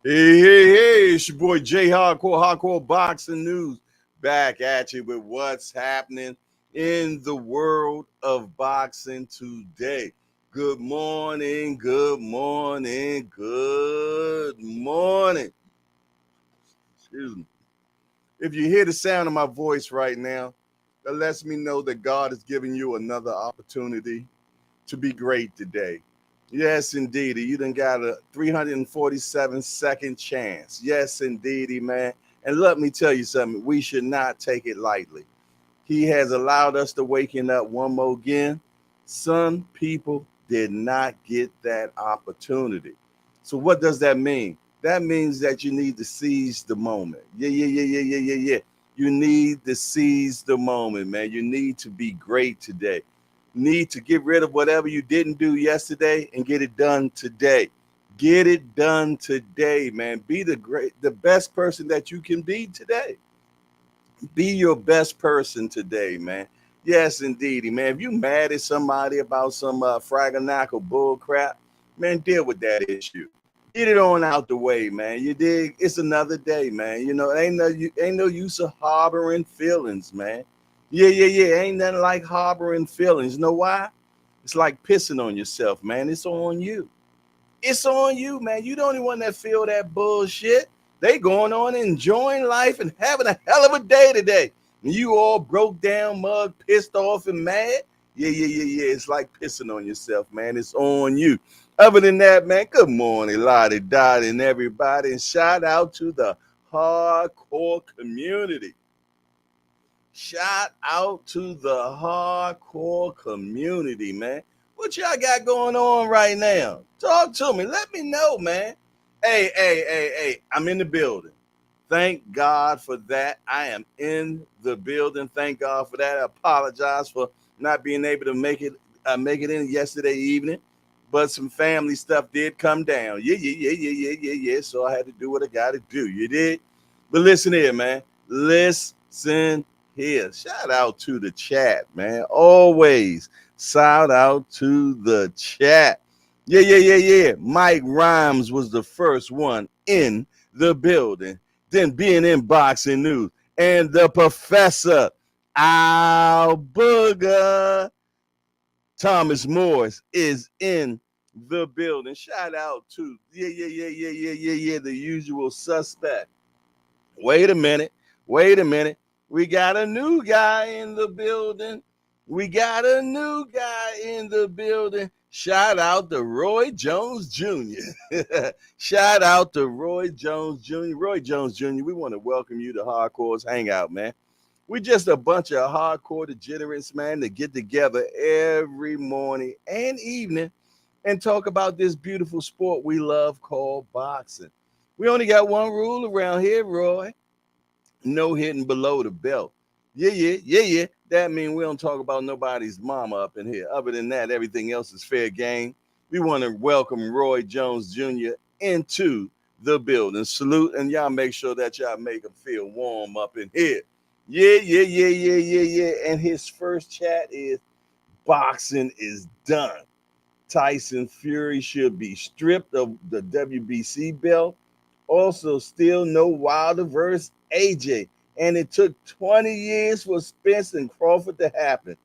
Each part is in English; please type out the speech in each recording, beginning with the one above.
Hey, it's your boy Jay Hardcore Boxing News, back at you with what's happening in the world of boxing today. Good morning, good morning, good morning. Excuse me. If you hear the sound of my voice right now, that lets me know that God is giving you another opportunity to be great today. Yes, indeedy. You done got a 347-second chance. Yes, indeedy, man. And let me tell you something. We should not take it lightly. He has allowed us to waken up one more again. Some people did not get that opportunity. So what does that mean? That means that you need to seize the moment. Yeah. You need to seize the moment, man. You need to be great today. Need to get rid of whatever you didn't do yesterday and get it done today. Get it done today, man. Be the best person that you can be today. Be your best person today, man. Yes, indeedy, man. If you mad at somebody about some fraganackle bull crap, man, deal with that issue. Get it on out the way, man. You dig? It's another day, man. You know, ain't no use of harboring feelings, man. Yeah. Ain't nothing like harboring feelings. You know why? It's like pissing on yourself, man. It's on you. It's on you, man. You the only one that feel that bullshit. They going on enjoying life and having a hell of a day today. And you all broke down, mug, pissed off, and mad. Yeah. It's like pissing on yourself, man. It's on you. Other than that, man, good morning, Lottie Dottie, and everybody. And shout out to the hardcore community. Shout out to the hardcore community, man. What y'all got going on right now? Talk to me. Let me know, man. Hey. I'm in the building. Thank God for that. I am in the building. Thank God for that. I apologize for not being able to make it in yesterday evening, but some family stuff did come down. Yeah. So I had to do what I got to do. You did? But listen here, man. Listen here. Shout out to the chat, man. Always shout out to the chat. Yeah. Mike Rhymes was the first one in the building. Then being in boxing news. And the professor, Al Booger, Thomas Morris, is in the building. Shout out to, yeah, the usual suspect. Wait a minute. We got a new guy in the building. Shout out to Roy Jones Jr. Shout out to Roy Jones Jr. Roy Jones Jr., we want to welcome you to Hardcore's Hangout, man. We just a bunch of hardcore degenerates, man, that get together every morning and evening and talk about this beautiful sport we love called boxing. We only got one rule around here, Roy. No hitting below the belt. Yeah. That means we don't talk about nobody's mama up in here. Other than that, everything else is fair game. We want to welcome Roy Jones Jr. into the building. Salute, and y'all make sure that y'all make him feel warm up in here. Yeah. And his first chat is boxing is done. Tyson Fury should be stripped of the WBC belt. Also, still no Wilder versus AJ. And it took 20 years for Spence and Crawford to happen.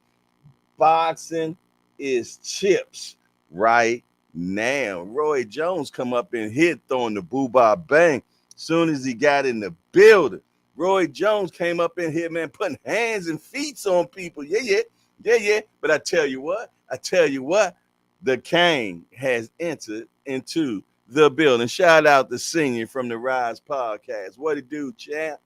Boxing is chips right now. Roy Jones come up and hit throwing the boo-bah bang soon as he got in the building. Roy Jones came up in here, man, putting hands and feet on people. Yeah. But I tell you what, the King has entered into the building. Shout out to Senior from the Rise Podcast. What it do, champ?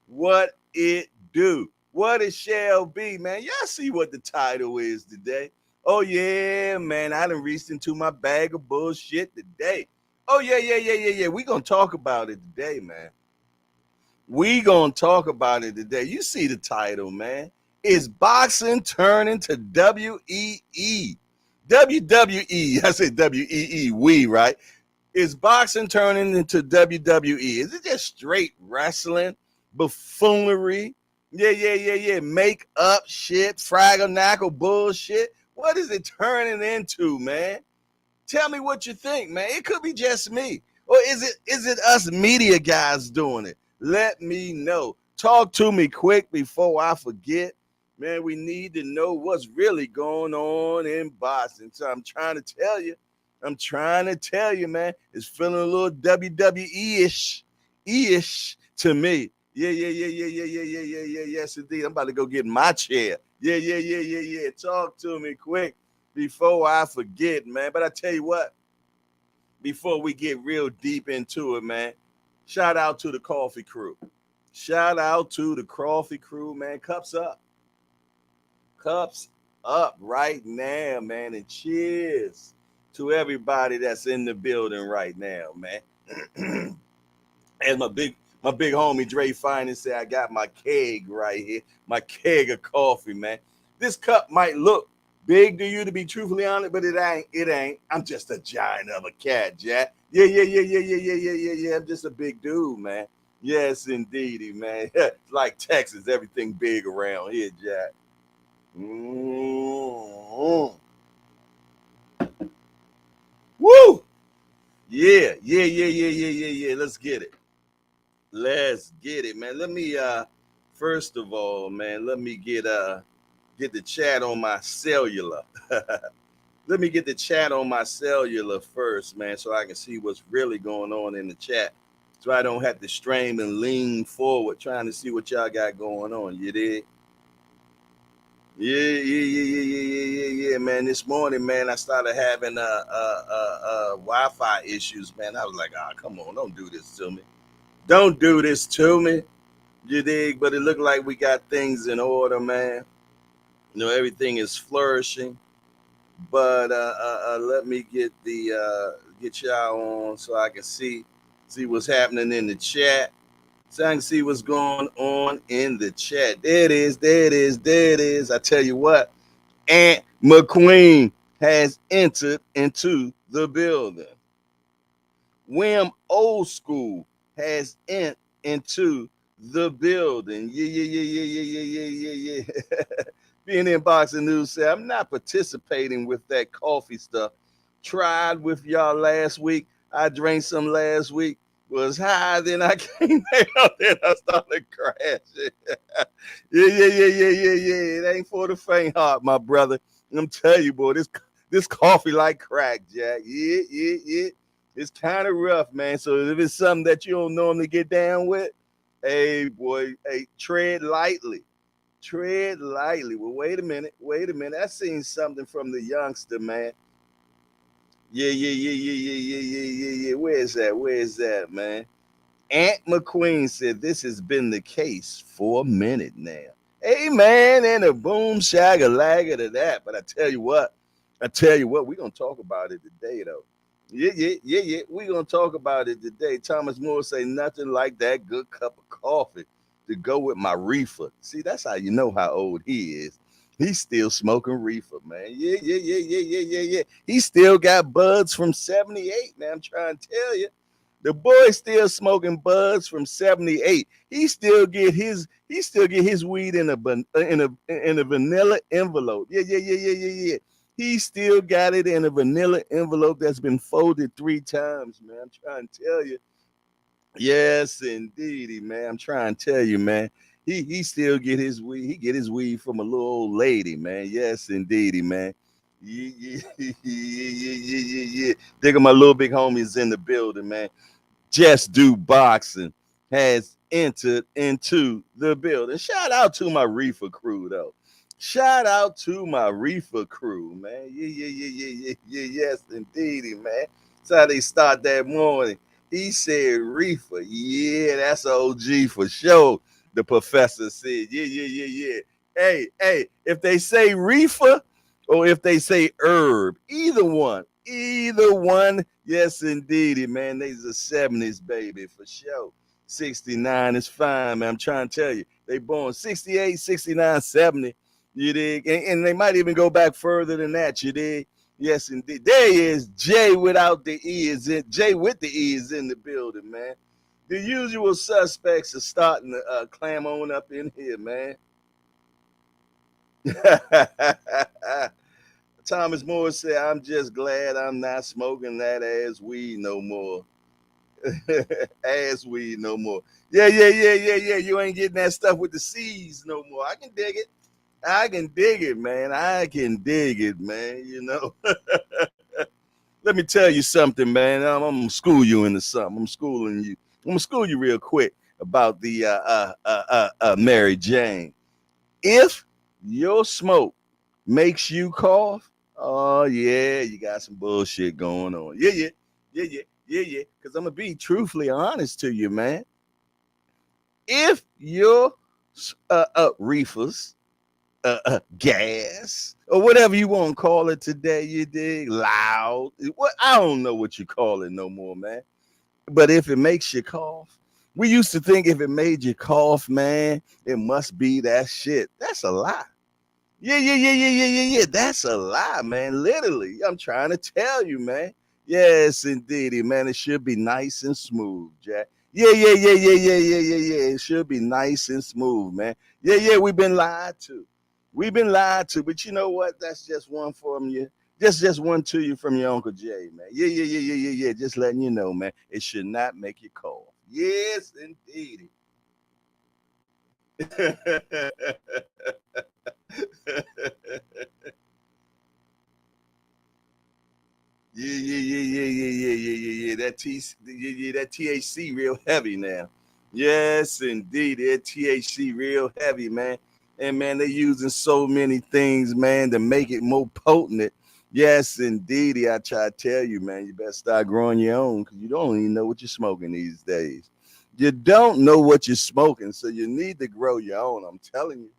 What it do? What it shall be, man. Y'all see what the title is today. Oh, yeah, man. I done reached into my bag of bullshit today. Oh, yeah. We gonna talk about it today, man. We gonna talk about it today. You see the title, man. Is boxing turning to WEE? WWE. I said WEE, we, right? Is boxing turning into WWE? Is it just straight wrestling, buffoonery? Yeah. Make up shit, fraggle bullshit. What is it turning into, man? Tell me what you think, man. It could be just me. Or is it us media guys doing it? Let me know. Talk to me quick before I forget. Man, we need to know what's really going on in boxing. So I'm trying to tell you. Man. It's feeling a little WWE-ish to me. Yeah. Yes, indeed. I'm about to go get in my chair. Yeah. Talk to me quick before I forget, man. But I tell you what, before we get real deep into it, man, shout out to the coffee crew. Shout out to the coffee crew, man. Cups up. Cups up right now, man. And cheers to everybody that's in the building right now, man. As my big homie Dre Finance said, I got my keg right here, my keg of coffee, man. This cup might look big to you, to be truthfully honest, but it ain't. It ain't. I'm just a giant of a cat, Jack. Yeah. I'm just a big dude, man. Yes, indeedy, man. It's like Texas, everything big around here, Jack. Mm-hmm. Woo! Yeah. Let's get it. Let's get it, man. Let me first of all, man, let me get the chat on my cellular. Let me get the chat on my cellular first, man, so I can see what's really going on in the chat. So I don't have to strain and lean forward trying to see what y'all got going on. You did? Yeah, man. This morning, man, I started having Wi-Fi issues, man. I was like, come on, don't do this to me. Don't do this to me. You dig? But it looked like we got things in order, man. Everything is flourishing. But let me get y'all on so I can see what's happening in the chat. So I can see what's going on in the chat. There it is. I tell you what, Aunt McQueen has entered into the building. Wham Old School has entered into the building. Yeah. Being in boxing news said, I'm not participating with that coffee stuff. Tried with y'all last week. I drank some last week. Was high, then I came down, then I started crashing. Yeah. It ain't for the faint heart, my brother. I'm telling you, boy, this coffee like crack, Jack. Yeah. It's kind of rough, man. So if it's something that you don't normally get down with, hey, boy, hey, tread lightly. Tread lightly. Well, wait a minute. I seen something from the youngster, man. Yeah. Where is that, man? Aunt McQueen said this has been the case for a minute now. Hey, man, and a boom shagger lagger to that. But I tell you what, we're going to talk about it today, though. Yeah. We're going to talk about it today. Thomas Moore say nothing like that good cup of coffee to go with my reefer. See, that's how you know how old he is. He's still smoking reefer, man. Yeah. He still got buds from 78, man. I'm trying to tell you. The boy still smoking buds from 78. He still get his weed in a vanilla envelope. Yeah. He still got it in a vanilla envelope that's been folded 3 times, man. I'm trying to tell you. Yes, indeedy, man. I'm trying to tell you, man. He still get his weed. He get his weed from a little old lady, man. Yes, indeedy, man. Yeah. Dig my little big homies in the building, man. Just Do Boxing has entered into the building. Shout out to my reefer crew, though. Shout out to my reefer crew, man. Yeah. Yes, indeedy, man. That's how they start that morning. He said reefer. Yeah, that's OG for sure. The professor said, yeah. Hey, if they say reefer or if they say herb, either one, yes, indeedy, man. They's a 70s baby for sure. 69 is fine, man. I'm trying to tell you. They born 68, 69, 70. You dig? And they might even go back further than that, you dig? Yes, indeed. There he is. Jay without the E is in. Jay with the E is in the building, man. The usual suspects are starting to clam on up in here, man. Thomas Moore said, I'm just glad I'm not smoking that ass weed no more. Ass weed no more. Yeah. You ain't getting that stuff with the C's no more. I can dig it. I can dig it, man. I can dig it, man. Let me tell you something, man. I'm gonna school you into something. I'm schooling you. I'm gonna school you real quick about the Mary Jane. If your smoke makes you cough, oh yeah, you got some bullshit going on. Yeah. Because I'm gonna be truthfully honest to you, man. If your reefers, gas, or whatever you want to call it today, you dig, loud. What I don't know what you call it no more, man. But if it makes you cough, we used to think if it made you cough, man, it must be that shit. That's a lie. Yeah. That's a lie, man. Literally, I'm trying to tell you, man. Yes, indeedy, man. It should be nice and smooth, Jack. Yeah. It should be nice and smooth, man. Yeah. We've been lied to. We've been lied to, but you know what? That's just one from you. Just one to you from your Uncle Jay, man. Yeah. Just letting you know, man. It should not make you cough. Yes, indeedy. Yeah. That THC real heavy now. Yes, indeed, that THC real heavy, man. And man, they're using so many things, man, to make it more potent. Yes, indeed. I try to tell you, man, you better start growing your own because you don't even know what you're smoking these days. You don't know what you're smoking, so you need to grow your own. I'm telling you.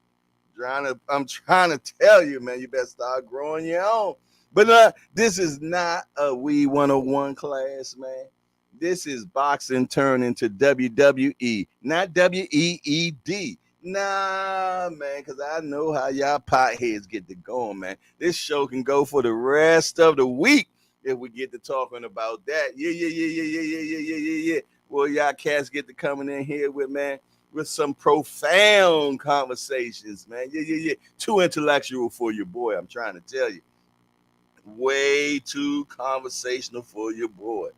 I'm trying to tell you, man, you better start growing your own. But this is not a Weed 101 class, man. This is boxing turned into WWE, not WEED. Nah, man, because I know how y'all potheads get to going, man. This show can go for the rest of the week if we get to talking about that. Yeah. Well, y'all cats get to coming in here with some profound conversations, man. Yeah. Too intellectual for your boy, I'm trying to tell you. Way too conversational for your boy.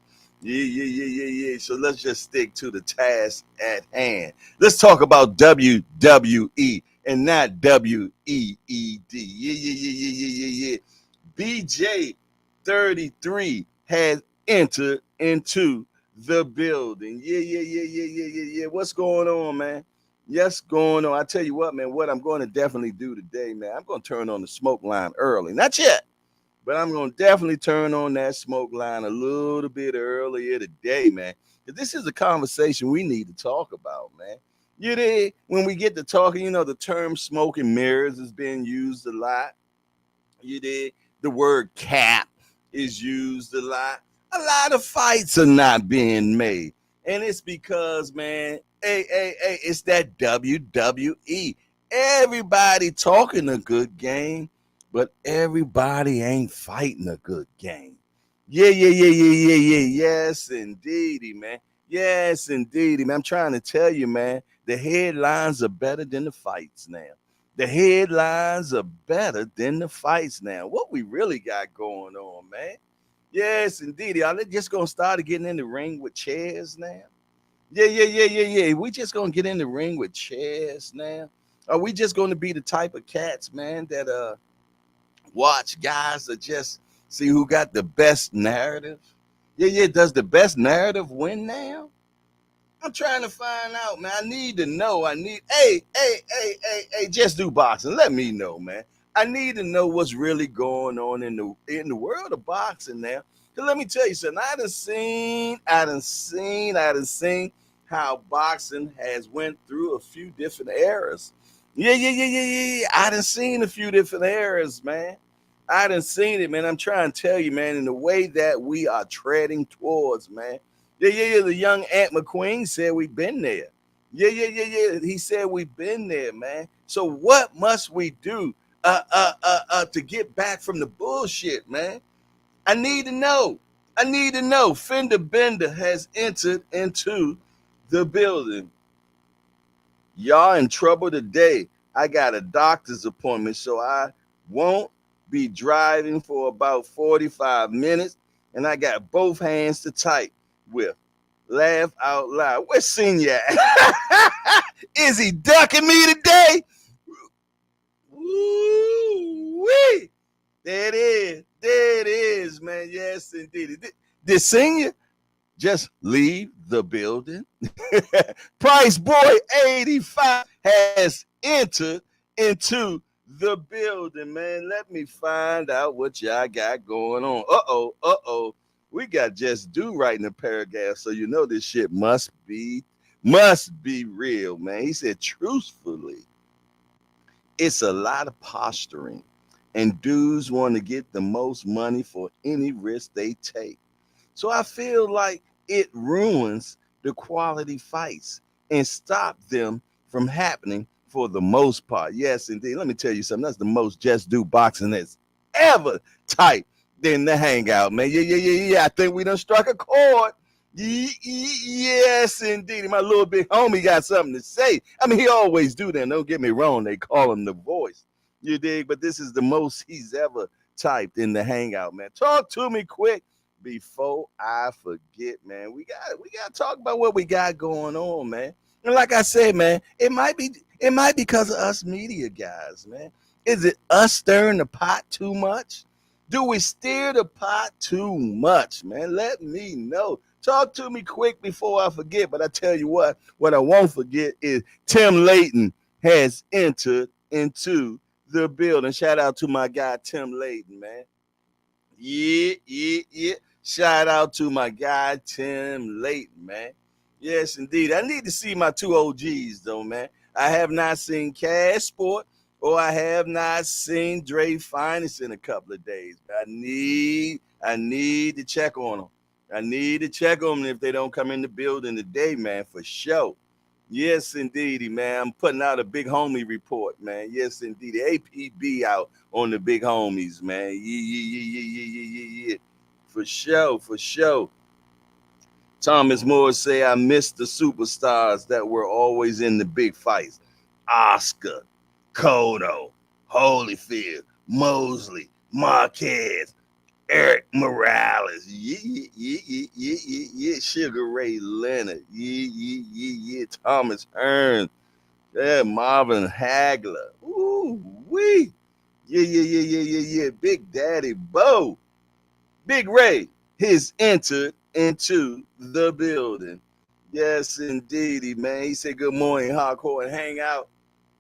Yeah. So let's just stick to the task at hand. Let's talk about WWE and not WEED. Yeah. BJ 33 has entered into the building. Yeah. What's going on, man? Yes, going on. I tell you what, man, what I'm going to definitely do today, man, I'm going to turn on the smoke line early. Not yet, but I'm going to definitely turn on that smoke line a little bit earlier today, man. Because this is a conversation we need to talk about, man. You know, when we get to talking, the term smoke and mirrors is being used a lot. You did. The word cap is used a lot. A lot of fights are not being made. And it's because, man, it's that WWE. Everybody talking a good game, but everybody ain't fighting a good game. Yeah. Yes, indeedy, man. Yes, indeedy, man. I'm trying to tell you, man, the headlines are better than the fights now. The headlines are better than the fights now. What we really got going on, man? Yes, indeed. Are they just gonna start getting in the ring with chairs now? Yeah. We just gonna get in the ring with chairs now? Are we just gonna be the type of cats, man, that watch guys that just see who got the best narrative? Yeah. Does the best narrative win now? I'm trying to find out, man. I need to know. Hey, just do boxing. Let me know, man. I need to know what's really going on in the world of boxing now. Cause let me tell you something. I done seen how boxing has went through a few different eras. Yeah. I done seen a few different eras, man. I done seen it, man. I'm trying to tell you, man, in the way that we are treading towards, man. Yeah. The young Ant McQueen said we've been there. Yeah. He said we've been there, man. So what must we do to get back from the bullshit, man? I need to know. I need to know. Fender Bender has entered into the building. Y'all in trouble today. I got a doctor's appointment, so I won't be driving for about 45 minutes, and I got both hands to type with. Laugh out loud. Where's Senior at? Is he ducking me today? Woo-wee. There it is. There it is, man. Yes, indeed. Did Senior just leave the building? Price Boy 85 has entered into the building, man. Let me find out what y'all got going on. Uh-oh. We got Just Do right in the paragraph, so you know this shit must be real, man. He said, truthfully, it's a lot of posturing, and dudes want to get the most money for any risk they take. So I feel like it ruins the quality fights and stop them from happening for the most part. Yes, indeed. Let me tell you something. That's the most Just Do boxing that's ever typed in the hangout, man. Yeah. I think we done struck a chord. Yes, indeed. My little big homie got something to say. I mean, he always do that. Don't get me wrong. They call him the voice. You dig? But this is the most he's ever typed in the hangout, man. Talk to me quick before I forget, man. We got to talk about what we got going on, man. And like I said, man, it might be because of us media guys, man. Is it us stirring the pot too much? Do we stir the pot too much, man? Let me know. Talk to me quick before I forget. But I tell you what I won't forget is Tim Layton has entered into the building. Shout out to my guy, Tim Layton, man. Yeah. Shout out to my guy, Tim Layton, man. Yes, indeed. I need to see my two OGs, though, man. I have not seen Cash Sport or I have not seen Dre Finest in a couple of days. I need to check on them. I need to check on them if they don't come in the building today, man, for sure. Yes, indeedy, man. I'm putting out a big homie report, man. Yes, indeed. APB out on the big homies, man. Yeah. For sure. Thomas Moore say, I miss the superstars that were always in the big fights. Oscar, Cotto, Holyfield, Mosley, Marquez, Eric Morales, yeah, Sugar Ray Leonard, yeah, Thomas Hearns, yeah, Marvin Hagler, ooh, wee, yeah, Big Daddy Bo, Big Ray has entered into the building. Yes, indeedy, man. He said, good morning, Hardcore and Hangout.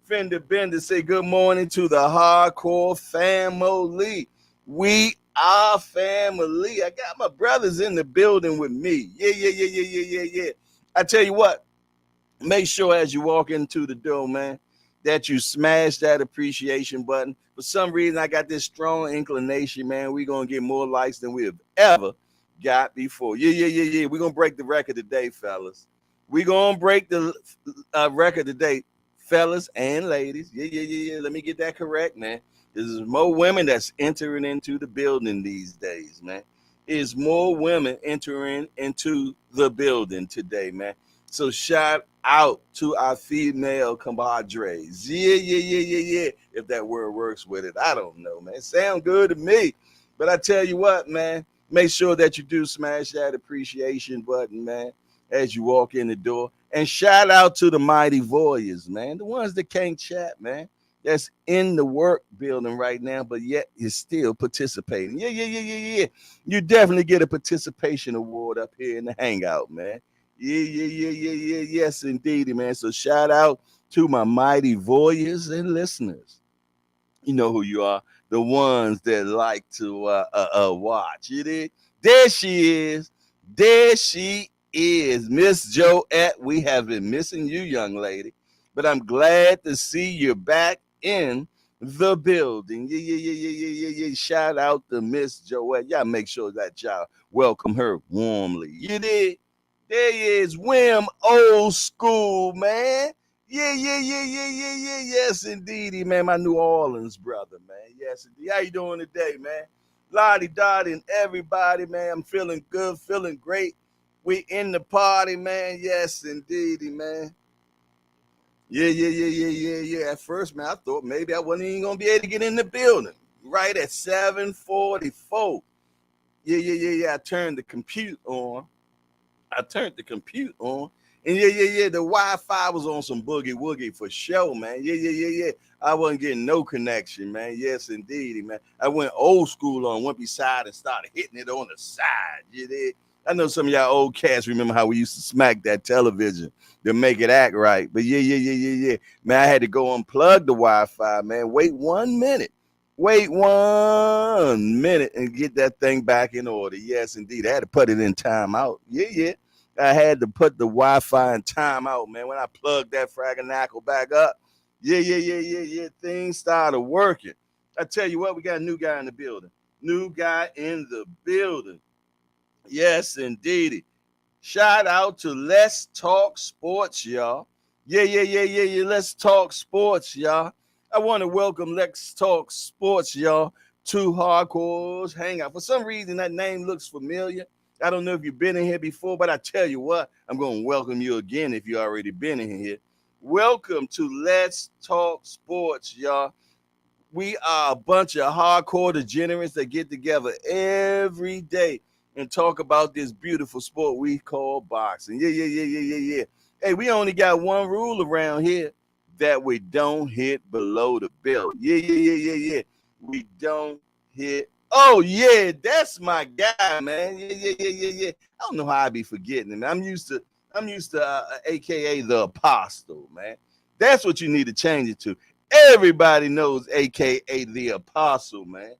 Fender Bender say good morning to the Hardcore family. We are family. I got my brothers in the building with me. Yeah. I tell you what, make sure as you walk into the door, man, that you smash that appreciation button. For some reason, I got this strong inclination, man. We're going to get more likes than we have ever got before. Yeah. We're going to break the record today, fellas. We're going to break the record today, fellas and ladies. Yeah. Let me get that correct, man. There's more women that's entering into the building these days, man. There's more women entering into the building today, man. So shout out to our female compadres. Yeah. If that word works with it, I don't know, man. Sound good to me. But I tell you what, man, make sure that you do smash that appreciation button, man, as you walk in the door. And shout out to the mighty voyeurs, man, the ones that can't chat, man. That's in the work building right now, but yet is still participating. Yeah. You definitely get a participation award up here in the hangout, man. Yeah. Yes, indeed, man. So shout out to my mighty voyeurs and listeners. You know who you are. The ones that like to watch. You did? There she is. Miss Joette. We have been missing you, young lady. But I'm glad to see you back in the building. Yeah. Shout out to Miss Joette. Y'all make sure that y'all welcome her warmly. You did? There is Wim Old School, man. Yeah. Yes, indeedy, man. My New Orleans brother, man. Yes, indeed. How you doing today, man? Lottie Dottie and everybody, man. I'm feeling good, feeling great. We in the party, man. Yes, indeedy, man. Yeah. At first, man, I thought maybe I wasn't even gonna be able to get in the building. Right at 7:44. Yeah. I turned the compute on. I turned the compute on, and yeah. The Wi-Fi was on some boogie woogie for sure, man. Yeah. I wasn't getting no connection, man. Yes, indeedy, man. I went old school on, went beside and started hitting it on the side. You did. I know some of y'all old cats remember how we used to smack that television to make it act right. But yeah. Man, I had to go unplug the Wi-Fi, man. Wait 1 minute. Wait 1 minute and get that thing back in order. Yes, indeed. I had to put it in timeout. Yeah. I had to put the Wi-Fi in timeout, man. When I plugged that fraganackle back up, yeah. Things started working. I tell you what, we got a new guy in the building. New guy in the building. Yes, indeed. Shout out to Let's Talk Sports, y'all. Yeah. Let's Talk Sports, y'all. I want to welcome Let's Talk Sports, y'all, to Hardcore's Hangout. For some reason, that name looks familiar. I don't know if you've been in here before, but I tell you what, I'm going to welcome you again if you already been in here. Welcome to Let's Talk Sports, y'all. We are a bunch of hardcore degenerates that get together every day and talk about this beautiful sport we call boxing. Yeah. Hey, we only got one rule around here, that we don't hit below the belt. Yeah. We don't hit. Oh, yeah, that's my guy, man. Yeah. I don't know how I be forgetting him. I'm used to AKA the Apostle, man. That's what you need to change it to. Everybody knows AKA the Apostle, man.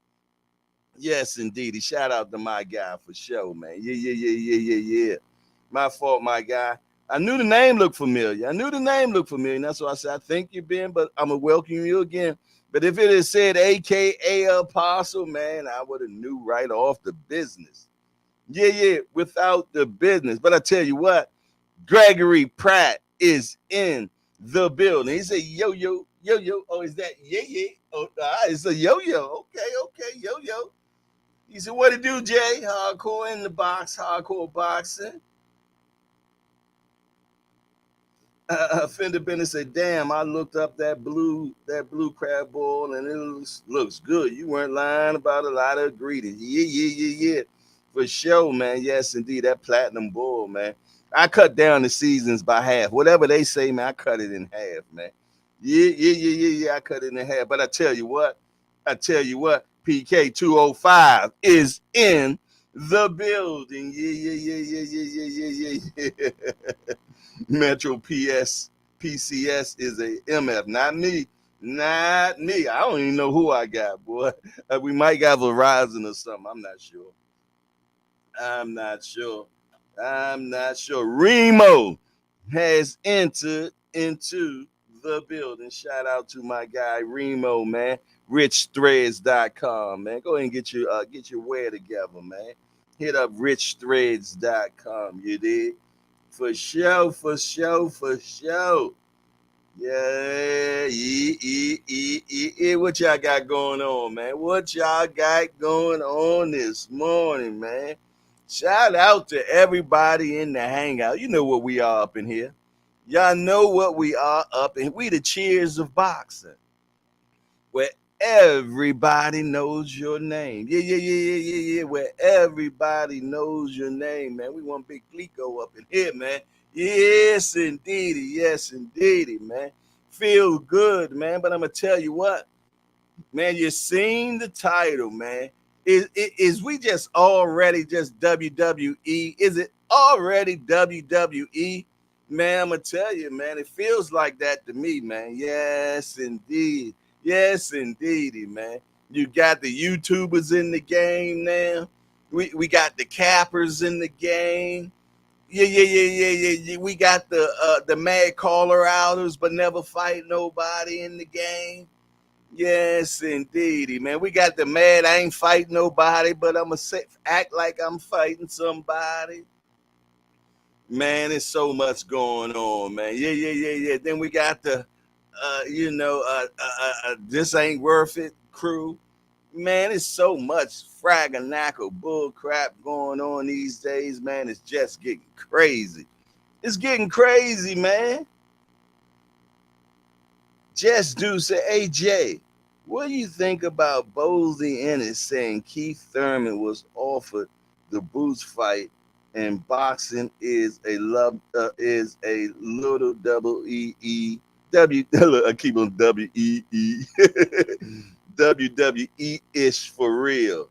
Yes, indeed. Shout out to my guy for sure, man. Yeah. My fault, my guy. I knew the name looked familiar. And that's why I said, I think you've been, but I'm going to welcome you again. But if it had said AKA Apostle, man, I would have knew right off the business. Yeah, without the business. But I tell you what, Gregory Pratt is in the building. He said, yo. Oh, is that yeah? Oh, it's a yo. Okay, yo. He said, what it do, Jay? Hardcore in the box, hardcore boxing. Fender Bennett said, damn, I looked up that blue crab ball and it looks good. You weren't lying about a lot of ingredients. Yeah. For sure, man. Yes, indeed. That platinum bull, man. I cut down the seasons by half. Whatever they say, man, I cut it in half, man. Yeah. I cut it in half. But I tell you what, PK 205 is in the building. Yeah. Metro PCS is a MF, not me. I don't even know who I got, boy. We might got Verizon or something. I'm not sure. Remo has entered into the building. Shout out to my guy Remo, man. RichThreads.com, man. Go ahead and get your wear together, man. Hit up RichThreads.com. You did. For sure. Yeah. What y'all got going on, man? What y'all got going on this morning, man? Shout out to everybody in the hangout. You know what we are up in here. Y'all know what we are up in. We the cheers of boxing. Where everybody knows your name. Yeah. Where everybody knows your name, man. We want Big Glico up in here, man. Yes, indeedy, man. Feel good, man. But I'm going to tell you what, man, you seen the title, man. Is we just already just WWE? Is it already WWE? Man, I'm going to tell you, man, it feels like that to me, man. Yes, indeedy, man. You got the YouTubers in the game now. We got the cappers in the game. Yeah. We got the mad caller outers, but never fight nobody in the game. Yes, indeedy, man. We got the mad, I ain't fighting nobody, but I'm going to act like I'm fighting somebody. Man, there's so much going on, man. Yeah. Then we got the, this ain't worth it crew. Man, it's so much fraganackle bull crap going on these days, man. It's just getting crazy. It's getting crazy, man. Just do say, hey, Jay, what do you think about Bosley Ennis saying Keith Thurman was offered the Boots fight and boxing is a little double E W. I keep on WEE WWE ish for real.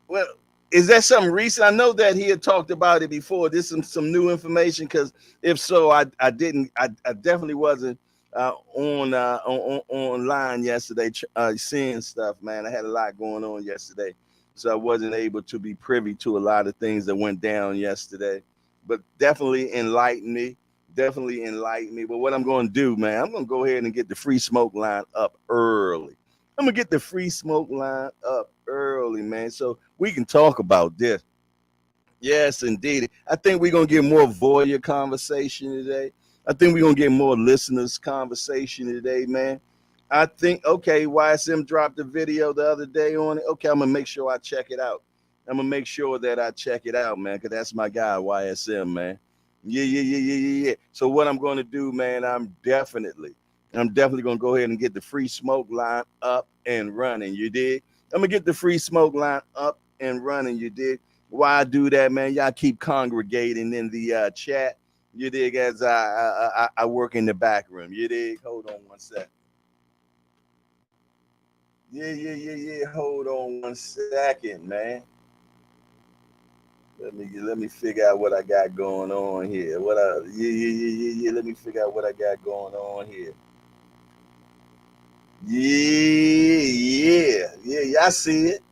Well, is that something recent? I know that he had talked about it before. This is some new information, because if so, I definitely wasn't online yesterday seeing stuff, man. I had a lot going on yesterday, so I wasn't able to be privy to a lot of things that went down yesterday. But definitely enlighten me. Definitely enlighten me. But what I'm going to do, man, I'm going to go ahead and get the free smoke line up early. I'm gonna get the free smoke line up early, man, so we can talk about this. Yes, indeed. I think we're gonna get more voyeur conversation today. I think we're gonna get more listeners conversation today, man. I think, okay, YSM dropped a video the other day on it. Okay, I'm gonna make sure I check it out. I'm gonna make sure that I check it out, man, because that's my guy, YSM, man. Yeah. So what I'm gonna do, man, I'm definitely gonna go ahead and get the free smoke line up and running. You dig? I'm gonna get the free smoke line up and running. You dig? Why I do that, man? Y'all keep congregating in the chat. You dig? As I work in the back room. You dig? Hold on one sec. Yeah. Hold on one second, man. Let me figure out what I got going on here. Yeah. Let me figure out what I got going on here. Yeah. Y'all see it.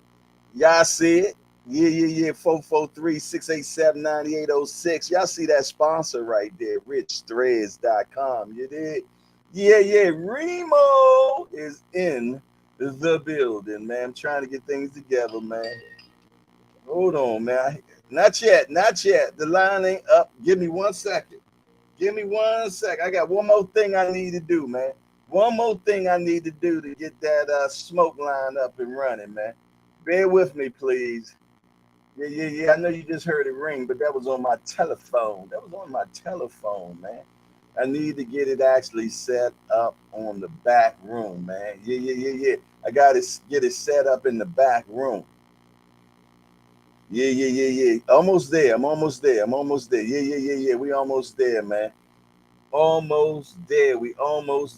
Y'all see it. Yeah. 443-687-9806. Y'all see that sponsor right there, richthreads.com. You did? Yeah. Remo is in the building, man. I'm trying to get things together, man. Hold on, man. Not yet. The line ain't up. Give me 1 second. I got one more thing I need to do, man. One more thing I need to do to get that smoke line up and running, man. Bear with me, please. Yeah. I know you just heard it ring, but that was on my telephone. Man. I need to get it actually set up on the back room, man. Yeah. I got to get it set up in the back room. Yeah. Almost there. I'm almost there. Yeah. We almost there, man. We almost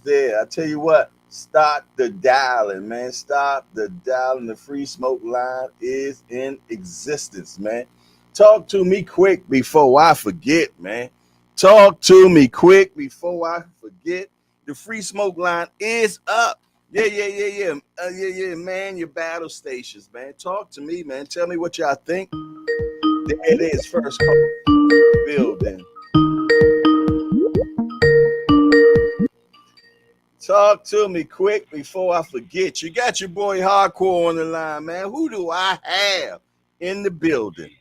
there. I tell you what, stop the dialing, man. Stop the dialing. The free smoke line is in existence, man. Talk to me quick before I forget, man. The free smoke line is up. Yeah, man. Your battle stations, man. Talk to me, man. Tell me what y'all think. There it is, first building. Talk to me quick before I forget. You got your boy Hardcore on the line, man. Who do I have in the building?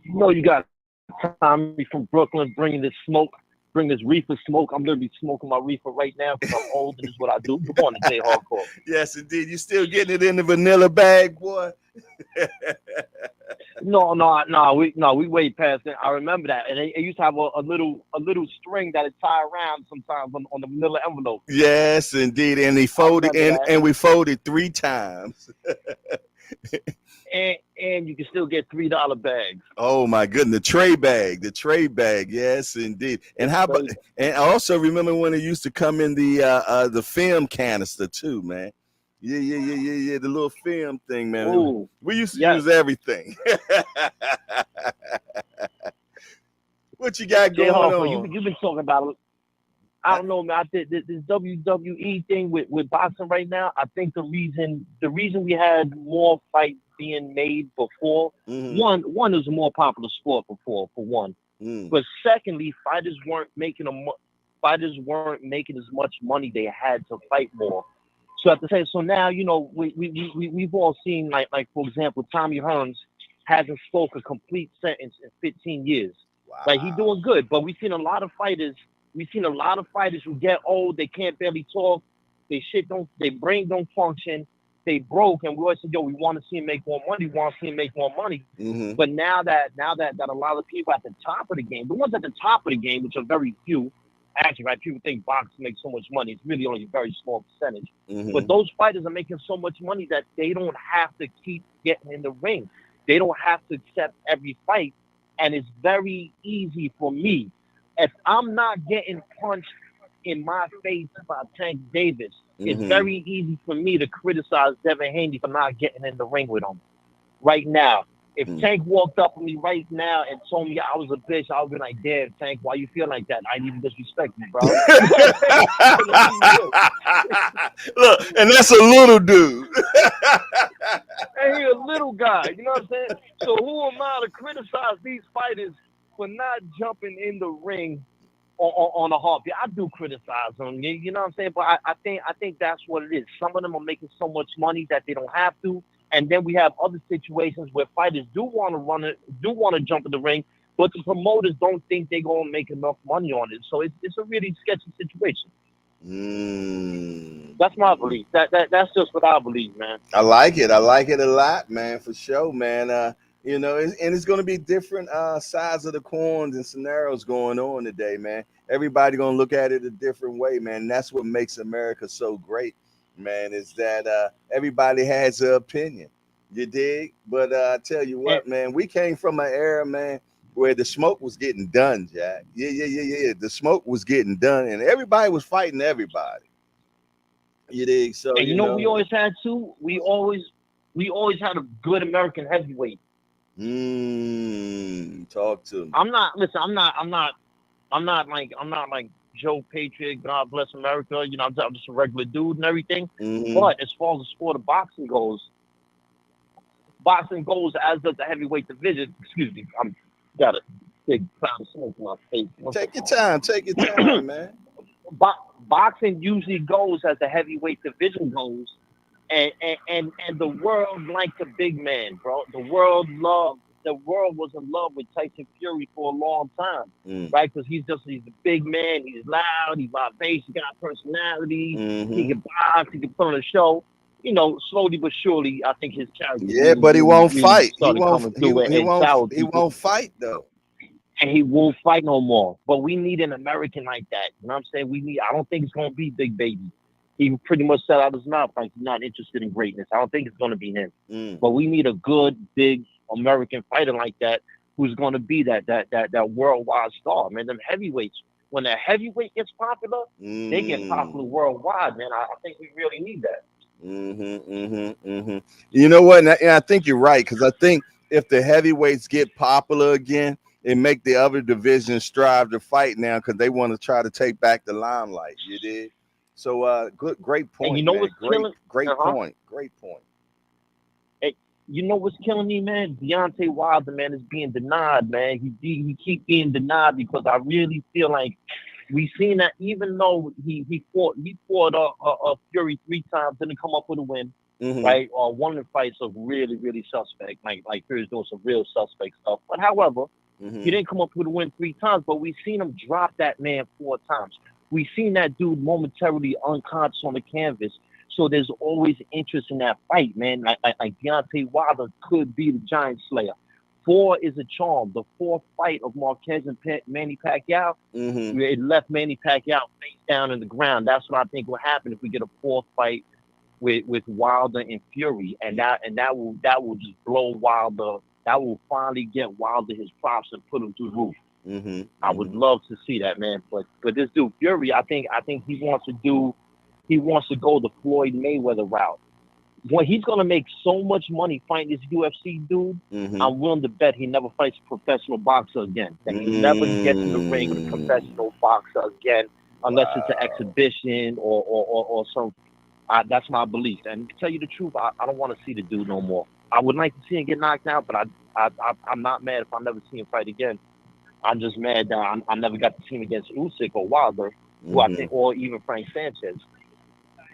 You know, you got Tommy from Brooklyn bringing this reefer smoke. I'm literally smoking my reefer right now because I'm old and this is what I do. Good morning, Jay Hardcore. Yes, indeed. You still getting it in the vanilla bag, boy? No, we way past that. I remember that, and it used to have a little string that it tie around sometimes on the vanilla envelope. Yes, indeed, and we folded 3 times. And you can still get $3 bags. Oh my goodness, the tray bag, yes, indeed. And how about? And I also remember when it used to come in the film canister too, man. Yeah, the little film thing, man. Ooh, we used to use everything. What you got going on? You've been talking about it. I don't know, man. I think this WWE thing with boxing right now. I think the reason we had more fights being made before, one it was a more popular sport before, for one. But secondly, fighters weren't making as much money they had to fight more. So at the same, so now, you know, we've all seen like for example, Tommy Hearns hasn't spoke a complete sentence in 15 years. Wow. Like, he's doing good, but we've seen a lot of fighters who get old, they can't barely talk, their brain don't function, they broke, and we always say, yo, we want to see him make more money, But now that a lot of people at the top of the game, the ones at the top of the game, which are very few, actually, right, people think boxing makes so much money. It's really only a very small percentage. But those fighters are making so much money that they don't have to keep getting in the ring. They don't have to accept every fight. And it's very easy for me. If I'm not getting punched in my face by Tank Davis, it's very easy for me to criticize Devin Haney for not getting in the ring with him right now. If Tank walked up on me right now and told me I was a bitch, I would be like, damn, Tank, why you feel like that? I didn't even disrespect you, bro. Look, and that's a little dude. And he a little guy, you know what I'm saying? So who am I to criticize these fighters for not jumping in the ring on a heartbeat? I do criticize them, you know what I'm saying? But I think that's what it is. Some of them are making so much money that they don't have to. And then we have other situations where fighters do want to jump in the ring, but the promoters don't think they're gonna make enough money on it. So it's a really sketchy situation. That's my belief. That's just what I believe, man. I like it. I like it a lot, man, for sure, man. You know, and it's going to be different sides of the coins and scenarios going on today, man. Everybody going to look at it a different way, man. And that's what makes America so great, man, is that everybody has an opinion. You dig? But I tell you what, man, we came from an era, man, where the smoke was getting done, Jack. Yeah. The smoke was getting done, and everybody was fighting everybody. You dig? So and you know we always had too. We always had a good American heavyweight. Talk to me. I'm not like Joe Patriot, God bless America. You know, I'm just a regular dude and everything. But as far as the sport of boxing goes as does the heavyweight division. Excuse me, I'm got a big cloud of smoke in my face. Take your time, man. Boxing usually goes as the heavyweight division goes, and the world liked the big man, bro. The world was in love with Tyson Fury for a long time, right? Because he's a big man. He's loud. He's vivacious. He got personality. He can box. He can put on a show. You know, slowly but surely, I think his character. Yeah, but he won't fight. He won't fight though. And he won't fight no more. But we need an American like that. You know what I'm saying? I don't think it's gonna be Big Baby. He pretty much said out his mouth like he's not interested in greatness. I don't think it's gonna be him. But we need a good, big American fighter like that who's gonna be that worldwide star, man. Them heavyweights. When a heavyweight gets popular, they get popular worldwide, man. I think we really need that. You know what? And I think you're right, because I think if the heavyweights get popular again, it make the other divisions strive to fight now because they want to try to take back the limelight. You did. So great point. And you know man. what's killing? Great point. Hey, you know what's killing me, man? Deontay Wilder, man, is being denied, man. He keep being denied because I really feel like we've seen that even though he fought Fury 3 times, didn't come up with a win. Right? One of the fights are really, really suspect. Like Fury's doing some real suspect stuff. But however, he didn't come up with a win 3 times, but we've seen him drop that man 4 times. We've seen that dude momentarily unconscious on the canvas. So there's always interest in that fight, man. Like Deontay Wilder could be the Giant Slayer. 4 is a charm. The 4th fight of Marquez and Manny Pacquiao, it left Manny Pacquiao face down in the ground. That's what I think will happen if we get a 4th fight with Wilder and Fury, and that will just blow Wilder. That will finally get Wilder his props and put him through the roof. I would love to see that, man. But this dude Fury, I think he wants to go the Floyd Mayweather route. When he's gonna make so much money fighting this UFC dude, I'm willing to bet he never fights a professional boxer again. That he never gets in the ring with a professional boxer again, unless it's an exhibition or some. That's my belief. And to tell you the truth, I don't want to see the dude no more. I would like to see him get knocked out, but I'm not mad if I never see him fight again. I'm just mad that I never got to see him against Usyk or Wilder, who I think, or even Frank Sanchez.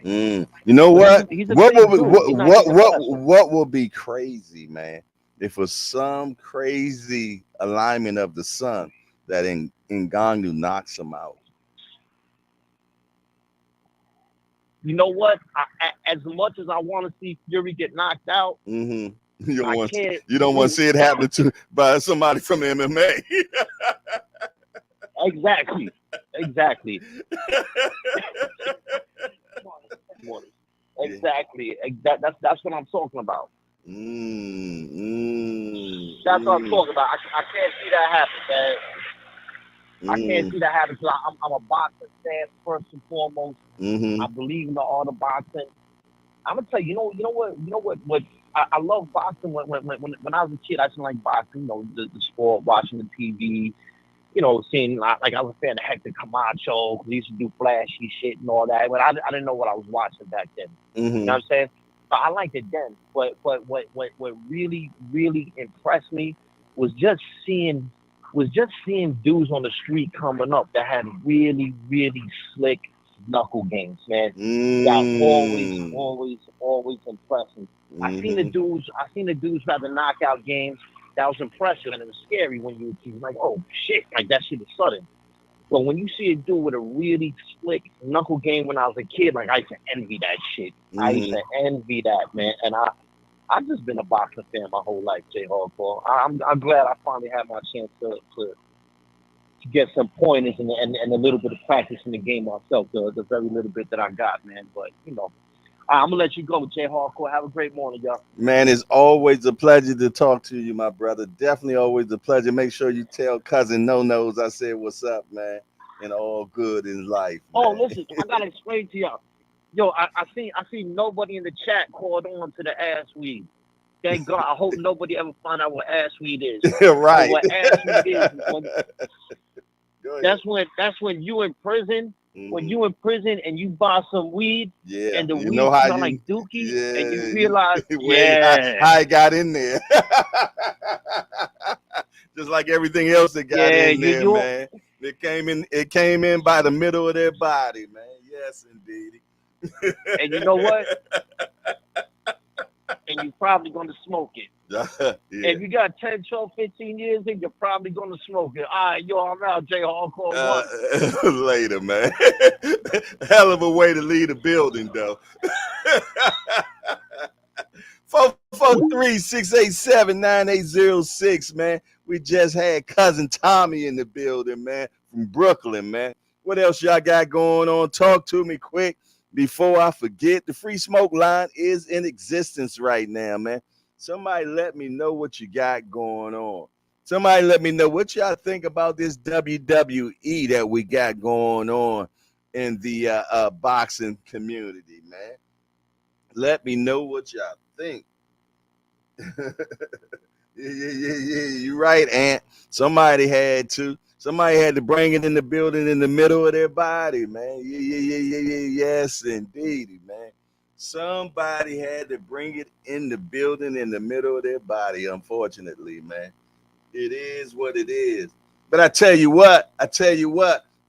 You know what? What will be crazy, man? If for some crazy alignment of the sun that Ngannou knocks him out. You know what? As much as I want to see Fury get knocked out, you don't want to see it happen by somebody from MMA. Exactly. Exactly. Exactly. That's what I'm talking about. That's what I'm talking about. I can't see that happen, man. I can't see that happen because I'm a boxing fan first and foremost. I believe in the art of boxing. I'm gonna tell you, what I love boxing. When I was a kid, I just like boxing. The sport, watching the TV. Seeing like I was a fan of Hector Camacho. 'Cause he used to do flashy shit and all that. But I didn't know what I was watching back then. You know what I'm saying? So I liked it then. But what really impressed me was just seeing dudes on the street coming up that had really slick knuckle games, man. That always impressed me. I seen the dudes have the knockout games. That was impressive and it was scary when you were like, oh shit, like that shit is sudden. But when you see a dude with a really slick knuckle game when I was a kid, like I used to envy that shit. I used to envy that, man. And I've just been a boxing fan my whole life, J Hardcore. I'm glad I finally had my chance to get some pointers and a little bit of practice in the game myself, the very little bit that I got, man. But I'm gonna let you go, J Hardcore. Have a great morning, y'all. Man, it's always a pleasure to talk to you, my brother. Definitely always a pleasure. Make sure you tell cousin No Nose I said what's up, man. And all good in life, man. Oh, listen, I gotta explain to y'all. Yo, I see nobody in the chat called on to the ass weed. Thank God. I hope nobody ever find out what ass weed is. Right. What ass weed is? That's when you in prison. When you in prison and you buy some weed, and the weed smell like dookie, and you realize, how it got in there. Just like everything else that got in there, man. It came in by the middle of their body, man. Yes, indeed. And you know what? And you're probably going to smoke it. Yeah. If you got 10, 12, 15 years in, you're probably going to smoke it. All right, yo, I'm out, J Hardcore 1. Later, man. Hell of a way to leave the building, though. 443-687-9806, man. We just had cousin Tommy in the building, man, from Brooklyn, man. What else y'all got going on? Talk to me quick before I forget. The free smoke line is in existence right now, man. Somebody let me know what you got going on. Somebody let me know what y'all think about this WWE that we got going on in the boxing community, man. Let me know what y'all think. Yeah. You're right, Aunt. Somebody had to bring it in the building in the middle of their body, man. Yeah. Yes, indeed, man. Somebody had to bring it in the building in the middle of their body, unfortunately, man. It is what it is. But I tell you what,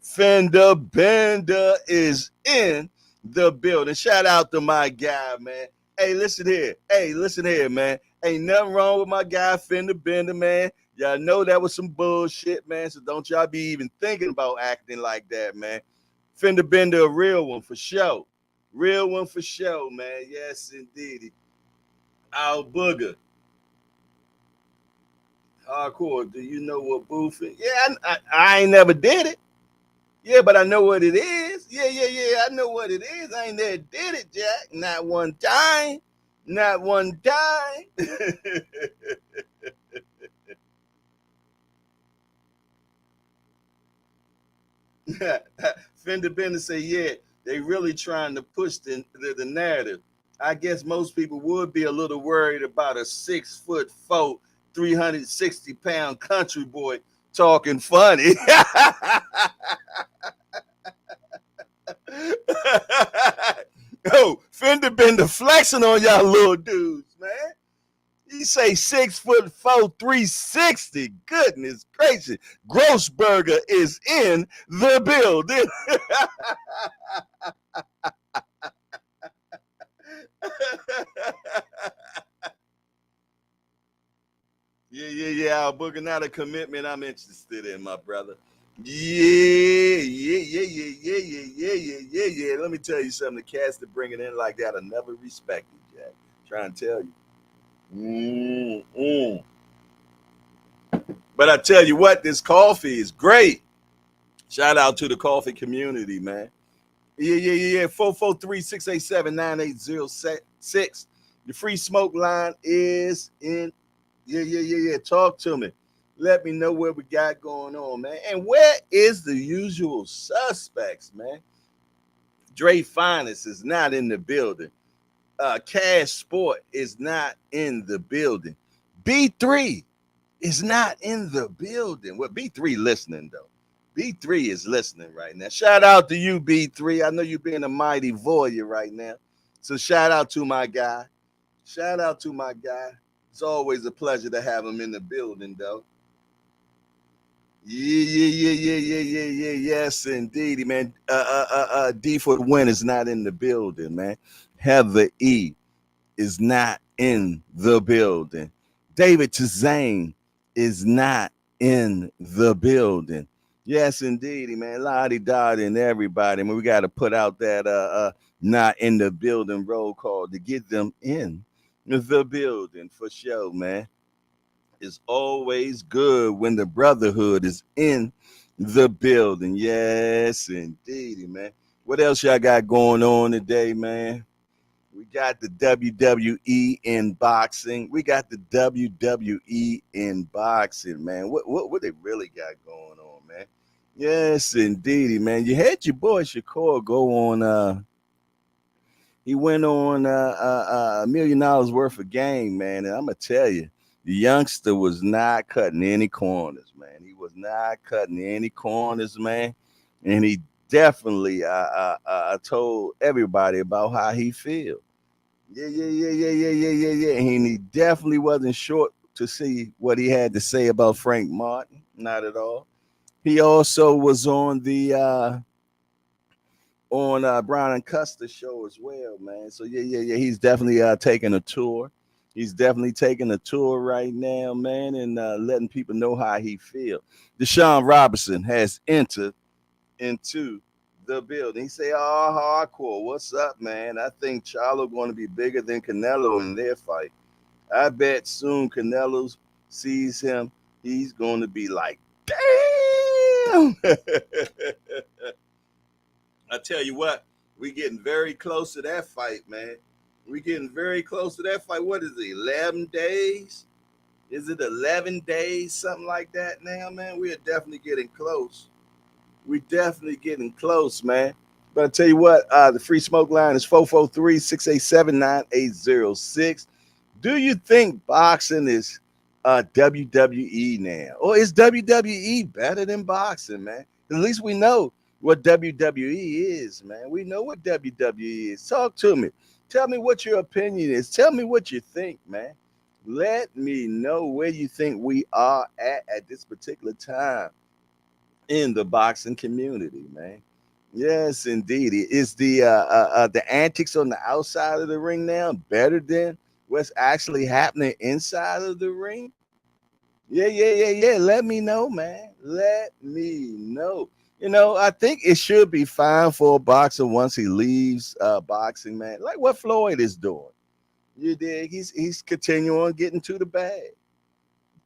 Fender Bender is in the building. Shout out to my guy, man. Hey, listen here, man. Ain't nothing wrong with my guy, Fender Bender, man. Y'all know that was some bullshit, man. So don't y'all be even thinking about acting like that, man. Fender Bender, a real one for sure. Real one for sure, man. Yes, indeed. Our booger. Hardcore, do you know what boofing? Yeah, I ain't never did it. Yeah, but I know what it is. Yeah. I know what it is. I ain't never did it, Jack. Not one time. Not one time. Fender Bender say, yeah, they really trying to push the narrative. I guess most people would be a little worried about a 6'4", 360-pound country boy talking funny. Oh, Fender Bender flexing on y'all little dudes, man. He say 6'4", 360. Goodness gracious. Grossberger is in the building. Yeah. I'll book another commitment I'm interested in, my brother. Yeah. Let me tell you something. The cats that bring it in like that are never respected, Jack. Trying to tell you. But I tell you what, this coffee is great. Shout out to the coffee community, man. Yeah. 443-687-9806. The free smoke line is in. Yeah. Talk to me. Let me know what we got going on, man. And where is the usual suspects, man? Dre Finest is not in the building. Cash Sport is not in the building. B3 is not in the building. Well, B3 listening though. B3 is listening right now. Shout out to you, B3. I know you're being a mighty voyeur right now. So shout out to my guy. Shout out to my guy. It's always a pleasure to have him in the building, though. Yeah. Yes, indeed, man. D for the win is not in the building, man. Heather E is not in the building. David Tizane is not in the building. Yes, indeed, man. Lottie Dottie and everybody. I mean, we got to put out that not in the building roll call to get them in the building for sure, man. It's always good when the brotherhood is in the building. Yes, indeed, man. What else y'all got going on today, man? We got the WWE in boxing. We got the WWE in boxing, man. What they really got going on, man? Yes, indeedy, man. You had your boy Shakur go on. He went on $1 million worth of game, man. And I'm gonna tell you, the youngster was not cutting any corners, man. He was not cutting any corners, man. And he definitely told everybody about how he feels. Yeah. And he definitely wasn't short to see what he had to say about Frank Martin. Not at all. He also was on the Brown and Custer show as well, man. So yeah. He's definitely taking a tour. He's definitely taking a tour right now, man, and letting people know how he feels. Deshaun Robinson has entered into the building. He say, "Oh, hardcore, what's up, man? I think Charlo going to be bigger than Canelo in their fight. I bet soon Canelo sees him. He's going to be like, damn." I tell you what, we getting very close to that fight, man. We getting very close to that fight. What is it, 11 days? Is it 11 days, something like that now, man? We are definitely getting close. We definitely getting close, man. But I tell you what, the free smoke line is 443-687-9806. Do you think boxing is WWE now? Or is WWE better than boxing, man? At least we know what WWE is, man. We know what WWE is. Talk to me. Tell me what your opinion is. Tell me what you think, man. Let me know where you think we are at this particular time in the boxing community, man. Yes, indeed. Is the antics on the outside of the ring now better than what's actually happening inside of the ring? Yeah. Let me know, man. Let me know. I think it should be fine for a boxer once he leaves boxing, man. Like what Floyd is doing. You dig? He's continuing getting to the bag.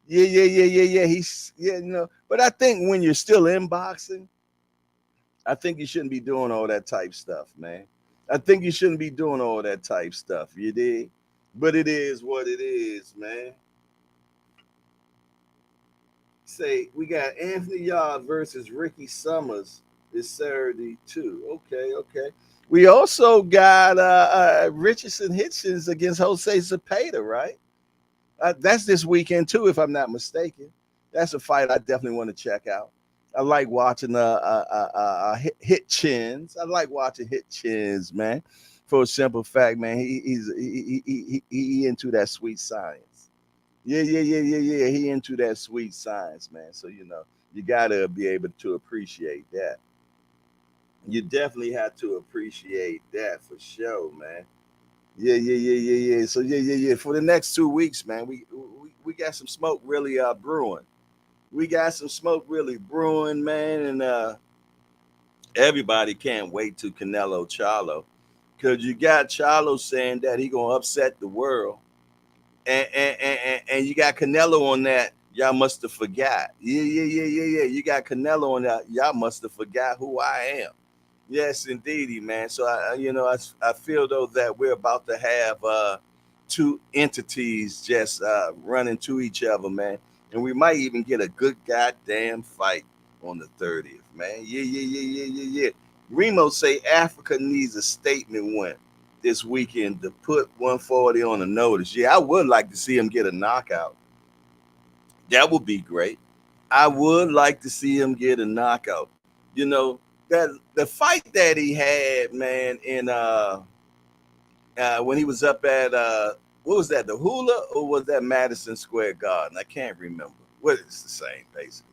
Yeah. But I think when you're still in boxing, I think you shouldn't be doing all that type stuff, man. I think you shouldn't be doing all that type stuff. You dig? But it is what it is, man. Say we got Anthony Yard versus Ricky Summers this Saturday too. Okay. We also got Richardson Hitchens against Jose Zepeda, right? That's this weekend too, if I'm not mistaken. That's a fight I definitely want to check out. I like watching hit chins. I like watching hit chins, man. For a simple fact, man, he into that sweet science. Yeah. He into that sweet science, man. So you gotta be able to appreciate that. You definitely have to appreciate that for sure, man. Yeah. So yeah. For the next 2 weeks, man, we got some smoke really brewing. We got some smoke really brewing, man, and everybody can't wait to Canelo Charlo, because you got Charlo saying that he gonna upset the world, and you got Canelo on that. Y'all must have forgot. Yeah. You got Canelo on that. Y'all must have forgot who I am. Yes, indeedy, man. So I feel though that we're about to have two entities just running to each other, man, and we might even get a good goddamn fight on the 30th, man. Yeah. Remo say Africa needs a statement win this weekend to put 140 on the notice. Yeah, I would like to see him get a knockout. That would be great. I would like to see him get a knockout. You know, that the fight that he had, man, in when he was up at what was that, the Hula, or was that Madison Square Garden? I can't remember. Well, it's the same basically.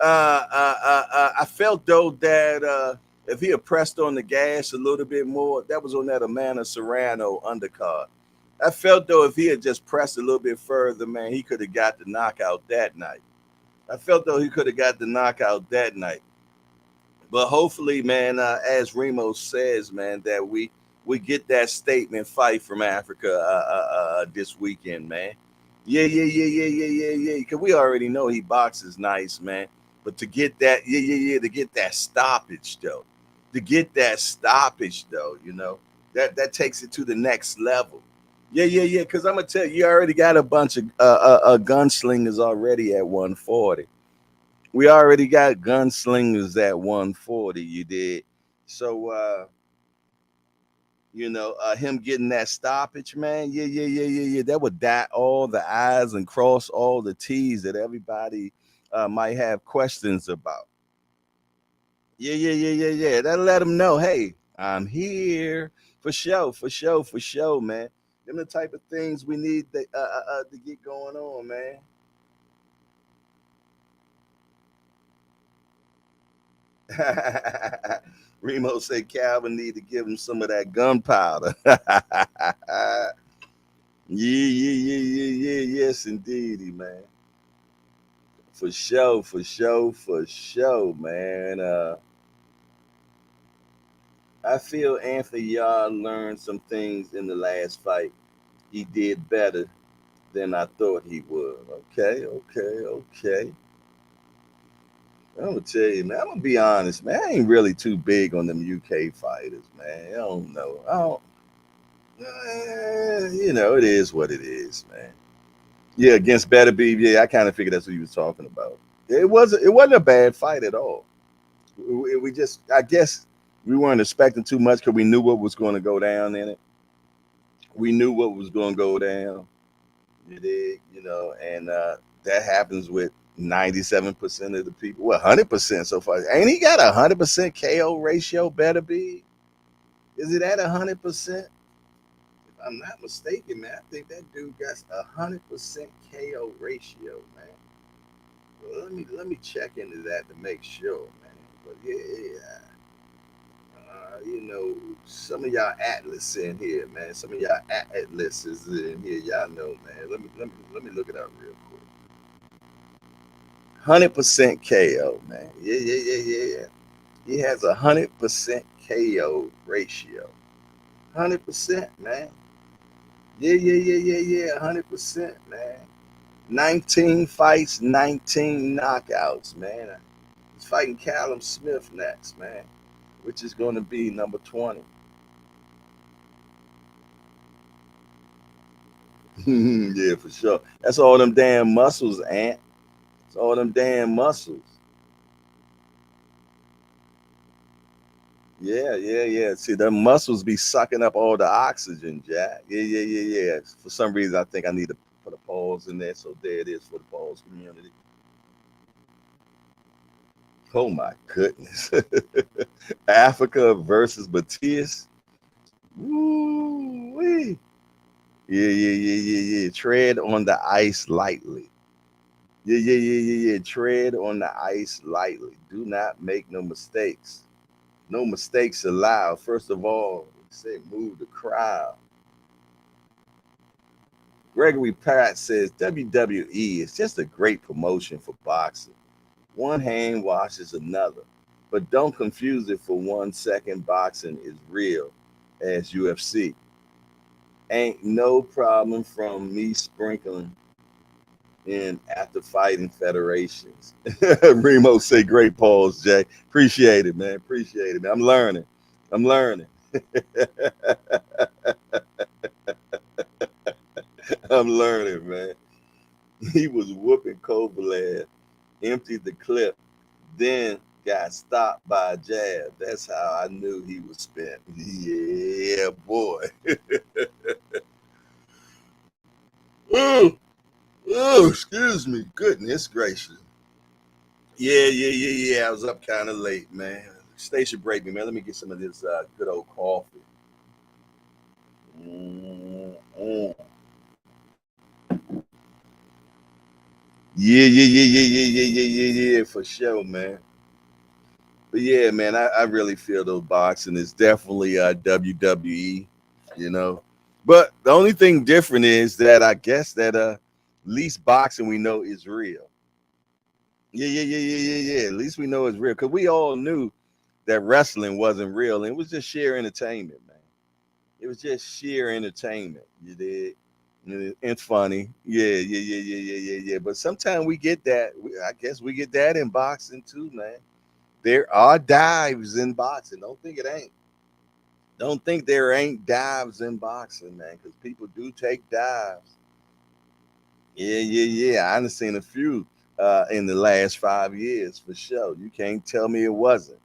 I felt though that if he had pressed on the gas a little bit more, that was on that Amanda Serrano undercard. I felt though if he had just pressed a little bit further, man, he could have got the knockout that night. I felt though he could have got the knockout that night. But hopefully, man, as Remo says, man, that we get that statement fight from Africa this weekend, man. Yeah. Because we already know he boxes nice, man. But to get that, to get that stoppage though, that takes it to the next level. Yeah. Because I'm gonna tell you, you already got a bunch of gunslingers already at 140. We already got gunslingers at 140. You did. So him getting that stoppage, man. Yeah. That would dot all the I's and cross all the T's that everybody might have questions about. Yeah. That'll let them know, hey, I'm here for sure, man. Them the type of things we need to get going on, man. Remo said Calvin need to give him some of that gunpowder. Yeah. Yes, indeedy, man. For sure, man. I feel Anthony Yard learned some things in the last fight. He did better than I thought he would. Okay. I'm gonna tell you, man. I'm gonna be honest, man. I ain't really too big on them UK fighters, man. I don't know. I don't. It is what it is, man. Yeah, against Better Be. Yeah, I kind of figured that's what he was talking about. It wasn't a bad fight at all. We just, I guess, we weren't expecting too much because we knew what was going to go down in it. We knew what was going to go down. You dig, and that happens with 97% of the people. Well, 100% so far. Ain't he got 100% KO ratio? Better Be. Is it at 100%? I'm not mistaken, man. I think that dude got 100% KO ratio, man. Well, let me check into that to make sure, man. But yeah, some of y'all Atlas in here, man. Some of y'all Atlas is in here. Y'all know, man. Let me look it up real quick. 100% KO, man. Yeah. He has 100% KO ratio. 100%, man. Yeah. 100%, man. 19 fights, 19 knockouts, man. He's fighting Callum Smith next, man, which is going to be number 20. Yeah, for sure. That's all them damn muscles, Ant. It's all them damn muscles. Yeah. See, the muscles be sucking up all the oxygen, Jack. Yeah. For some reason, I think I need to put a pause in there. So there it is for the pause community. Oh my goodness. Africa versus Matias. Woo-wee. Yeah. Tread on the ice lightly. Yeah. Tread on the ice lightly. Do not make no mistakes. No mistakes allowed. First of all, say move the crowd. Gregory Pratt says WWE is just a great promotion for boxing. One hand washes another. But don't confuse it for 1 second. Boxing is real as UFC. Ain't no problem from me sprinkling in after fighting federations. Remo say great pause, Jay. Appreciate it, man. Appreciate it, man. I'm learning. I'm learning. I'm learning, man. He was whooping Kovalev, emptied the clip, then got stopped by a jab. That's how I knew he was spent. Yeah, boy. Oh, oh, excuse me. Goodness gracious. Yeah. I was up kind of late, man. Station break me, man. Let me get some of this good old coffee. Mm-mm. Yeah, for sure, man. But yeah, man, I really feel though boxing is definitely WWE, you know. But the only thing different is that I guess that at least boxing we know is real. Yeah. At least we know it's real because we all knew that wrestling wasn't real and it was just sheer entertainment, man. It was just sheer entertainment. You did. It's funny. Yeah. But sometimes we get that. I guess we get that in boxing too, man. There are dives in boxing. Don't think it ain't. Don't think there ain't dives in boxing, man, because people do take dives. Yeah. I done seen a few in the last 5 years for sure. You can't tell me it wasn't.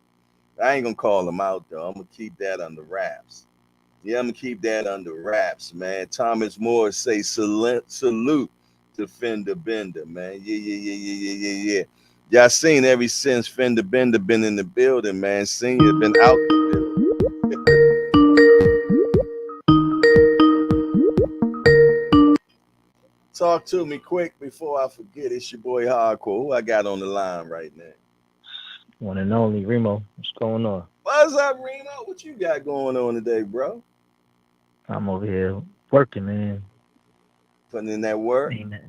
I ain't gonna call them out though. I'm gonna keep that under wraps. Yeah, I'm gonna keep that under wraps, man. Thomas Moore say salute to Fender Bender, man. Yeah. Y'all seen ever since Fender Bender been in the building, man. Senior been out the building. Talk to me quick before I forget. It's your boy Hardcore. Who I got on the line right now? One and only Remo. What's going on? What's up, Reno? What you got going on today, bro? I'm over here working, man. Putting in that work? Ain't that,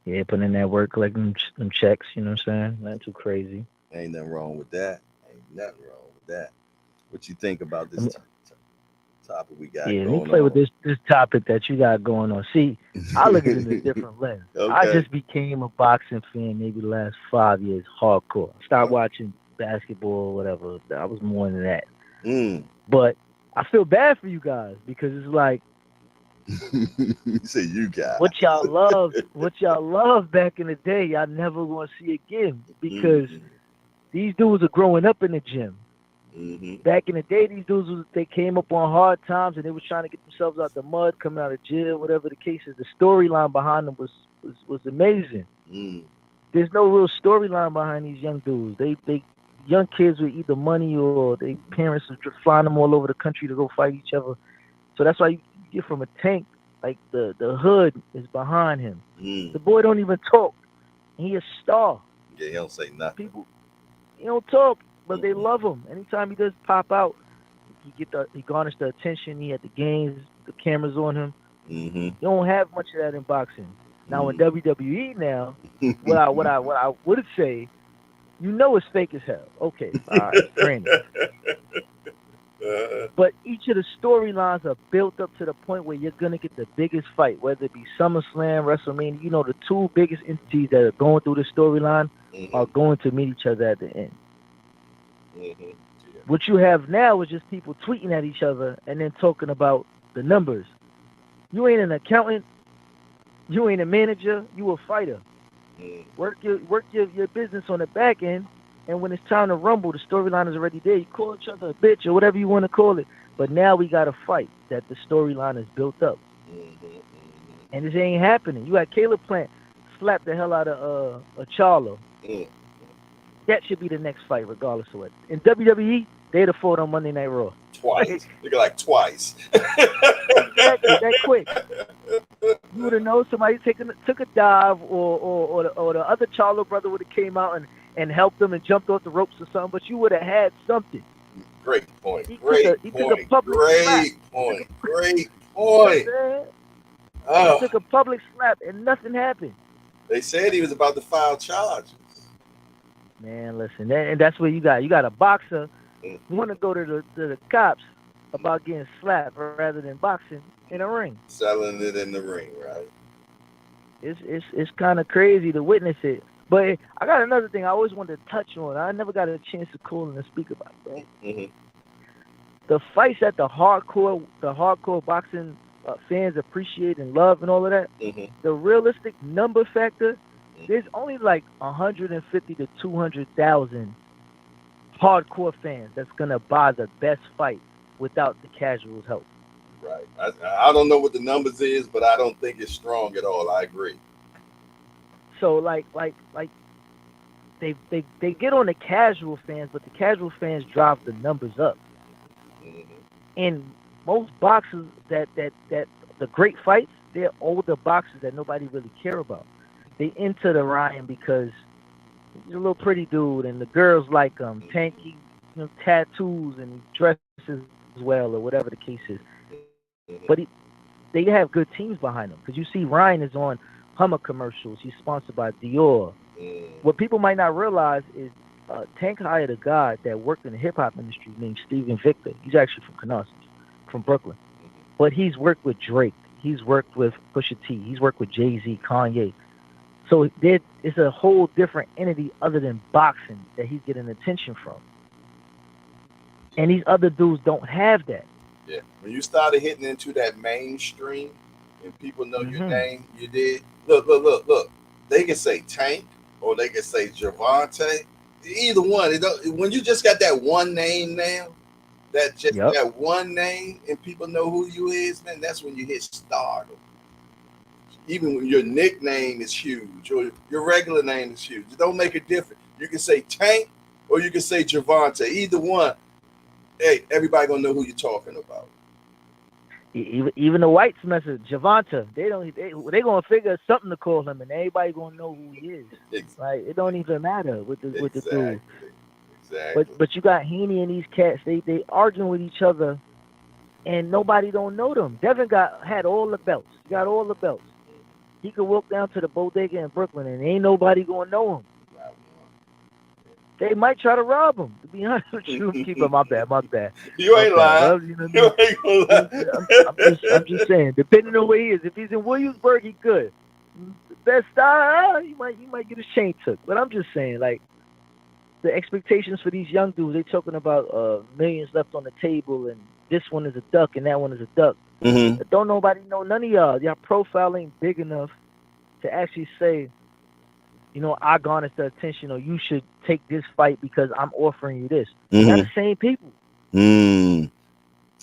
yeah, putting in that work, collecting them checks. You know what I'm saying? Not too crazy. Ain't nothing wrong with that. Ain't nothing wrong with that. What you think about this topic we got Yeah, let me going play with on? this topic that you got going on. See, I look at it in a different lens. I Okay. just became a boxing fan maybe the last 5 years, hardcore. I stopped watching basketball or whatever. I was more than that. But I feel bad for you guys because it's like You say you guys. what y'all loved back in the day, y'all never gonna see again because these dudes are growing up in the gym. Back in the day, these dudes they came up on hard times and they was trying to get themselves out the mud, coming out of jail, whatever the case is. The storyline behind them was amazing. There's no real storyline behind these young dudes. They young kids with either money or their parents are flying them all over the country to go fight each other. So that's why you get from a tank, like the hood is behind him. The boy don't even talk. He a star. Yeah, he don't say nothing. People, he don't talk, but they love him. Anytime he does pop out, he garnished the attention. He had the games, the cameras on him. You don't have much of that in boxing. Now in WWE now, what I would say, you know it's fake as hell. Okay, all right, granted. But each of the storylines are built up to the point where you're gonna get the biggest fight, whether it be SummerSlam, WrestleMania. You know, the two biggest entities that are going through the storyline are going to meet each other at the end. What you have now is just people tweeting at each other and then talking about the numbers. You ain't an accountant. You ain't a manager. You a fighter. Work your business on the back end. And when it's time to rumble, the storyline is already there. You call each other a bitch or whatever you want to call it. But now we got to fight that the storyline is built up. And this ain't happening. You got Caleb Plant slap the hell out of Charlo. That should be the next fight, regardless of what. In WWE, they'd have fought on Monday Night Raw. Twice. Like twice. Exactly, that quick. You would have known somebody took a dive, or the other Charlo brother would have came out and helped them and jumped off the ropes or something, but you would have had something. Great point. He took a public slap. Great point. Oh. He took a public slap and nothing happened. They said he was about to file charges. Man, listen, and that's what you got a boxer who want to go to the cops about getting slapped rather than boxing in a ring. Selling it in the ring, right? it's kind of crazy to witness it. But I got another thing I always wanted to touch on. I never got a chance to call and speak about it, bro. Mm-hmm. The fights that the hardcore boxing fans appreciate and love and all of that. Mm-hmm. The realistic number factor, there's only like 150 to 200,000 hardcore fans that's gonna buy the best fight without the casuals' help. Right. I don't know what the numbers is, but I don't think it's strong at all. I agree. So like they get on the casual fans, but the casual fans drive the numbers up. Mm-hmm. And most boxers that the great fights, they're older boxers that nobody really care about. They into the Ryan because he's a little pretty dude, and the girls like him. Tanky, tattoos, and he dresses well, or whatever the case is. But they have good teams behind them, because you see Ryan is on Hummer commercials. He's sponsored by Dior. What people might not realize is Tank hired a guy that worked in the hip hop industry named Steven Victor. He's actually from Canarsie, from Brooklyn, but he's worked with Drake. He's worked with Pusha T. He's worked with Jay-Z, Kanye. So it's a whole different entity other than boxing that he's getting attention from. And these other dudes don't have that. Yeah. When you started hitting into that mainstream and people know your name, you did. Look. They can say Tank or they can say Javante. Either one. When you just got that one name now, that one name and people know who you is, man, that's when you hit stardom. Even when your nickname is huge or your regular name is huge, it don't make a difference. You can say Tank or you can say Javante. Either one, hey, everybody gonna know who you're talking about. Even the whites message Javante, they gonna figure something to call him, and everybody gonna know who he is. Exactly. Like, it don't even matter with the dude. Exactly. But you got Haney and these cats. They arguing with each other, and nobody don't know them. Devin had all the belts. He got all the belts. He could walk down to the bodega in Brooklyn, and ain't nobody gonna know him. They might try to rob him. To be honest with you, keeper, my bad. You ain't lying. You ain't gonna lie. I'm just saying. Depending on where he is, if he's in Williamsburg, he could. Best style, he might get his chain took. But I'm just saying, like, the expectations for these young dudes, they talking about millions left on the table, and this one is a duck and that one is a duck. Mm-hmm. Don't nobody know, none of y'all. Y'all profile ain't big enough to actually say, I garnered the attention, or you should take this fight because I'm offering you this. They're the same people.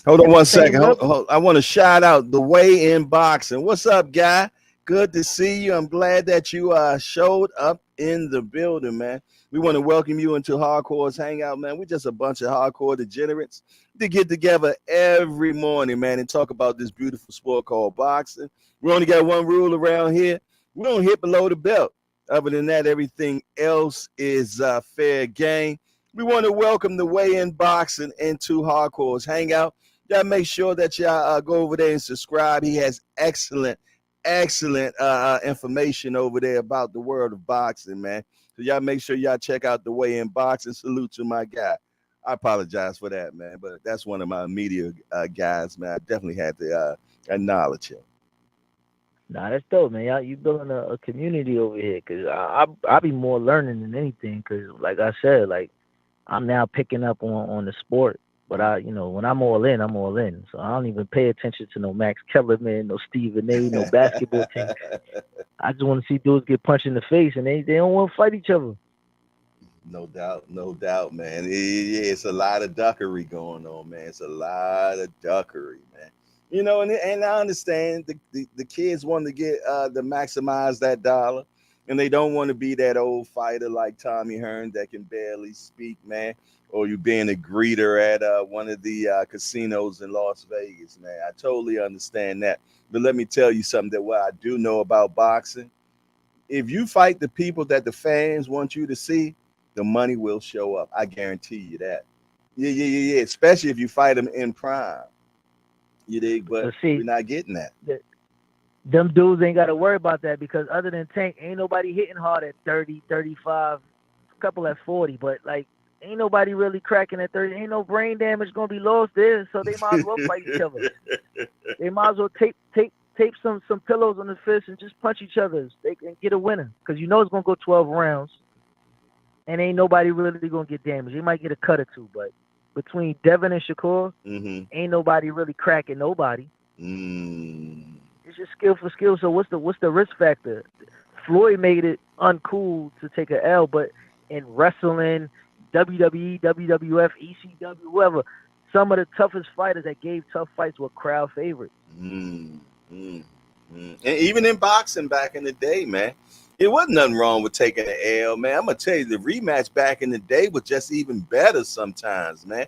Hold on one second. Hold. I want to shout out the Way in Boxing. What's up, guy? Good to see you. I'm glad that you showed up in the building, man. We want to welcome you into Hardcore's Hangout, man. We're just a bunch of hardcore degenerates to get together every morning, man, and talk about this beautiful sport called boxing. We only got one rule around here. We don't hit below the belt. Other than that, everything else is fair game. We want to welcome the Way in Boxing into Hardcore's Hangout. Y'all make sure that y'all go over there and subscribe. He has excellent information over there about the world of boxing, man. So y'all make sure y'all check out the Way in Boxing. Salute to my guy. I apologize for that, man, but that's one of my media guys, man. I definitely had to acknowledge him. Nah, that's dope, man. You building a community over here, because I be more learning than anything, because like I said, like, I'm now picking up on the sport. But when I'm all in, I'm all in. So I don't even pay attention to no Max Kellerman, no Stephen A, no basketball team. I just want to see dudes get punched in the face, and they don't want to fight each other. No doubt, man. It's a lot of duckery going on, man. It's a lot of duckery, man. And I understand the kids want to get to maximize that dollar, and they don't want to be that old fighter like Tommy Hearn that can barely speak, man, or you being a greeter at one of the casinos in Las Vegas, man. I totally understand that. But let me tell you something what I do know about boxing. If you fight the people that the fans want you to see, the money will show up. I guarantee you that. Yeah. Especially if you fight them in prime. You dig? But see, we're not getting that. Them dudes ain't got to worry about that, because other than Tank, ain't nobody hitting hard at 30, 35, a couple at 40. But, like, ain't nobody really cracking at 30. Ain't no brain damage going to be lost there, so they might as well fight each other. They might as well tape tape some pillows on the fist and just punch each other. They can get a winner because you know it's gonna go 12 rounds, and ain't nobody really gonna get damaged. They might get a cut or two, but between Devin and Shakur, ain't nobody really cracking nobody. It's just skill for skill. So what's the risk factor? Floyd made it uncool to take an L, but in wrestling, WWE, WWF, ECW, whoever, some of the toughest fighters that gave tough fights were crowd favorites. And even in boxing back in the day, man, it wasn't nothing wrong with taking an L, man. I'm gonna tell you, the rematch back in the day was just even better sometimes, man.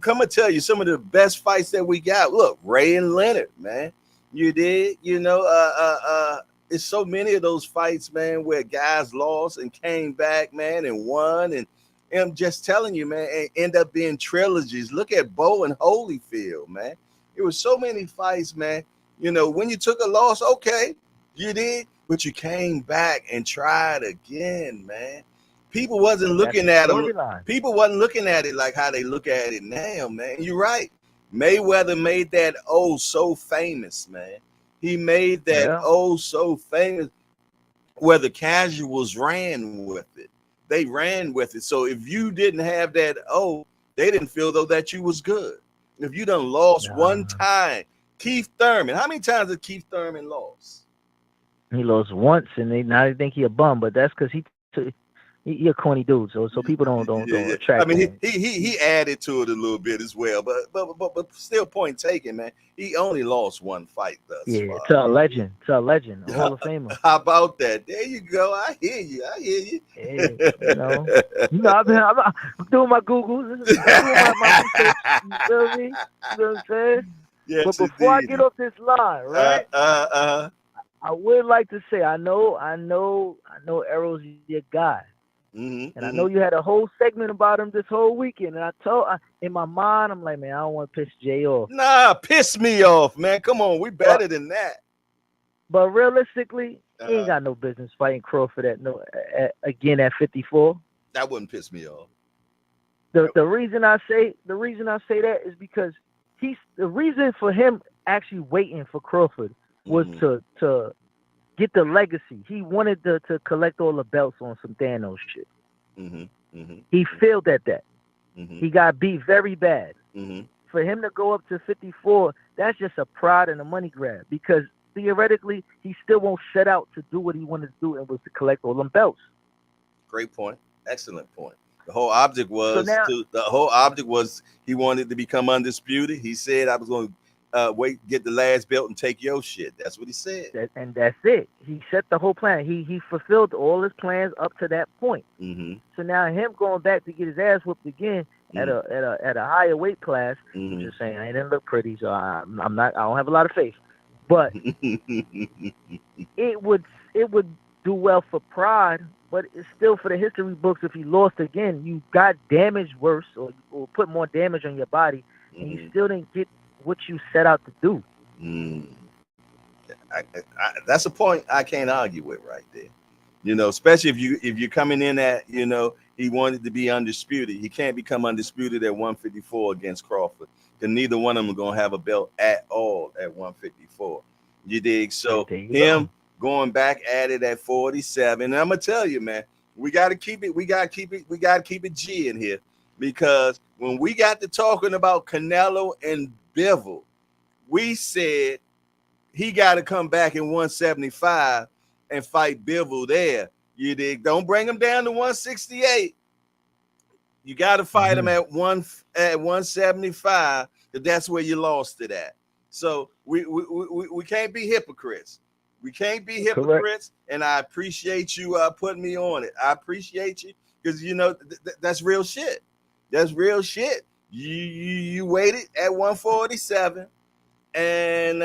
Come and tell you some of the best fights that we got. Look, Ray and Leonard, man. You did, you know, it's so many of those fights, man, where guys lost and came back, man, and won. And I'm just telling you, man, and end up being trilogies. Look at Bo and Holyfield, man. It was so many fights, man. You know, when you took a loss, okay, you did, but you came back and tried again, man. People wasn't looking at them. People wasn't looking at it like how they look at it now, man. You're right. Mayweather made that so famous, man. He made that so famous where the casuals ran with it. They ran with it. So if you didn't have that they didn't feel though that you was good. If you done lost one time, Keith Thurman. How many times did Keith Thurman lose? He lost once, and now they think he a bum, but that's because he a corny dude. So people don't attract. I mean, he added to it a little bit as well, but still, point taken, man. He only lost one fight thus far. To a legend, a Hall of Famer. How about that? There you go. I hear you. Yeah, I'm doing my Googles. I'm doing my research. You feel me? You know what I'm saying? Yes, but before I get off this line, right? I would like to say I know Errol's your guy. And I know you had a whole segment about him this whole weekend. And in my mind, I'm like, man, I don't want to piss Jay off. Nah, piss me off, man. Come on, we better than that. But realistically, he ain't got no business fighting Crawford again at 54. That wouldn't piss me off. The reason I say that is because the reason for him actually waiting for Crawford was to get the legacy. He wanted to collect all the belts on some Thanos shit. He failed at that. He got beat very bad. For him to go up to 54, that's just a pride and a money grab because theoretically he still won't set out to do what he wanted to do and was to collect all them belts. Great point. Excellent point. The whole object was he wanted to become undisputed. He said, I was going to get the last belt and take your shit. That's what he said. And that's it. He set the whole plan. He fulfilled all his plans up to that point. So now him going back to get his ass whooped again at a higher weight class. I'm just saying, I didn't look pretty, so I don't have a lot of faith. But it would do well for pride, but it's still for the history books. If he lost again, you got damaged worse or put more damage on your body, and you still didn't get what you set out to do. That's a point I can't argue with right there. You know, especially if you're coming in at, you know, he wanted to be undisputed. He can't become undisputed at 154 against Crawford because neither one of them are going to have a belt at all at 154. You dig? So him going back at it at 47. And I'm going to tell you, man, we got to keep it G in here because when we got to talking about Canelo and Bivol, we said he got to come back in 175 and fight Bivol there. You dig? Don't bring him down to 168. You got to fight him at 175. That's where you lost it at. So we can't be hypocrites. We can't be hypocrites. Correct. And I appreciate you putting me on it. I appreciate you because you know that's real shit. That's real shit. You waited at 147 and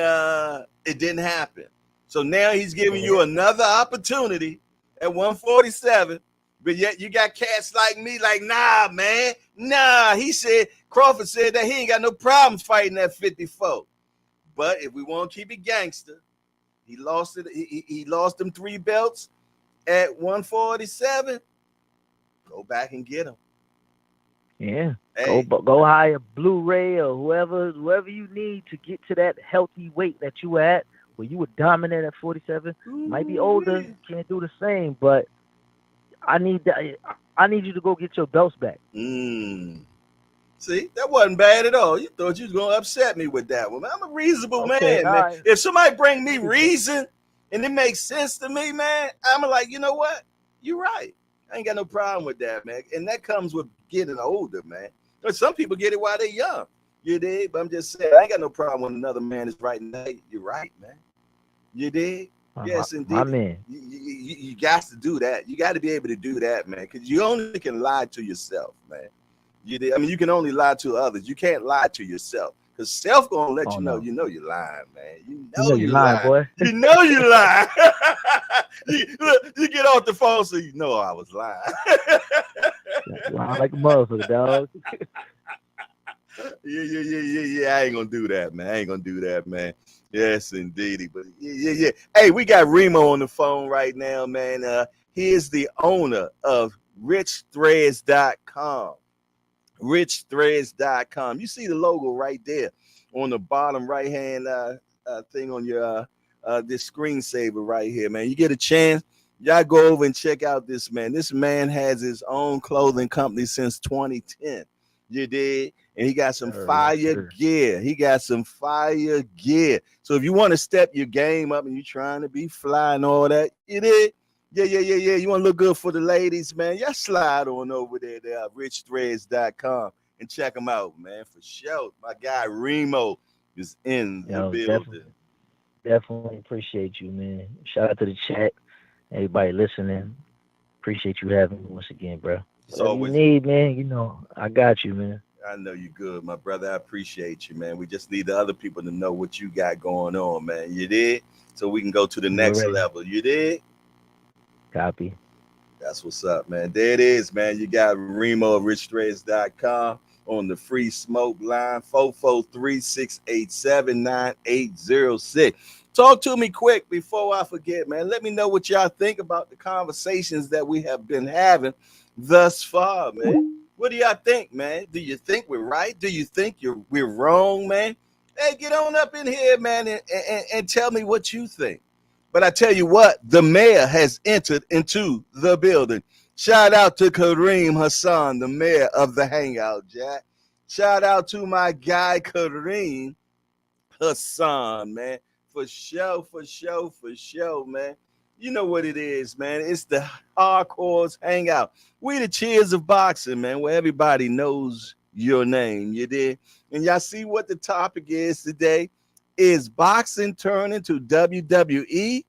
it didn't happen. So now he's giving you another opportunity at 147, but yet you got cats like me like, nah, man. Nah, Crawford said that he ain't got no problems fighting at 54. But if we want to keep it gangster, he lost it. He lost them 3 belts at 147. Go back and get him. Yeah, hey. Go hire Blu-ray or whoever you need to get to that healthy weight that you at Well, you were dominant at 47. Might be older, can't do the same, but I need you to go get your belts back. See, that wasn't bad at all. You thought you was gonna upset me with that one. I'm a reasonable man, man. Right. If somebody bring me reason and it makes sense to me, man, I'm like, you know what? You're right. I ain't got no problem with that, man. And that comes with getting older, man. But some people get it while they're young. You did, but I'm just saying, I ain't got no problem when another man is right. Hey, you're right, man. You did. Yes, indeed. My man. You got to do that. You got to be able to do that, man, because you only can lie to yourself, man. You did. I mean, you can only lie to others. You can't lie to yourself, because self gonna let you know. No. You know you're lying, man. You know you're lying, boy. You know you're lying. you get off the phone, so you know I was lying. Lying like a motherfucker, dog. Yeah. I ain't gonna do that, man. Yes, indeed. But yeah. Hey, we got Remo on the phone right now, man. He is the owner of richthreads.com. richthreads.com. You see the logo right there on the bottom right hand thing on your this screensaver right here, man. You get a chance, y'all go over and check out this man. This man has his own clothing company since 2010. You did, and he got some fire gear. So if you want to step your game up and you're trying to be fly and all that, you did. Yeah. You want to look good for the ladies, man? Y'all slide on over there at richthreads.com and check them out, man, for sure. My guy Remo is in the building. Definitely appreciate you, man. Shout out to the chat, everybody listening. Appreciate you having me once again, bro. Whatever you need, man, you know, I got you, man. I know you good, my brother. I appreciate you, man. We just need the other people to know what you got going on, man. You did? So we can go to the next level. You did? Copy. That's what's up, man. There it is, man. You got Remo of richthreads.com on the free smoke line, 443-687-9806. Talk to me quick before I forget, man. Let me know what y'all think about the conversations that we have been having thus far, man. What do y'all think, man? Do you think we're right? Do you think we're wrong, man? Hey, get on up in here, man, and tell me what you think. But I tell you what, the mayor has entered into the building. Shout out to Kareem Hassan, the mayor of the Hangout, Jack. Shout out to my guy, Kareem Hassan, man. For sure, man. You know what it is, man. It's the Hardcore's Hangout. We the cheers of boxing, man, where everybody knows your name, you did. And y'all see what the topic is today? Is boxing turning to WWE?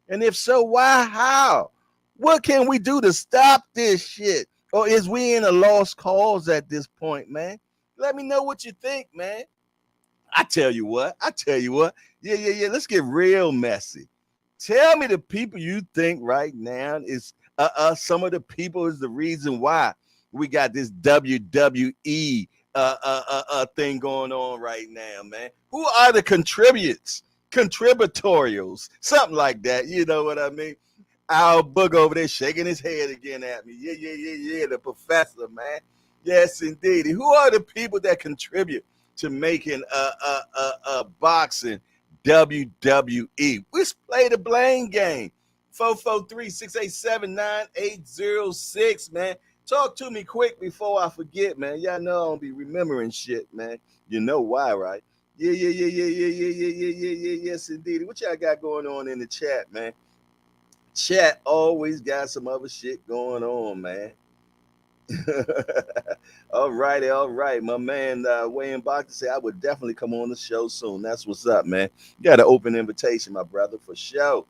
And if so, why? How? What can we do to stop this shit? Or is we in a lost cause at this point, man? Let me know what you think, man. I tell you what. Yeah. Let's get real messy. Tell me the people you think right now is some of the people is the reason why we got this WWE thing going on right now, man. Who are the contributorials, something like that? You know what I mean? Al Boog over there shaking his head again at me. Yeah, the professor, man. Yes, indeed. Who are the people that contribute to making boxing WWE? Let's play the blame game. 443-687-9806, man. Talk to me quick before I forget, man. Y'all know I don't be remembering shit, man. You know why, right? Yeah. Yes, indeed. What y'all got going on in the chat, man? Chat always got some other shit going on, man. All right. My man Wayne Boxer said I would definitely come on the show soon. That's what's up, man. You got an open invitation, my brother, for sure.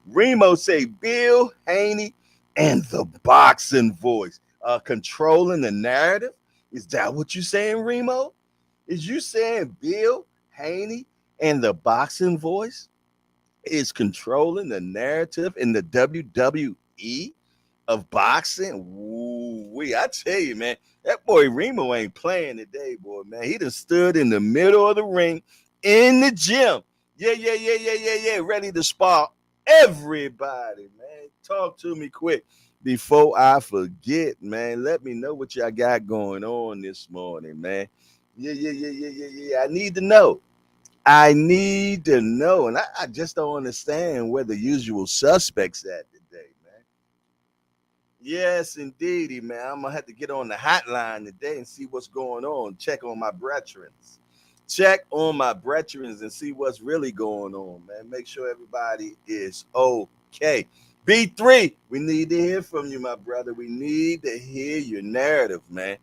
Remo say Bill Haney and the boxing voice controlling the narrative. Is that what you saying, Remo? Is you saying Bill Haney and the boxing voice is controlling the narrative in the WWE of boxing? Ooh-wee. I tell you, man, that boy Remo ain't playing today, boy, man. He done stood in the middle of the ring in the gym. Yeah, ready to spar everybody, man. Talk to me quick before I forget, man. Let me know what y'all got going on this morning, man. Yeah. I need to know. I need to know, and I just don't understand where the usual suspects at today, man. Yes, indeedy, man. I'm gonna have to get on the hotline today and see what's going on. Check on my brethrens. Check on my brethrens and see what's really going on, man. Make sure everybody is okay. B3, we need to hear from you, my brother. We need to hear your narrative, man.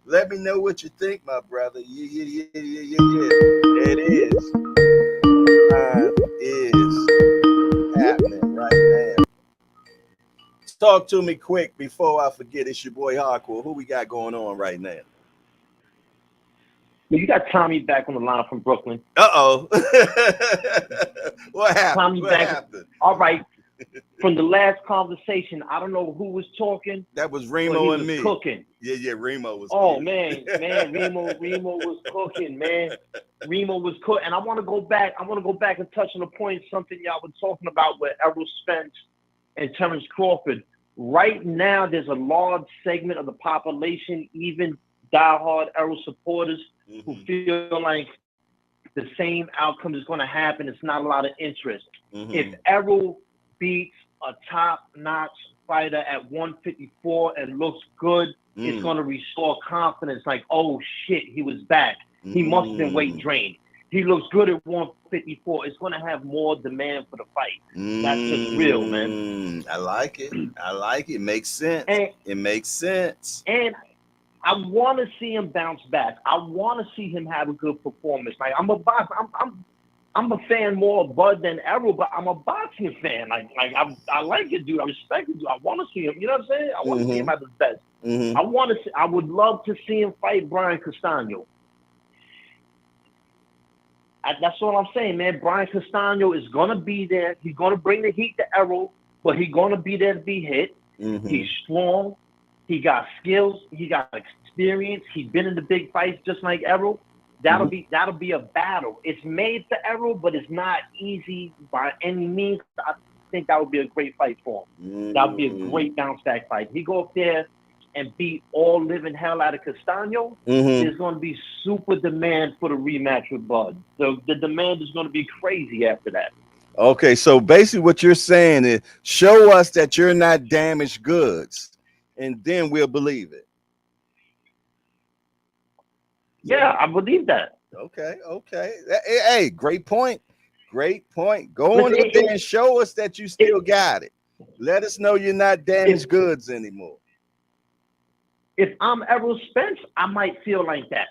Let me know what you think, my brother. Yeah. There it is. Time is happening right now. Talk to me quick before I forget. It's your boy Hardcore. Who we got going on right now? You got Tommy back on the line from Brooklyn. Uh-oh. What happened? Tommy what back. happened? All right. From the last conversation, I don't know who was talking. That was Remo and me. Cooking. Yeah, Remo was cooking. man, Remo was cooking, man. Remo was cooking. And I want to go back and touch on the point, something y'all were talking about with Errol Spence and Terrence Crawford. Right now, there's a large segment of the population, even diehard Errol supporters, who feel like the same outcome is going to happen. It's not a lot of interest. If Errol beats a top-notch fighter at 154 and looks good, it's going to restore confidence. Like, oh, shit, he was back. He must have been weight drained. He looks good at 154. It's going to have more demand for the fight. That's just real, man. I like it. It makes sense. It makes sense. And I want to see him bounce back. I want to see him have a good performance. Like, I'm a boxer. I'm a fan more of Bud than Errol, but I'm a boxing fan. I like it, dude. I respect it, dude. I want to see him. You know what I'm saying? I want to see him at his best. I would love to see him fight Brian Castano. That's all I'm saying, man. Brian Castano is going to be there. He's going to bring the heat to Errol, but he's going to be there to be hit. He's strong. He got skills. He got experience. He's been in the big fights just like Errol. That'll be a battle. It's made for Errol, but it's not easy by any means. I think that would be a great fight for him. That would be a great bounce back fight. He go up there and beat all living hell out of Castano. There's going to be super demand for the rematch with Bud. So the demand is going to be crazy after that. Okay, so basically what you're saying is show us that you're not damaged goods, and then we'll believe it. Yeah, I believe that. Okay. Hey, great point. Go on up there and show us that you still got it. Let us know you're not damaged goods anymore. If I'm Errol Spence, I might feel like that.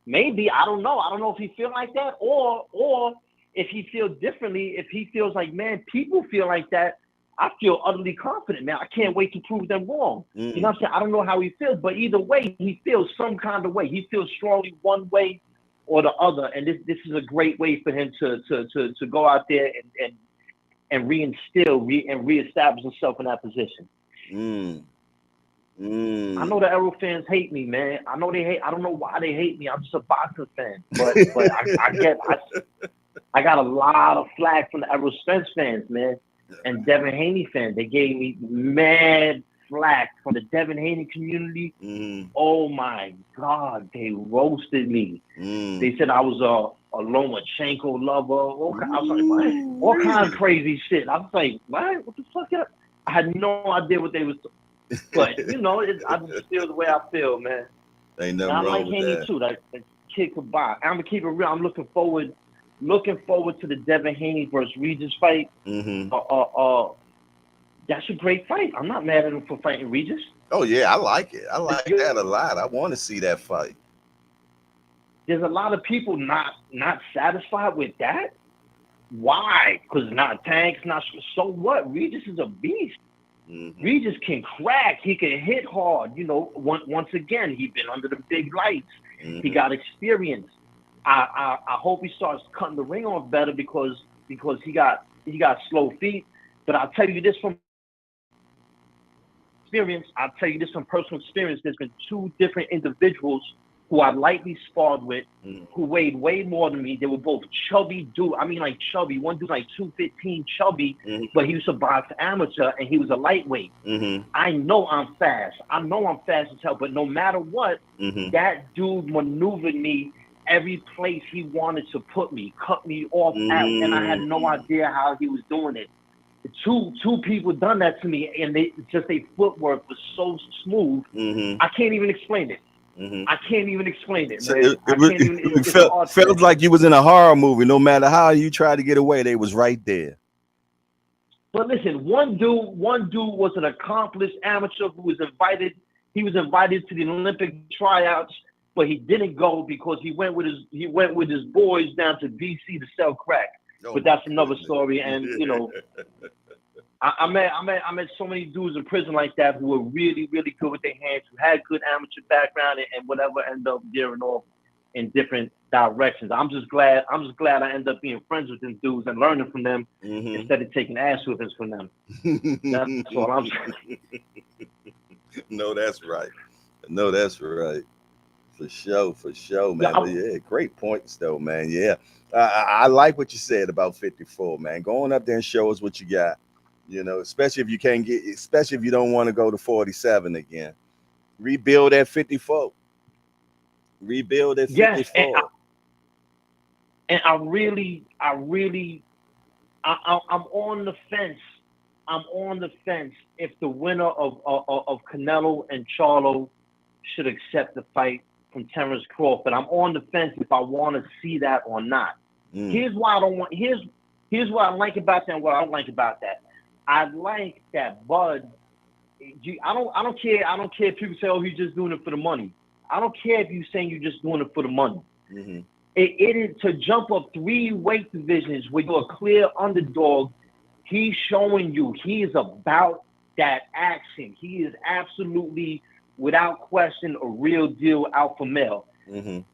Maybe, I don't know. I don't know if he feel like that or if he feels differently. If he feels like, man, people feel like that, I feel utterly confident, man. I can't wait to prove them wrong. You know what I'm saying? I don't know how he feels, but either way, he feels some kind of way. He feels strongly one way or the other, and this is a great way for him to go out there and reestablish himself in that position. I know the Errol fans hate me, man. I know they hate. I don't know why they hate me. I'm just a boxing fan, but I got a lot of flack from the Errol Spence fans, man. And Devin Haney fans, they gave me mad flack from the Devin Haney community. Oh my God, they roasted me. They said I was a Lomachenko lover. I was like, what? All kind of crazy shit. I was like, what the fuck? I had no idea what they was. But you know, I just feel the way I feel, man. Ain't nothing wrong with that. I like Haney too. That kid could box. I'm gonna keep it real. I'm looking forward to the Devin Haney versus Regis fight. That's a great fight. I'm not mad at him for fighting Regis. Oh yeah, I like it. I like that a lot. I want to see that fight. There's a lot of people not satisfied with that. Why? Because not Tanks, not so what? Regis is a beast. Regis can crack. He can hit hard. You know, once again, he's been under the big lights. He got experience. I hope he starts cutting the ring off better because he got slow feet. But I'll tell you this from experience. I'll tell you this from personal experience. There's been two different individuals who I lightly sparred with, who weighed way more than me. They were both chubby dude. I mean, like chubby. One dude like 215 chubby, but he used to box amateur and he was a lightweight. I know I'm fast. I know I'm fast as hell. But no matter what, that dude maneuvered me every place he wanted to put me, cut me off at, and I had no idea how he was doing it. Two people done that to me, and their footwork was so smooth. I can't even explain it. I can't even explain it, man. It felt like you was in a horror movie. No matter how you tried to get away, they was right there. But listen, one dude was an accomplished amateur who was invited. He was invited to the Olympic tryouts, but he didn't go because he went with his boys down to DC to sell crack. But that's another story. And you know, I met so many dudes in prison like that who were really, really good with their hands, who had good amateur background and whatever, end up veering off in different directions. I'm just glad I end up being friends with them dudes and learning from them instead of taking ass whippings from them. That's all I'm saying. No, that's right. For sure, man. Yeah, great points though, man. Yeah. I like what you said about 54, man. Going up there and show us what you got. You know, especially if you don't want to go to 47 again. Rebuild at 54. Yes, and I'm on the fence. I'm on the fence if the winner of Canelo and Charlo should accept the fight from Terrence Crawford. I'm on the fence if I want to see that or not. Here's why I don't want. Here's what I like about that and what I don't like about that. I like that Bud. I don't care. I don't care if people say, "Oh, he's just doing it for the money." I don't care if you're saying you're just doing it for the money. It is to jump up 3 weight divisions where you're a clear underdog. He's showing you he is about that action. He is absolutely, without question, a real deal alpha male.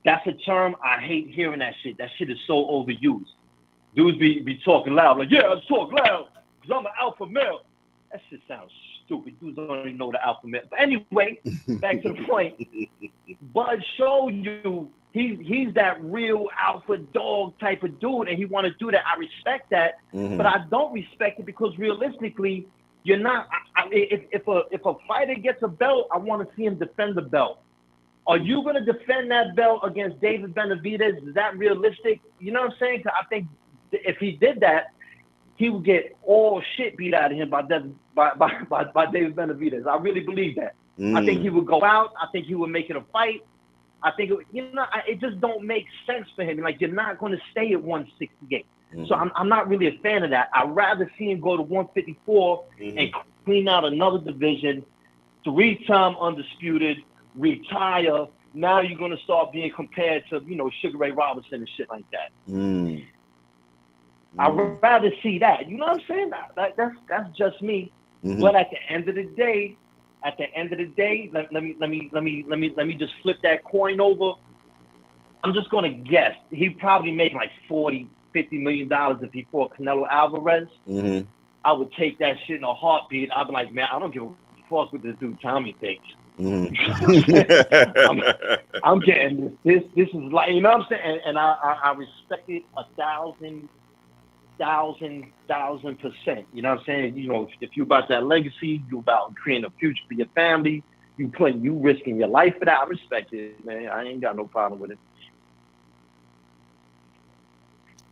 That's a term I hate hearing. That shit is so overused. Dudes be talking loud like, yeah, I talk loud because I'm an alpha male. That shit sounds stupid. Dudes don't even know the alpha male. But anyway, back to the point. Bud showed you he's that real alpha dog type of dude, and he want to do that. I respect that, but I don't respect it because realistically, you're not. If a fighter gets a belt, I want to see him defend the belt. Are you going to defend that belt against David Benavidez? Is that realistic? You know what I'm saying? I think if he did that, he would get all shit beat out of him by David Benavidez. I really believe that. I think he would go out. I think he would make it a fight. I think it just don't make sense for him. Like, you're not going to stay at 168. So I'm not really a fan of that. I'd rather see him go to 154 and clean out another division, 3-time undisputed, retire. Now you're going to start being compared to, Sugar Ray Robinson and shit like that. I'd rather see that. You know what I'm saying? That's just me. But at the end of the day, let me just flip that coin over. I'm just gonna guess he probably made like $40-50 million if he fought Canelo Alvarez. I would take that shit in a heartbeat. I'd be like, man, I don't give a fuck what this dude Tommy thinks. I'm getting this. This is like, you know what I'm saying? And I respect it 1,000%. You know what I'm saying? If you about that legacy, you about creating a future for your family, you risking your life for that. I respect it, man. I ain't got no problem with it.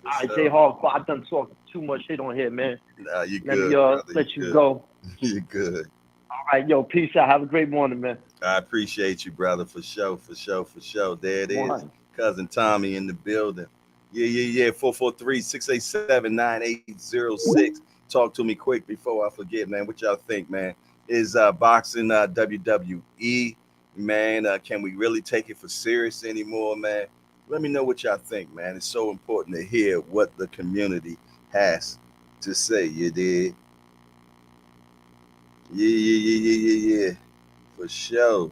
All right, Jay Hardcore, I done talked too much shit on here, man. Nah, you Let good. me let you go. You're good. All right, yo, peace out. Have a great morning, man. I appreciate you, brother, for sure. There it is. Cousin Tommy in the building. Yeah. 443-687-9806. Talk to me quick before I forget, man. What y'all think, man? Is boxing WWE, man? Can we really take it for serious anymore, man? Let me know what y'all think, man. It's so important to hear what the community has to say. You did? Yeah. For sure.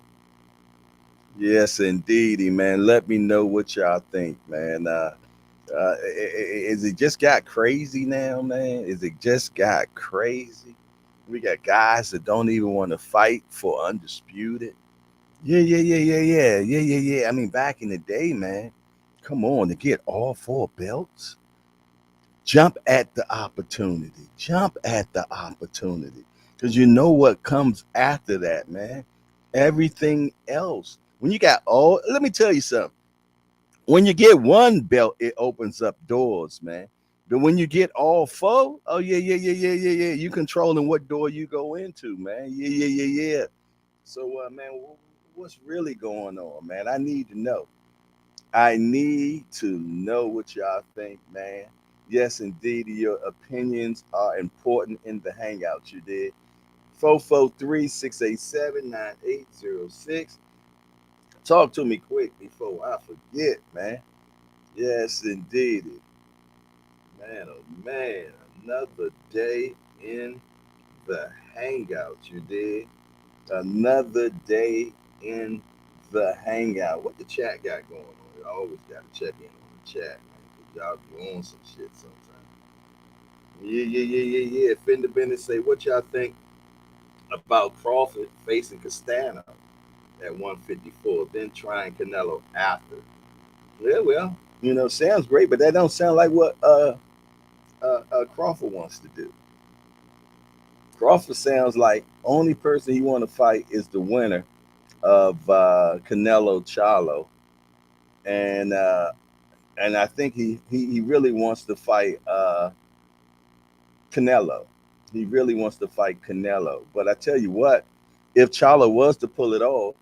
Yes, indeedy, man. Let me know what y'all think, man. Is it just got crazy now, man? Is it just got crazy? We got guys that don't even want to fight for undisputed. Yeah. I mean, back in the day, man, come on, to get all 4 belts. Jump at the opportunity. Because you know what comes after that, man. Everything else. When you got let me tell you something. When you get one belt, it opens up doors, man. But when you get all four, oh yeah. You controlling what door you go into, man. Yeah. So, man, what's really going on, man? I need to know. I need to know what y'all think, man. Yes, indeed, your opinions are important in the hangout. You did. 443-687-9806. Talk to me quick before I forget, man. Yes, indeed. Man, oh man, another day in the hangout, you did. Another day in the hangout. What the chat got going on? We always got to check in on the chat, man, because y'all be on some shit sometimes. Yeah. Fender Bennett say, what y'all think about Crawford facing Castano at 154, then trying Canelo after? Yeah, well, sounds great, but that don't sound like what Crawford wants to do. Crawford sounds like only person he want to fight is the winner of Canelo Charlo, and I think he really wants to fight Canelo. He really wants to fight Canelo. But I tell you what, if Charlo was to pull it off,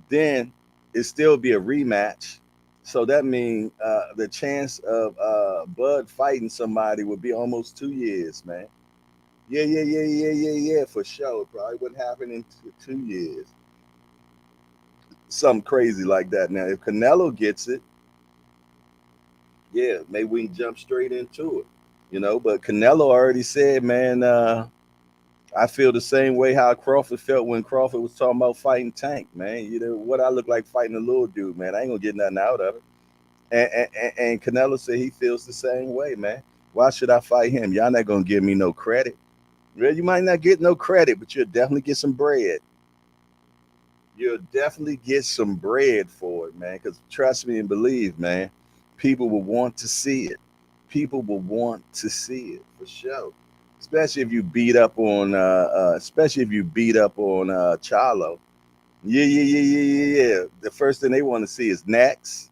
then it still be a rematch. So that means the chance of Bud fighting somebody would be almost 2 years, man. Yeah, for sure. Probably wouldn't happen in 2 years. Something crazy like that. Now, if Canelo gets it, yeah, maybe we can jump straight into it. But Canelo already said, man, I feel the same way how Crawford felt when Crawford was talking about fighting Tank, man. What I look like fighting a little dude, man. I ain't gonna get nothing out of it. And Canelo said he feels the same way, man. Why should I fight him? Y'all not gonna give me no credit. Well, you might not get no credit, but you'll definitely get some bread. You'll definitely get some bread for it, man. Because trust me and believe, man, people will want to see it. People will want to see it for sure. Especially if you beat up on, Charlo. Yeah. The first thing they want to see is next.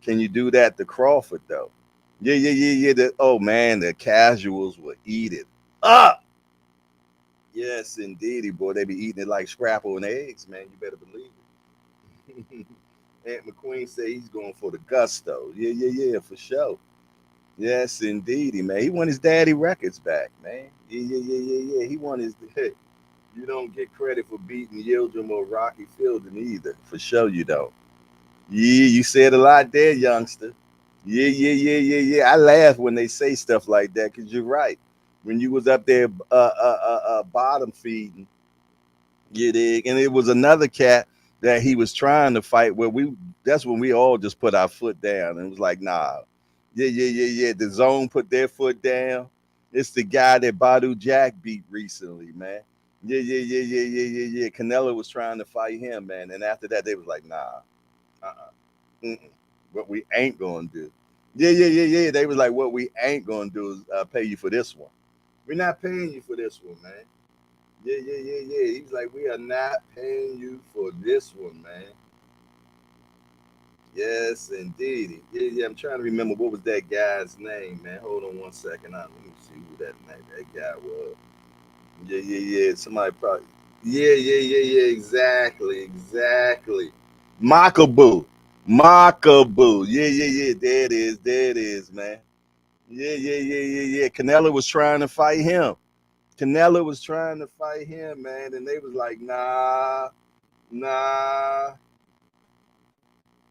Can you do that to Crawford though? Yeah. Oh man, the casuals will eat it up. Yes, indeedy, boy. They be eating it like scrapple and eggs, man. You better believe it. Aunt McQueen say he's going for the gusto. Yeah, for sure. Yes, indeedy, man. He won his daddy records back, man. Yeah. He won his. You don't get credit for beating Yildirim or Rocky Fielding either. For sure, you don't. Yeah, you said a lot there, youngster. Yeah. I laugh when they say stuff like that because you're right. When you was up there bottom feeding, you dig? And it was another cat that he was trying to fight where that's when we all just put our foot down and it was like, nah. Yeah. The zone put their foot down. It's the guy that Badu Jack beat recently, man. Yeah. Canelo was trying to fight him, man. And after that, they was like, nah, mm-mm. What we ain't gonna do. Yeah. They was like, what we ain't gonna do is pay you for this one. We're not paying you for this one, man. Yeah. He's like, we are not paying you for this one, man. Yes, indeed. Yeah. I'm trying to remember what was that guy's name, man. Hold on one second. Let me see who that guy was. Yeah. Somebody probably. Yeah. Exactly. Makabu. Yeah. There it is, man. Yeah. Canelo was trying to fight him. Canelo was trying to fight him, man, and they was like, nah.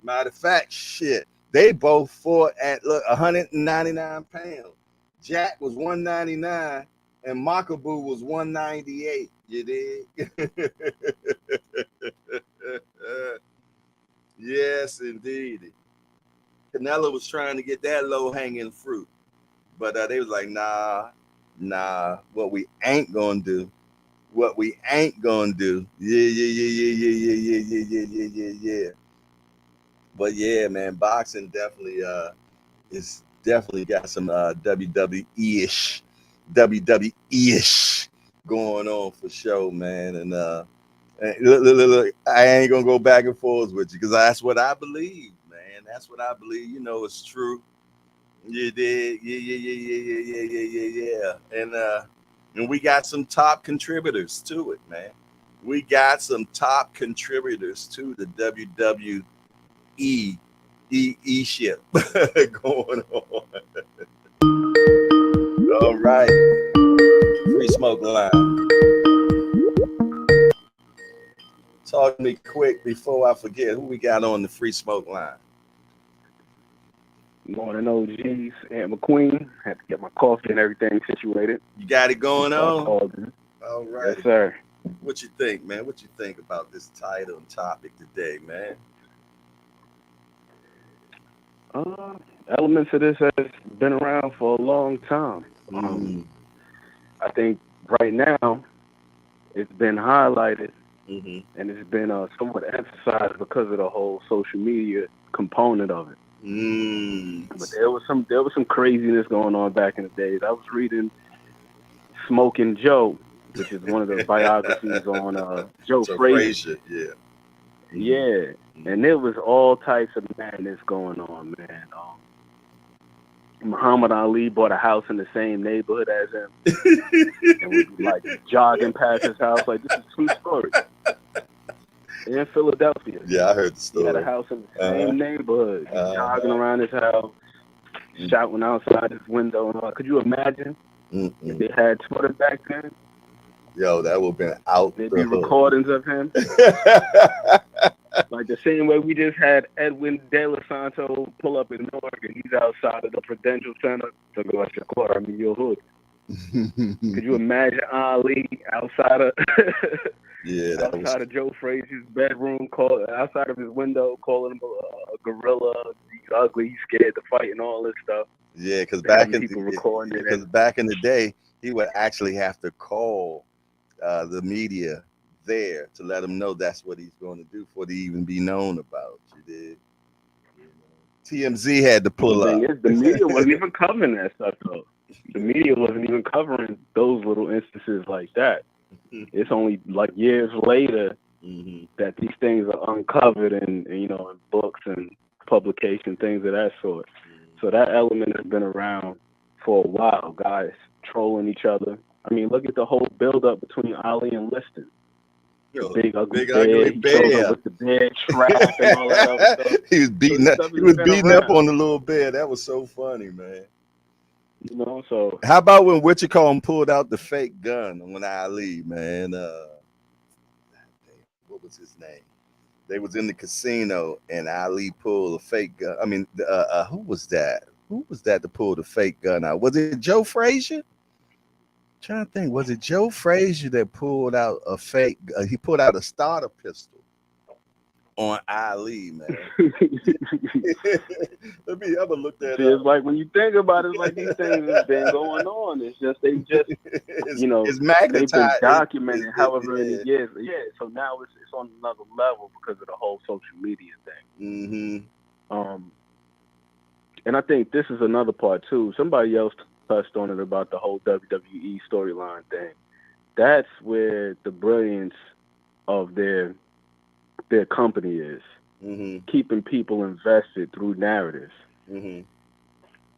Matter of fact, shit, they both fought at 199 pounds. Jack was 199 and Makabu was 198. You dig? Yes, indeed. Canelo was trying to get that low hanging fruit, but they was like, nah. What we ain't gonna do. What we ain't gonna do. Yeah. But yeah, man, boxing definitely is definitely got some WWE ish going on for sure, man. And look, I ain't gonna go back and forth with you because that's what I believe, man. man. That's what I believe. You know, it's true. You did, yeah. And we got some top contributors to it, man. We got some top contributors to the WWE ship going on. All right, free smoke line. Talk to me quick before I forget who we got on the free smoke line. Morning, OGs. Aunt McQueen. Had to get my coffee and everything situated. You got it going on? All right. Yes, sir. What you think, man? What you think about this title and topic today, man? Elements of this has been around for a long time. I think right now it's been highlighted and it's been somewhat emphasized because of the whole social media component of it. But there was some craziness going on back in the days. I was reading Smoking Joe, which is one of the biographies on Joe Frazier. Yeah. And there was all types of madness going on, man. Muhammad Ali bought a house in the same neighborhood as him, and would be like jogging past his house. Like, this is true story. In Philadelphia. Yeah, I heard the story. He had a house in the same neighborhood, jogging around his house, shouting outside his window and all. Could you imagine if they had Twitter back then? Yo, that would have been out. There'd be recordings of him. Like the same way we just had Edwin De La Santo pull up in Newark and he's outside of the Prudential Center. So go out your quarter, I mean your hood. Could you imagine Ali outside of outside of Joe Frazier's bedroom, outside of his window, calling him a gorilla, he's ugly, he's scared to fight and all this stuff. Yeah, because back in the day, he would actually have to call the media there to let them know that's what he's going to do for to even be known about. You did. TMZ had to pull up. The media wasn't even covering that stuff though. The media wasn't even covering those little instances like that. It's only like years later that these things are uncovered and in books and publication, things of that sort. So that element has been around for a while. Guys trolling each other. I mean, look at the whole build-up between Ali and Liston. Big ugly bear with the bear trap and all that other stuff. He was beating up on the little bear. That was so funny, man. So how about when pulled out the fake gun on Ali, man? What was his name? They was in the casino and Ali pulled a fake gun. I mean, who was that? Who was that to pull the fake gun out? Was it Joe Frazier? Trying to think, was it Joe Frazier that pulled out a fake? He pulled out a starter pistol on Ali, man. Let me have a look at it. It's like when you think about it, it's like these things have been going on. It's just it's magnetized. They've been documented however many years. Yeah, so now it's on another level because of the whole social media thing. And I think this is another part too. Somebody else touched on it about the whole WWE storyline thing. That's where the brilliance of their company is. Keeping people invested through narratives.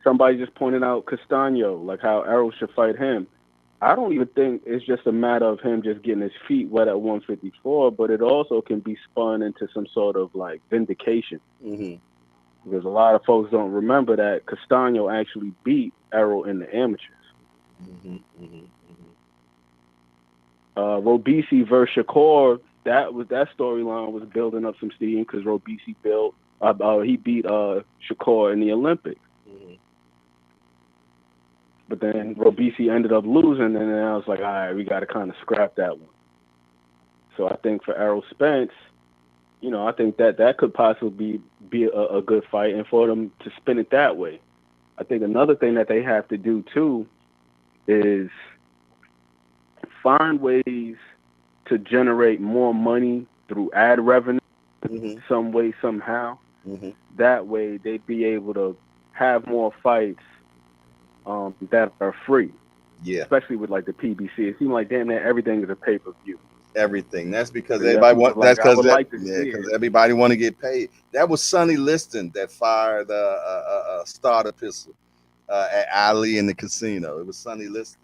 Somebody just pointed out Castano, like how Errol should fight him. I don't even think it's just a matter of him just getting his feet wet at 154, but it also can be spun into some sort of like vindication. Because a lot of folks don't remember that Castano actually beat Errol in the amateurs. Robisi versus Shakur, that storyline was building up some steam because Robisi he beat Shakur in the Olympics. But then Robisi ended up losing, and then I was like, all right, we got to kind of scrap that one. So I think for Errol Spence, I think that could possibly be a good fight, and for them to spin it that way. I think another thing that they have to do too is find ways to generate more money through ad revenue some way, somehow. That way they'd be able to have more fights that are free. Yeah. Especially with like the PBC. It seems like damn near everything is a pay-per-view. everything. That's because Yeah, everybody he was want. That's like, I because would that. like to Yeah, see because it. everybody want to get paid. That was Sonny Liston that fired starter pistol at Ali in the casino. It was Sonny Liston.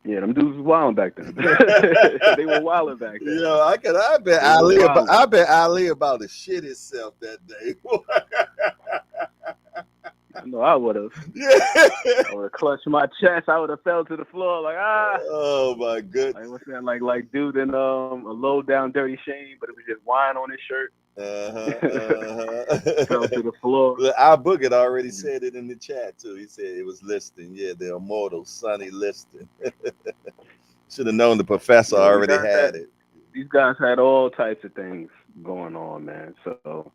Yeah, them dudes was wilding back then. They were wilding back then. Yo, I bet They were wilding. I bet Ali about to shit himself that day. I know I would have. Yeah. I would have clutched my chest. I would have fell to the floor like, ah. Oh my goodness. Like what's that? Like dude in a low down dirty shame, but it was just wine on his shirt. Fell to the floor. Well, our book had already said it in the chat too. He said it was Liston. Yeah, the immortal Sonny Liston. Should have known the professor already had it. These guys had all types of things going on, man. So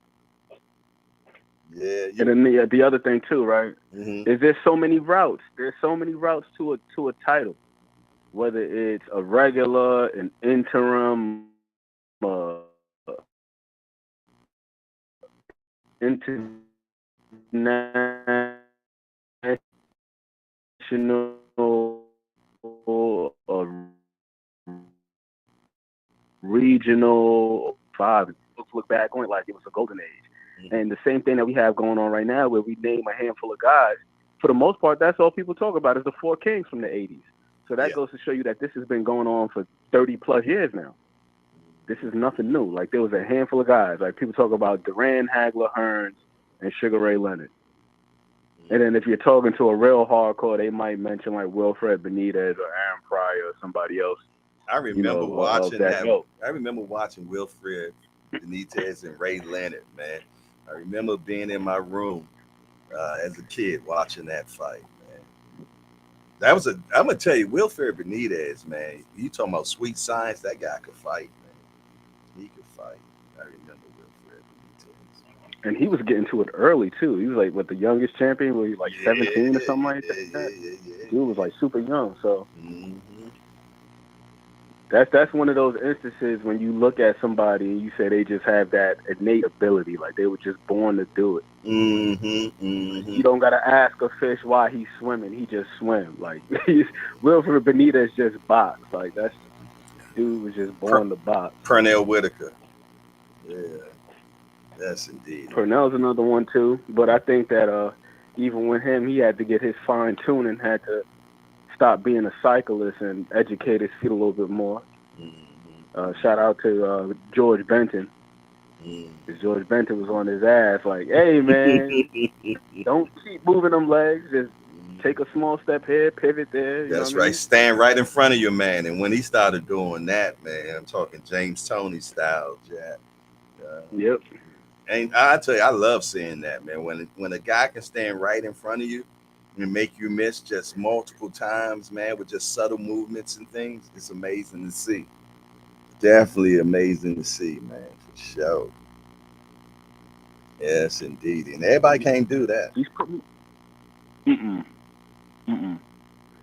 yeah. And then the other thing too, right? Mm-hmm. Is there's so many routes. There's so many routes to a title, whether it's a regular, an interim, international, regional. Five. Look back on it like it was a golden age. Mm-hmm. And the same thing that we have going on right now, where we name a handful of guys. For the most part, that's all people talk about is the four kings from the 80s. So that goes to show you that this has been going on for 30 plus years now. This is nothing new. Like there was a handful of guys. Like people talk about Duran, Hagler, Hearns, and Sugar Ray Leonard. And then if you're talking to a real hardcore, they might mention like Wilfred Benitez or Aaron Pryor or somebody else. I remember watching that. I remember watching Wilfred Benitez and Ray Leonard, man. I remember being in my room as a kid watching that fight, man. That was I'm gonna tell you, Wilfred Benitez, man. You talking about sweet science? That guy could fight, man. He could fight. I remember Wilfred Benitez. And he was getting to it early too. He was like the youngest champion, was he like 17 or something like that? Yeah. He was like super young, so. Mm-hmm. That's one of those instances when you look at somebody and you say they just have that innate ability, like they were just born to do it. Mm-hmm, mm-hmm. You don't gotta ask a fish why he's swimming; he just swim. Like Wilfred Benitez just box. Like dude was just born to box. Pernell Whitaker, yeah, yes indeed. Pernell's another one too, but I think that even with him, he had to get his fine tuning, had to stop being a cyclist and educate his feet a little bit more. Mm-hmm. Shout out to George Benton. Because George Benton was on his ass like, hey, man, don't keep moving them legs. Just take a small step here, pivot there. That's right. Stand right in front of your man. And when he started doing that, man, I'm talking James Toney style, Jack. Yep. And I tell you, I love seeing that, man. When a guy can stand right in front of you and make you miss just multiple times, man, with just subtle movements and things, it's amazing to see. Definitely amazing to see, man, for sure. Yes, indeed. And everybody can't do that.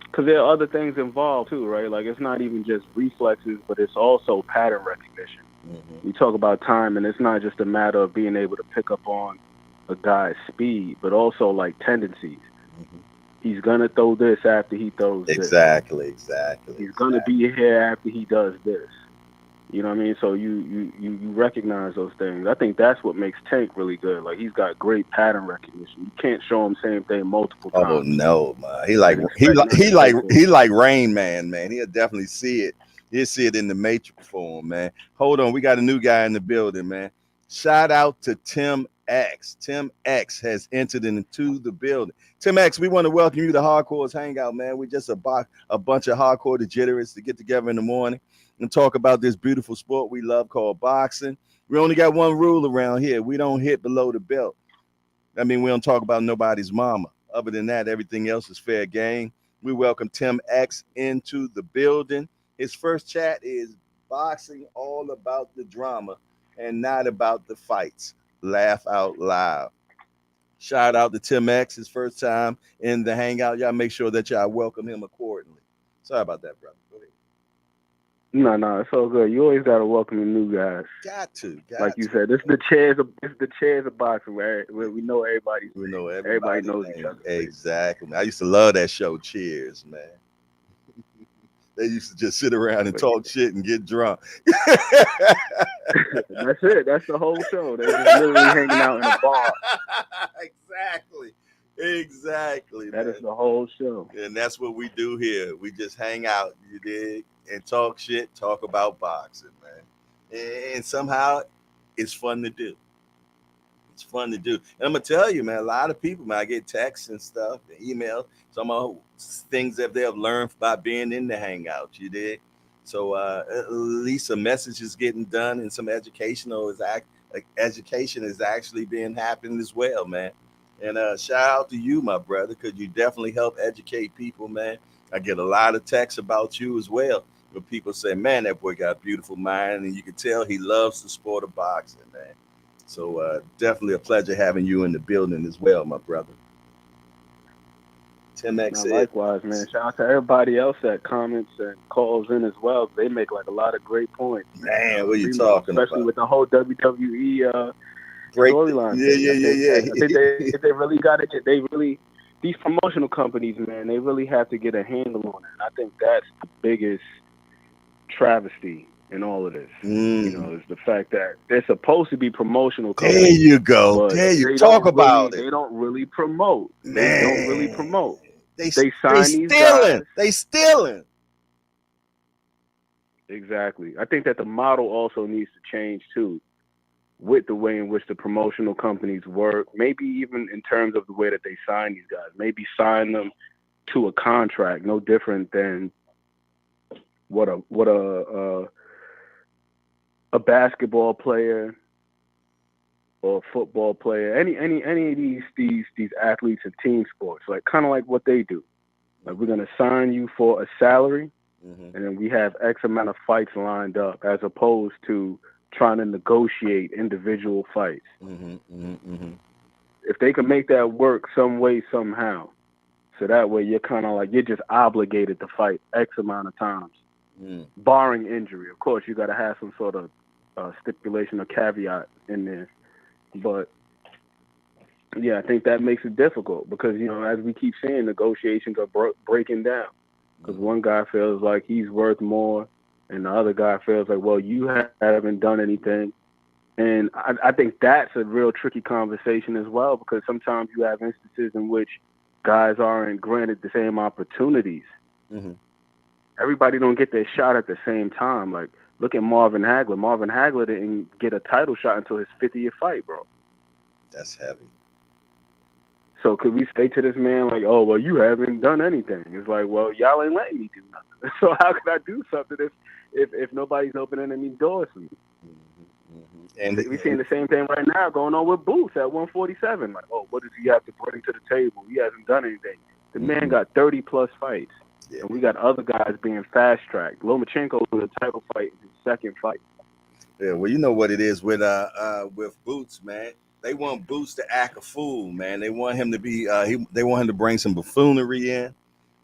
Because there are other things involved too, right? Like it's not even just reflexes, but it's also pattern recognition. Mm-hmm. We talk about time, and it's not just a matter of being able to pick up on a guy's speed, but also like tendencies. Mm-hmm. He's gonna throw this after he throws this. Exactly. He's gonna be here after he does this. You know what I mean? So you recognize those things. I think that's what makes Tank really good. Like he's got great pattern recognition. You can't show him same thing multiple times. Oh no, man. He like Rain Man, man. He'll definitely see it. He'll see it in the Matrix form, man. Hold on, we got a new guy in the building, man. Shout out to Tim X. Tim X has entered into the building. Tim X, we want to welcome you to Hardcore's Hangout, man. We're just a bunch of hardcore degenerates to get together in the morning and talk about this beautiful sport we love called boxing. We only got one rule around here. We don't hit below the belt. I mean, we don't talk about nobody's mama. Other than that, everything else is fair game. We welcome Tim X into the building. His first chat is boxing all about the drama and not about the fights. Laugh out loud. Shout out to Tim X, his first time in the Hangout. Y'all make sure that y'all welcome him accordingly. Sorry about that, brother. Go ahead. No, it's all good. You always gotta welcome the new guys. Got to. Like you said, this is the chairs of boxing where we know everybody. We know everybody knows each other. Exactly. I used to love that show, Cheers, man. They used to just sit around and talk shit and get drunk. That's it. That's the whole show. They just literally hanging out in a bar. Exactly. That man. is the whole show. And that's what we do here. We just hang out, you dig, and talk shit, talk about boxing, man. And somehow it's fun to do. It's fun to do. And I'm going to tell you, man, a lot of people, man, I get texts and stuff, and emails, some of things that they have learned by being in the hangout, you dig? So at least a message is getting done, and some education is actually being happening as well, man. And shout out to you, my brother, because you definitely help educate people, man. I get a lot of texts about you as well, where people say, man, that boy got a beautiful mind, and you can tell he loves the sport of boxing, man. So definitely a pleasure having you in the building as well, my brother. Tim X said, likewise, man. Shout out to everybody else that comments and calls in as well. They make like a lot of great points. Man, what are you talking especially about? with the whole WWE storyline. Yeah. I think they really got to get. These promotional companies, man, they really have to get a handle on it. And I think that's the biggest travesty in all of this. You know, is the fact that they're supposed to be promotional companies. There you go. There you talk about it. They don't really promote. Man. They don't really promote. They sign these guys. They stealing. Exactly. I think that the model also needs to change too, with the way in which the promotional companies work. Maybe even in terms of the way that they sign these guys. Maybe sign them to a contract, no different than what a basketball player or a football player, any of these athletes in team sports, like kind of like what they do. Like, we're gonna sign you for a salary, and then we have X amount of fights lined up, as opposed to trying to negotiate individual fights. If they can make that work some way, somehow, so that way you're kind of like, you're just obligated to fight X amount of times, barring injury. Of course, you got to have some sort of stipulation or caveat in there. But yeah, I think that makes it difficult because, you know, as we keep saying, negotiations are breaking down because one guy feels like he's worth more and the other guy feels like, well, you haven't done anything. And I think that's a real tricky conversation as well, because sometimes you have instances in which guys aren't granted the same opportunities. Everybody don't get their shot at the same time. Like, look at Marvin Hagler. Marvin Hagler didn't get a title shot until his 50th fight, bro. That's heavy. So could we say to this man, like, oh, well, you haven't done anything? It's like, well, y'all ain't letting me do nothing. So how can I do something if nobody's opening any doors for me? And we're seeing the same thing right now going on with Booth at 147. Like, oh, what does he have to bring to the table? He hasn't done anything. The man got 30-plus fights. Yeah. And we got other guys being fast-tracked. Lomachenko with a title fight in his second fight. Yeah, well, you know what it is with Boots, man. They want Boots to act a fool, man. They want him to be they want him to bring some buffoonery in.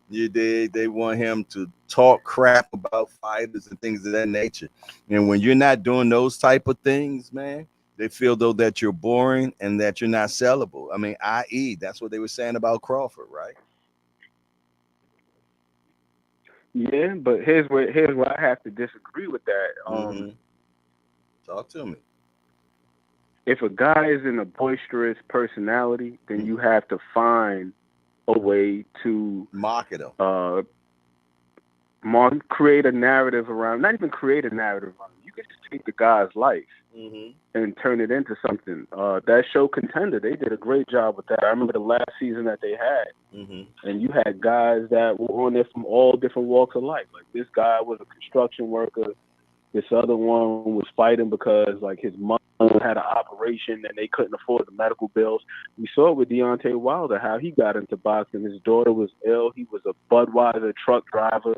You dig? They want him to talk crap about fighters and things of that nature. And when you're not doing those type of things, man, they feel though that you're boring and that you're not sellable. I mean, i.e., that's what they were saying about Crawford, right? Yeah, but here's where I have to disagree with that. Talk to me. If a guy is in a boisterous personality, then you have to find a way to market him. Create a narrative around. Not even create a narrative around. You can just take the guy's life and turn it into something. That show Contender, they did a great job with that. I remember the last season that they had, and you had guys that were on there from all different walks of life. Like, this guy was a construction worker. This other one was fighting because, like, his mom had an operation and they couldn't afford the medical bills. We saw it with Deontay Wilder, how he got into boxing. His daughter was ill. He was a Budweiser truck driver,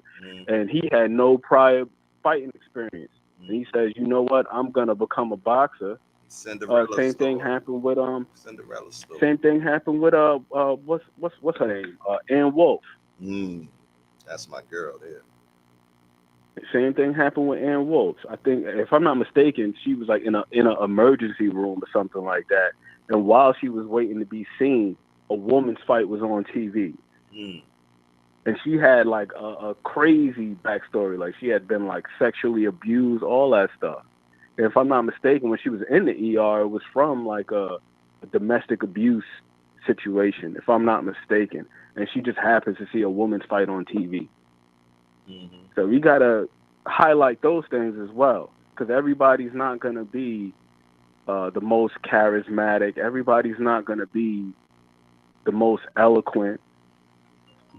and he had no prior fighting experience. And he says, you know what? I'm going to become a boxer. Same thing happened with Cinderella story. Same thing happened with what's her name? Ann Wolf. That's my girl there. Same thing happened with Ann Wolf. I think, if I'm not mistaken, she was like in a emergency room or something like that. And while she was waiting to be seen, a woman's fight was on TV. And she had like a crazy backstory. Like she had been like sexually abused, all that stuff. And if I'm not mistaken, when she was in the ER, it was from like a domestic abuse situation, if I'm not mistaken. And she just happens to see a woman's fight on TV. Mm-hmm. So we got to highlight those things as well, because everybody's not going to be the most charismatic. Everybody's not going to be the most eloquent,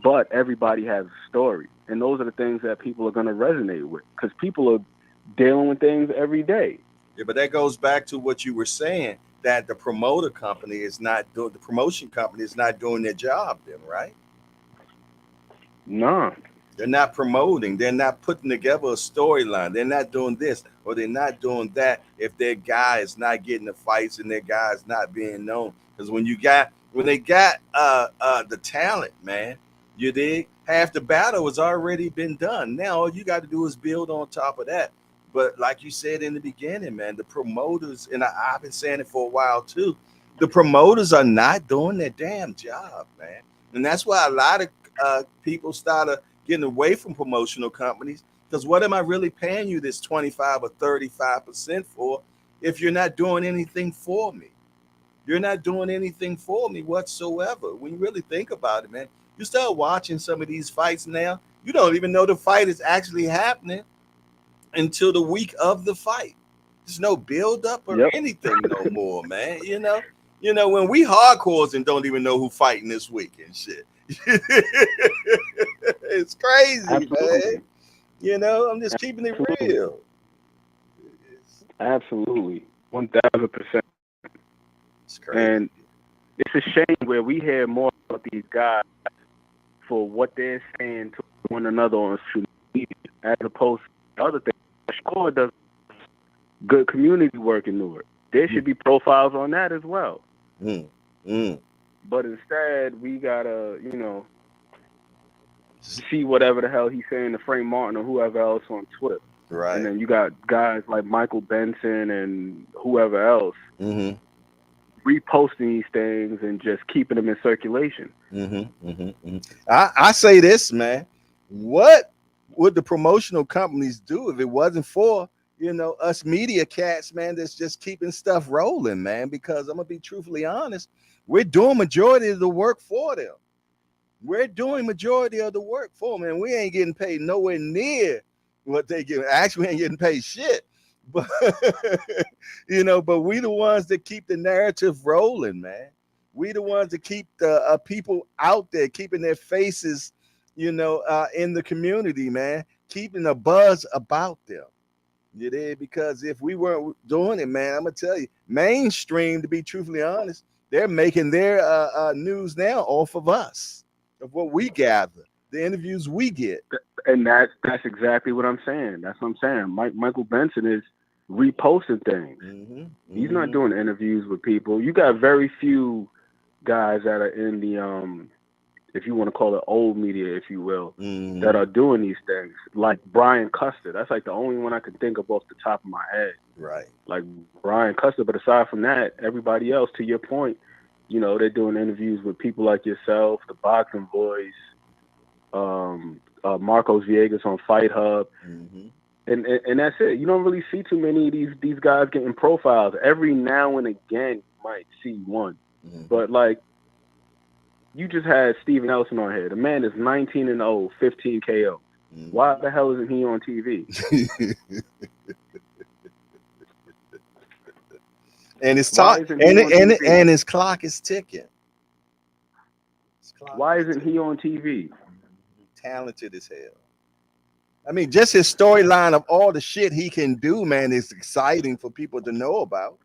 but everybody has a story. And those are the things that people are going to resonate with, because people are dealing with things every day. Yeah, but that goes back to what you were saying, that the promotion company is not doing their job then, right? No. They're not promoting. They're not putting together a storyline. They're not doing this or they're not doing that if their guy is not getting the fights and their guy is not being known. Because when they got the talent, man, you dig, half the battle has already been done. Now all you got to do is build on top of that. But like you said in the beginning, man, the promoters, and I've been saying it for a while too, the promoters are not doing their damn job, man. And that's why a lot of people started getting away from promotional companies, because what am I really paying you this 25 or 35% for if you're not doing anything for me? You're not doing anything for me whatsoever. When you really think about it, man, you start watching some of these fights now, you don't even know the fight is actually happening until the week of the fight. There's no build up or anything no more, man. You know, when we hardcores and don't even know who fighting this week and shit. It's crazy, Absolutely. man. You know, I'm just keeping it real. Absolutely. 1,000%. It's crazy. And it's a shame where we hear more about these guys for what they're saying to one another on social media, as opposed to other things. Score does good community work in Newark. There should be profiles on that as well. But instead, we gotta, see whatever the hell he's saying to Frank Martin or whoever else on Twitter. Right. And then you got guys like Michael Benson and whoever else reposting these things and just keeping them in circulation. I say this, man. What would the promotional companies do if it wasn't for, us media cats, man, that's just keeping stuff rolling, man? Because I'm going to be truthfully honest, we're doing majority of the work for them. We're doing majority of the work for them, and we ain't getting paid nowhere near what they get. Actually, we ain't getting paid shit. But, but we the ones that keep the narrative rolling, man. We the ones that keep the people out there, keeping their faces, in the community, man, keeping a buzz about them. You did, because if we weren't doing it, man, I'm gonna tell you, mainstream, to be truthfully honest, they're making their news now off of us, of what we gather, the interviews we get. And that's exactly what I'm saying. That's what I'm saying. Michael Benson is reposting things. He's not doing interviews with people. You got very few guys that are in the if you want to call it old media, if you will, that are doing these things. Like Brian Custer. That's like the only one I can think of off the top of my head. Right. Like Brian Custer. But aside from that, everybody else, to your point, they're doing interviews with people like yourself, the Boxing Voice, Marcos Villegas on Fight Hub. And that's it. You don't really see too many of these guys getting profiles. Every now and again, you might see one. But like, you just had Steven Nelson on here. The man is 19-0, 15 KO. Why the hell isn't he on TV? And his and his clock is ticking. Why isn't he on TV? Talented as hell. I mean, just his storyline of all the shit he can do, man, is exciting for people to know about.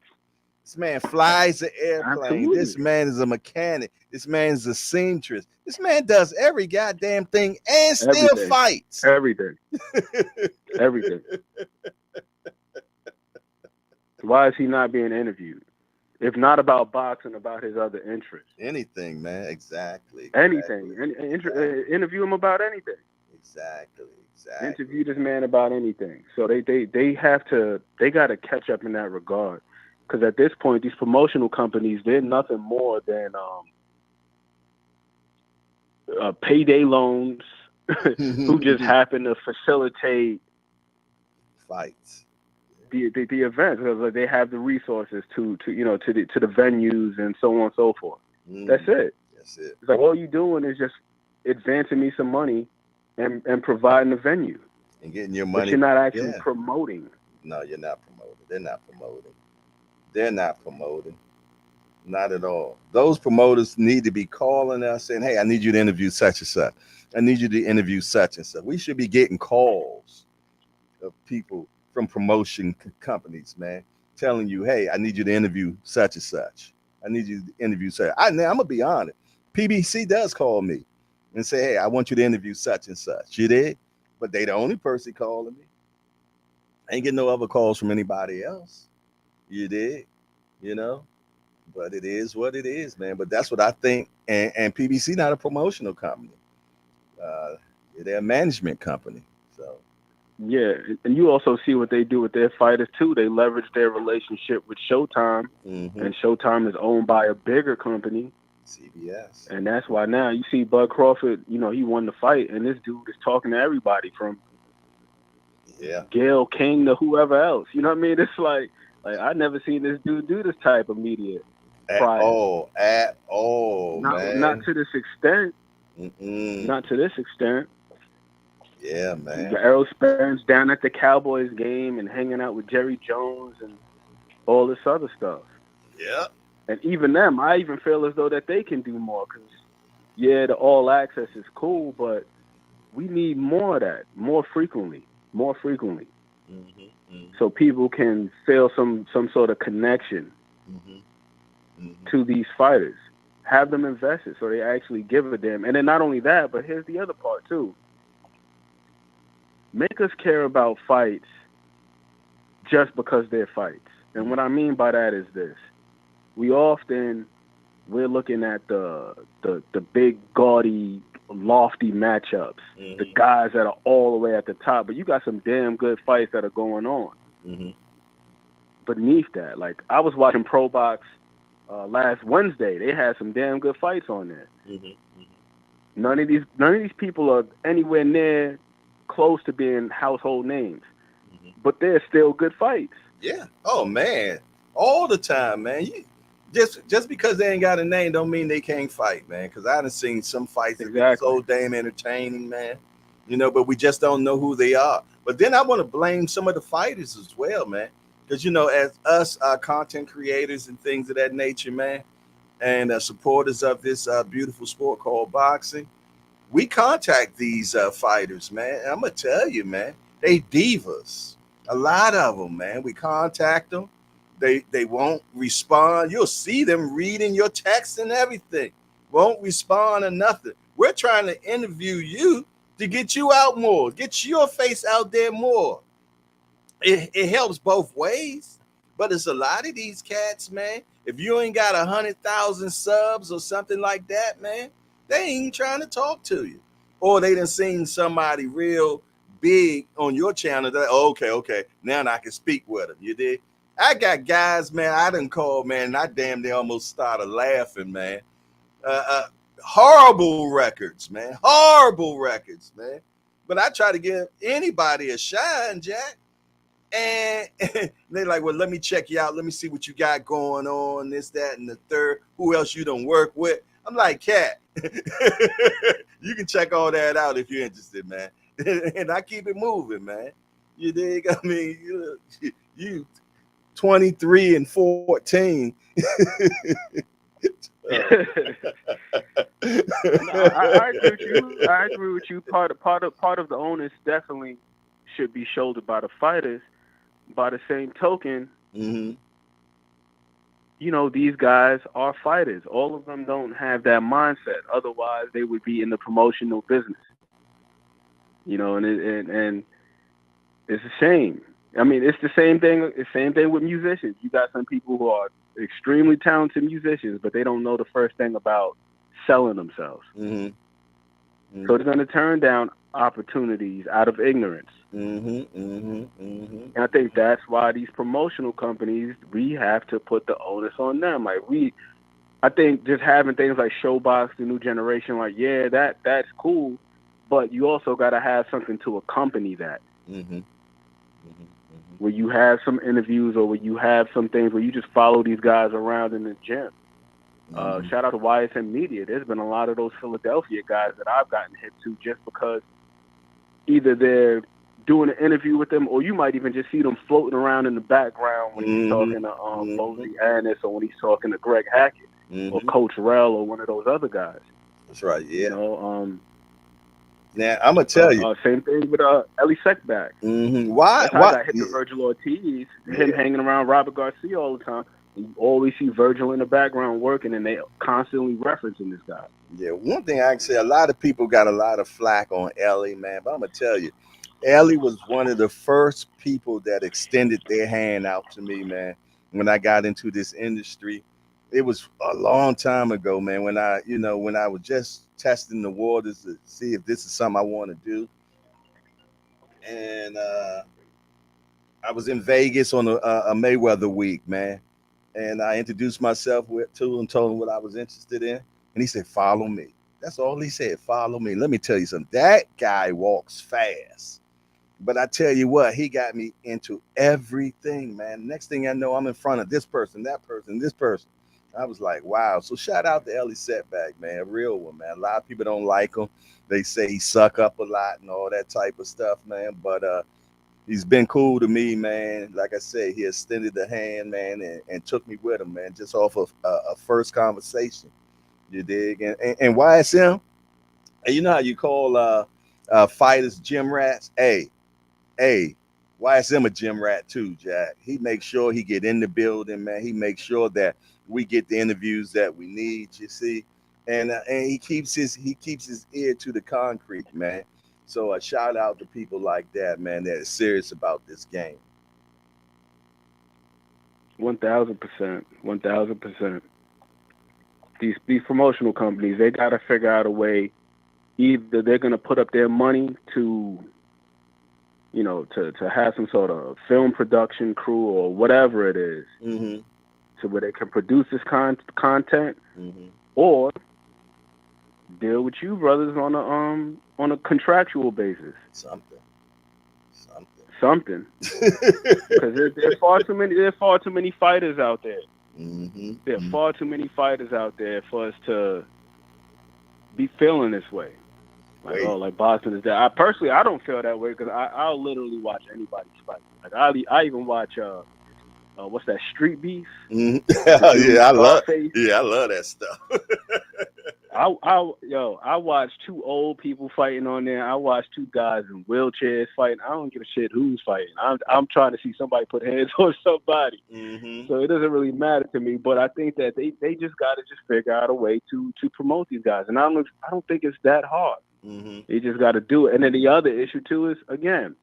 This man flies an airplane. Absolutely. This man is a mechanic. This man is a seamstress. This man does every goddamn thing and still fights. Everything. Everything. Why is he not being interviewed? If not about boxing, about his other interests. Anything, man. Exactly. Anything. Interview him about anything. Exactly. Interview this man about anything. So they got to catch up in that regard. Because at this point, these promotional companies, they're nothing more than payday loans, who just happen to facilitate fights, the events, because they have the resources to the venues and so on and so forth. That's it. That's it. It's like all you doing is just advancing me some money and providing a venue and getting your money. But you're not actually promoting. No, you're not promoting. They're not promoting. They're not promoting. Not at all. Those promoters need to be calling us saying, hey, I need you to interview such and such. I need you to interview such and such. We should be getting calls of people from promotion companies, man, telling you, hey, I need you to interview such and such. I need you to interview such. I'm going to be honest. PBC does call me and say, hey, I want you to interview such and such. You did? But they the only person calling me. I ain't getting no other calls from anybody else. You did? You know? But it is what it is, man. But that's what I think. And PBC not a promotional company. They're a management company. So yeah, and you also see what they do with their fighters too. They leverage their relationship with Showtime, and Showtime is owned by a bigger company, CBS. And that's why now you see Bud Crawford. You know, he won the fight, and this dude is talking to everybody from Gail King to whoever else. You know what I mean? It's like I never seen this dude do this type of media at all, man. Not to this extent. Not to this extent. Yeah, man. You got Errol Spence down at the Cowboys game and hanging out with Jerry Jones and all this other stuff. Yeah. And even them, I even feel as though that they can do more because, the all access is cool, but we need more of that, more frequently. So people can feel some sort of connection to these fighters. Have them invested so they actually give a damn. And then not only that, but here's the other part too. Make us care about fights just because they're fights. And what I mean by that is this. We're looking at the big, gaudy, lofty matchups, the guys that are all the way at the top, but you got some damn good fights that are going on. Beneath that, like I was watching Pro Box last Wednesday. They had some damn good fights on there. None of these people are anywhere near close to being household names, but they're still good fights. Yeah. Oh man, all the time, man. Just because they ain't got a name don't mean they can't fight, man. Because I done seen some fights that are so damn entertaining, man. You know, but we just don't know who they are. But then I want to blame some of the fighters as well, man. Because, you know, as us content creators and things of that nature, man, and supporters of this beautiful sport called boxing, we contact these fighters, man. And I'm going to tell you, man, they divas. A lot of them, man. We contact them. They won't respond. You'll see them reading your text and everything. Won't respond or nothing. We're trying to interview you to get you out more, get your face out there more. It helps both ways, but it's a lot of these cats, man. If you ain't got 100,000 subs or something like that, man, they ain't trying to talk to you. Or they done seen somebody real big on your channel. That okay, now I can speak with them. You did. I got guys, man, I done called, man, and I damn near almost started laughing, man. Horrible records, man. Horrible records, man. But I try to give anybody a shine, Jack. And they're like, well, let me check you out. Let me see what you got going on, this, that, and the third. Who else you done work with? I'm like, cat, you can check all that out if you're interested, man. And I keep it moving, man. You dig? I mean, you 23 and 14. No, I agree with you. I agree with you. Part of the onus definitely should be shouldered by the fighters. By the same token, you know, these guys are fighters. All of them don't have that mindset. Otherwise, they would be in the promotional business. You know, and it's a shame. I mean, it's the same thing. It's the same thing with musicians. You got some people who are extremely talented musicians, but they don't know the first thing about selling themselves. So they're going to turn down opportunities out of ignorance. And I think that's why these promotional companies, we have to put the onus on them. Like I think just having things like Showbox, the new generation, like, yeah, that's cool, but you also got to have something to accompany that. Where you have some interviews or where you have some things where you just follow these guys around in the gym. Shout out to YSM Media. There's been a lot of those Philadelphia guys that I've gotten hip to just because either they're doing an interview with them, or you might even just see them floating around in the background when he's talking to Mosey Annis, or when he's talking to Greg Hackett or Coach Rell or one of those other guys. That's right. Yeah. You know, now I'm gonna tell you. Same thing with Ellie Seckback. Why? That's how I got hit to Virgil Ortiz. Him hanging around Robert Garcia all the time. You always see Virgil in the background working, and they constantly referencing this guy. Yeah, one thing I can say, a lot of people got a lot of flack on Ellie, man. But I'm gonna tell you, Ellie was one of the first people that extended their hand out to me, man. When I got into this industry, it was a long time ago, man. When I was just testing the waters to see if this is something I want to do, and I was in Vegas on a Mayweather week, man. And I introduced myself to him, told him what I was interested in. And he said, follow me. That's all he said, follow me. Let me tell you something. That guy walks fast. But I tell you what, he got me into everything, man. Next thing I know, I'm in front of this person, that person, this person. I was like, wow. So shout out to Ellie Setback, man. A real one, man. A lot of people don't like him. They say he suck up a lot and all that type of stuff, man. But he's been cool to me, man. Like I said, he extended the hand, man, and took me with him, man, just off of a first conversation. You dig? And YSM, you know how you call fighters gym rats? Hey, YSM a gym rat too, Jack. He makes sure he get in the building, man. He makes sure that we get the interviews that we need, you see. And he keeps his ear to the concrete, man. So a shout out to people like that, man, that is serious about this game. 1,000%. 1,000%. These promotional companies, they got to figure out a way. Either they're going to put up their money to, you know, to have some sort of film production crew or whatever it is, so where they can produce this content, or deal with you brothers on a contractual basis. Something. Because there's far too many fighters out there. There are far too many fighters out there for us to be feeling this way. Like Boston is that. I don't feel that way because I'll literally watch anybody's fight. Like I even watch what's that, Street Beef? I love that stuff. I watch two old people fighting on there. I watch two guys in wheelchairs fighting. I don't give a shit who's fighting. I'm trying to see somebody put hands on somebody. So it doesn't really matter to me. But I think that they just got to just figure out a way to promote these guys. And I don't think it's that hard. They just got to do it. And then the other issue too is, again,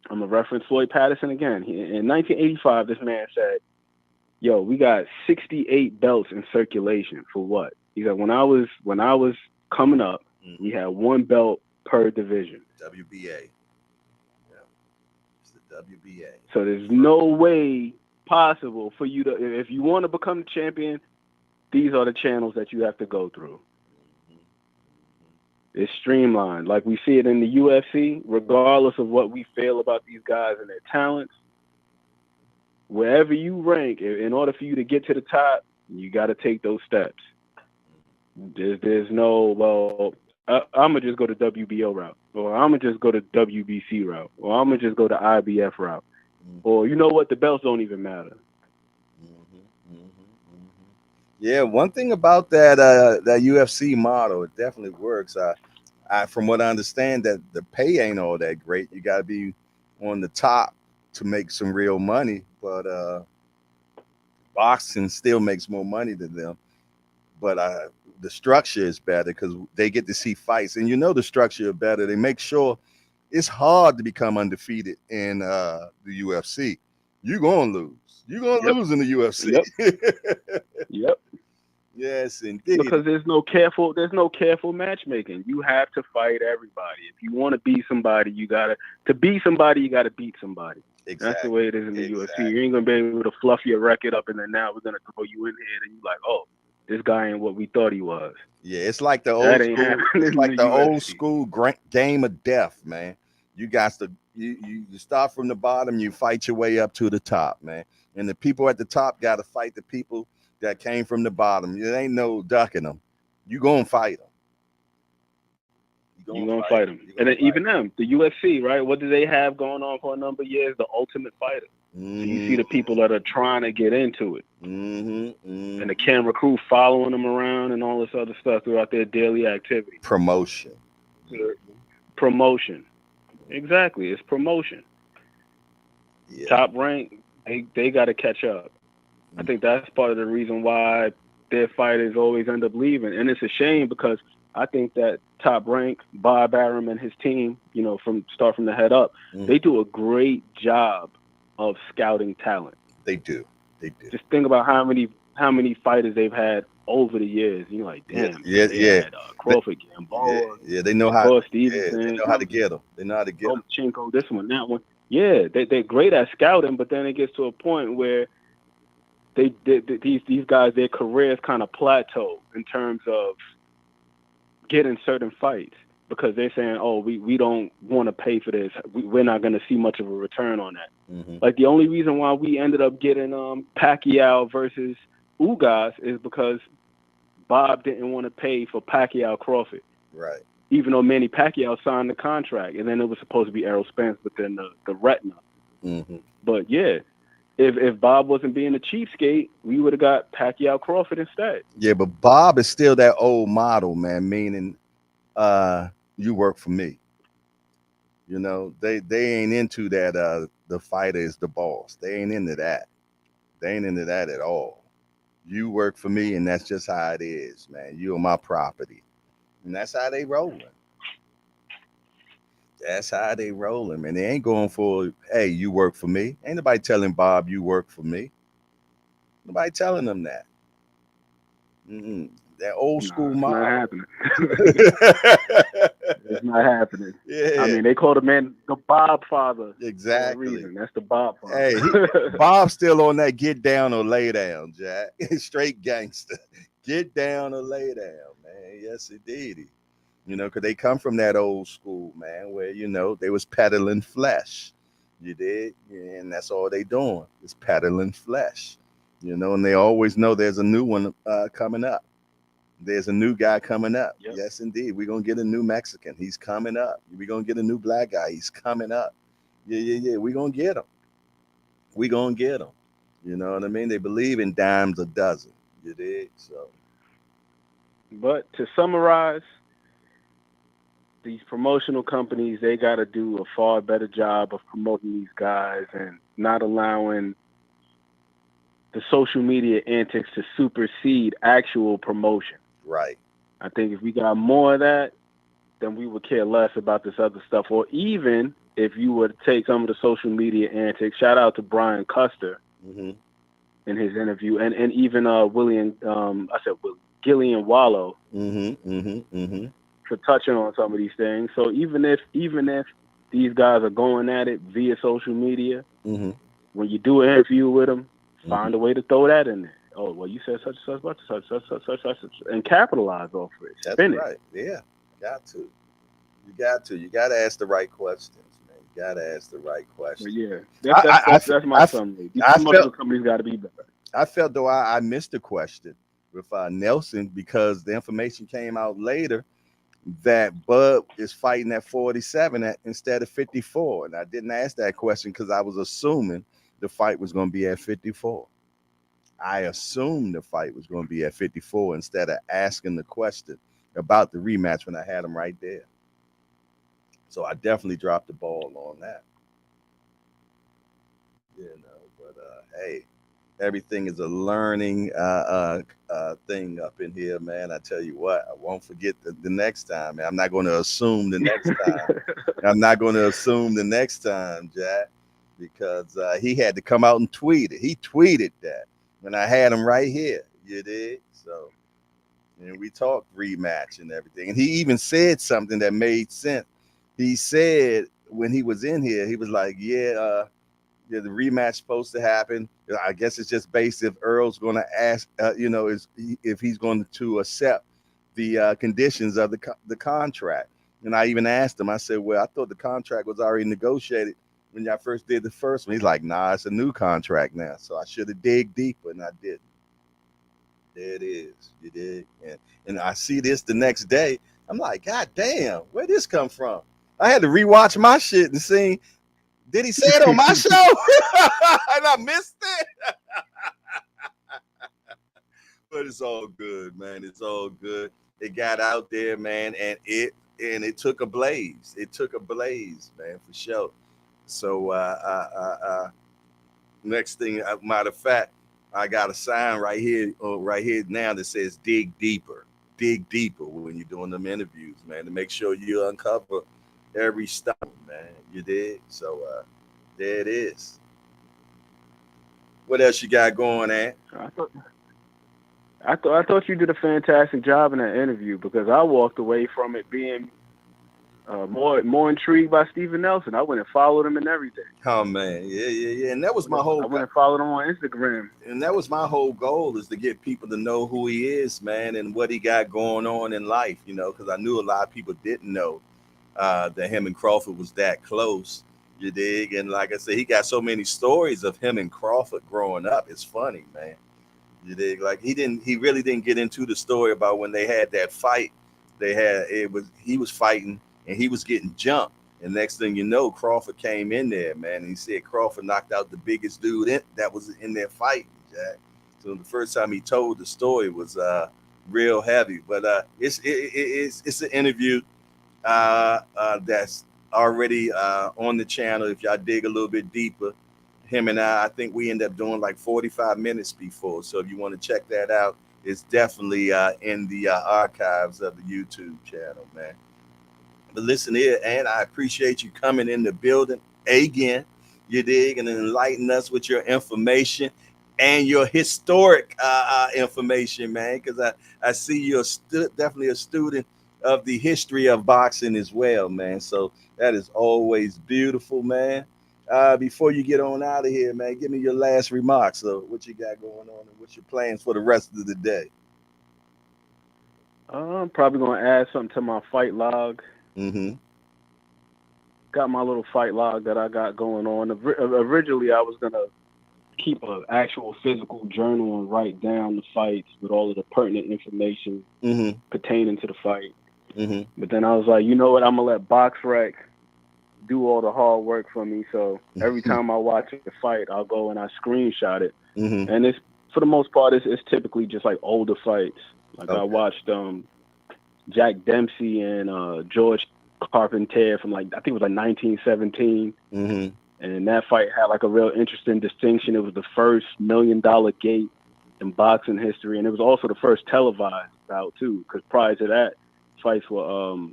I'm gonna reference Floyd Patterson again. In 1985, this man said, "Yo, we got 68 belts in circulation for what?" He said, "When I was coming up, we had one belt per division." WBA. Yeah, it's the WBA. So there's no way possible for you to, if you want to become the champion, these are the channels that you have to go through. It's streamlined. Like we see it in the UFC, regardless of what we feel about these guys and their talents. Wherever you rank, in order for you to get to the top, you got to take those steps. There's no, well, I'm going to just go to WBO route, or I'm going to just go to WBC route, or I'm going to just go to IBF route. Or you know what? The belts don't even matter. Yeah, one thing about that UFC model, it definitely works. I from what I understand, that the pay ain't all that great. You got to be on the top to make some real money, but boxing still makes more money than them. But the structure is better because they get to see fights, and you know the structure is better. They make sure it's hard to become undefeated in the UFC. You're gonna lose. You're gonna lose in the UFC. Yep. Yes, indeed. Because there's no careful matchmaking. You have to fight everybody. If you want to be somebody, you gotta beat somebody. Exactly. That's the way it is in the UFC. You ain't gonna be able to fluff your record up, and then now we're gonna throw you in here, and you're like, oh, this guy ain't what we thought he was. Yeah, it's like the old school. It's like the old school game of death, man. You got to you start from the bottom, you fight your way up to the top, man. And the people at the top got to fight the people that came from the bottom. There ain't no ducking them. You gonna fight them. You gonna fight them. And then even them, the UFC, right? What do they have going on for a number of years? The Ultimate Fighter. Mm-hmm. So you see the people that are trying to get into it. Mm-hmm. And the camera crew following them around and all this other stuff throughout their daily activity. Promotion. Exactly. It's promotion. Yeah. Top rank, they got to catch up. Mm-hmm. I think that's part of the reason why their fighters always end up leaving. And it's a shame because I think that Top Rank, Bob Arum and his team, from the head up, they do a great job of scouting talent. They do. Just think about how many fighters they've had over the years. You're like, damn. Yeah. Had, Crawford, Gamboa. Yeah, they know how. Stevenson, they know how to get them. They know how to get them. Lomachenko, this one, that one. Yeah, they're great at scouting, but then it gets to a point where these guys, their careers kind of plateau in terms of getting certain fights because they're saying, oh, we don't want to pay for this. We're not going to see much of a return on that. Mm-hmm. Like the only reason why we ended up getting Pacquiao versus Ugas is because Bob didn't want to pay for Pacquiao Crawford. Right. Even though Manny Pacquiao signed the contract, and then it was supposed to be Errol Spence, but then the retina. Mm-hmm. But yeah, if Bob wasn't being a cheapskate, we would have got Pacquiao Crawford instead. Yeah, but Bob is still that old model, man, meaning you work for me. They ain't into that the fighter is the boss. They ain't into that. They ain't into that at all. You work for me, and that's just how it is, man. You are my property. And that's how they rolling. That's how they rolling, man. They ain't going for, hey, you work for me. Ain't nobody telling Bob you work for me. Nobody telling them that. Mm-mm. That old school model. Not happening. It's not happening. Yeah. I mean, they call the man the Bob father. Exactly. For a reason. That's the Bob father. Hey, Bob's still on that get down or lay down, Jack. Straight gangster. Get down or lay down, man. Yes, indeed. Because they come from that old school, man, where, they was peddling flesh. You did? Yeah, and that's all they doing is peddling flesh. And they always know there's a new one coming up. There's a new guy coming up. Yep. Yes, indeed. We're going to get a new Mexican. He's coming up. We're going to get a new black guy. He's coming up. Yeah. We're going to get him. We're going to get him. You know what I mean? They believe in dimes a dozen. You did? So. But to summarize, these promotional companies, they got to do a far better job of promoting these guys and not allowing the social media antics to supersede actual promotion. Right. I think if we got more of that, then we would care less about this other stuff. Or even if you were to take some of the social media antics, shout out to Brian Custer in his interview, and even Gillian Wallow for touching on some of these things. So even if these guys are going at it via social media, when you do an interview with them, find a way to throw that in there. Oh, well, you said such and such, and capitalize off it. That's right. Yeah, got to. You got to ask the right questions, man. You got to ask the right questions. Yeah, that's my summary. These promotional companies got to be better. I felt though I missed a question with Nelson because the information came out later that Bud is fighting at 47 instead of 54, and I didn't ask that question because I was assuming the fight was going to be at 54. I assumed the fight was going to be at 54 instead of asking the question about the rematch when I had him right there. So I definitely dropped the ball on that. But hey, everything is a learning thing up in here, man. I tell you what, I won't forget the next time, man. I'm not going to assume the next time. I'm not going to assume the next time, Jack, because he had to come out and tweet it. He tweeted that when I had him right here. You did? So, and we talked rematch and everything. And he even said something that made sense. He said when he was in here, he was like, Yeah, the rematch supposed to happen. I guess it's just based if Earl's going to ask, if he's going to accept the conditions of the contract. And I even asked him. I said, "Well, I thought the contract was already negotiated when y'all first did the first one." He's like, "Nah, it's a new contract now." So I should have dig deeper, and I didn't. There it is. You did, and I see this the next day. I'm like, God damn, where this come from? I had to rewatch my shit and see. Did he say it on my show? And I missed it. But it's all good, man. It's all good. It got out there, man, and it took a blaze. It took a blaze, man, for sure. So next thing, matter of fact, I got a sign right here now that says "Dig deeper." Dig deeper when you're doing them interviews, man, to make sure you uncover every stone, man. You did. So there it is. What else you got going, Ant? I thought you did a fantastic job in that interview, because I walked away from it being more intrigued by Steven Nelson. I went and followed him and everything. Oh man, yeah. And that was my whole. I went and followed him on Instagram. And that was my whole goal, is to get people to know who he is, man, and what he got going on in life. Because I knew a lot of people didn't know that him and Crawford was that close. You dig? And like I said, he got so many stories of him and Crawford growing up. It's funny, man. You dig? Like he really didn't get into the story about when they had that fight. He was fighting and he was getting jumped. And next thing you know, Crawford came in there, man. And he said Crawford knocked out the biggest dude that was in their fight, Jack. So the first time he told the story was real heavy. But it's an interview that's already on the channel. If y'all dig a little bit deeper, him and I think we end up doing like 45 minutes before. So if you want to check that out, it's definitely in the archives of the YouTube channel, man. But listen here, and I appreciate you coming in the building again. You dig, and enlighten us with your information and your historic information, man. Because I see you're definitely a student of the history of boxing as well, man. So that is always beautiful, man. Before you get on out of here, man, give me your last remarks of what you got going on and what's your plans for the rest of the day. I'm probably going to add something to my fight log. Mm-hmm. Got my little fight log that I got going on. Originally, I was going to keep an actual physical journal and write down the fights with all of the pertinent information pertaining to the fight. Mm-hmm. But then I was like, you know what? I'm going to let BoxRec do all the hard work for me. So every time I watch a fight, I'll go and I screenshot it. Mm-hmm. And it's, for the most part, it's typically just like older fights. Like I watched Jack Dempsey and George Carpentier from I think it was 1917. Mm-hmm. And that fight had like a real interesting distinction. It was the first $1 million gate in boxing history. And it was also the first televised bout too. Because prior to that, fights were,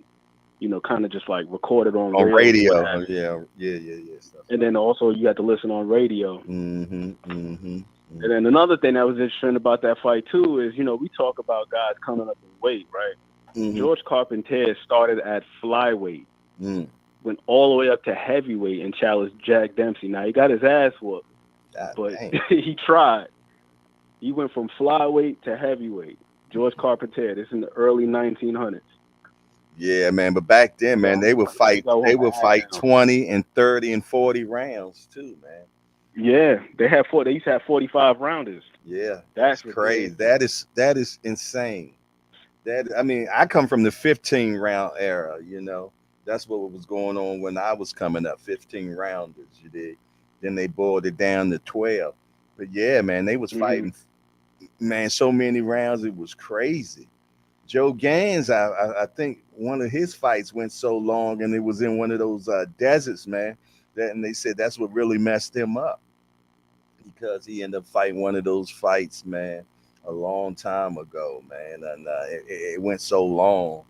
kind of just like recorded on radio. Yeah. Stuff. And then also you had to listen on radio. Mm-hmm. Mm-hmm. And then another thing that was interesting about that fight too is, we talk about guys coming up in weight, right? Mm-hmm. George Carpentier started at flyweight, went all the way up to heavyweight and challenged Jack Dempsey. Now he got his ass whooped, but he tried. He went from flyweight to heavyweight. George Carpentier. This in the early 1900s. Yeah, man. But back then, man, they would fight. They would fight 20 and 30 and 40 rounds too, man. Yeah, they used to have 45 rounders. Yeah, that's crazy. That is insane. I come from the 15 round era. That's what was going on when I was coming up. 15 rounders, you did. Then they boiled it down to 12. But yeah, man, they was fighting, man, so many rounds. It was crazy. Joe Gaines, I think one of his fights went so long, and it was in one of those deserts, man. And they said that's what really messed him up, because he ended up fighting one of those fights, man, a long time ago, man. And it went so long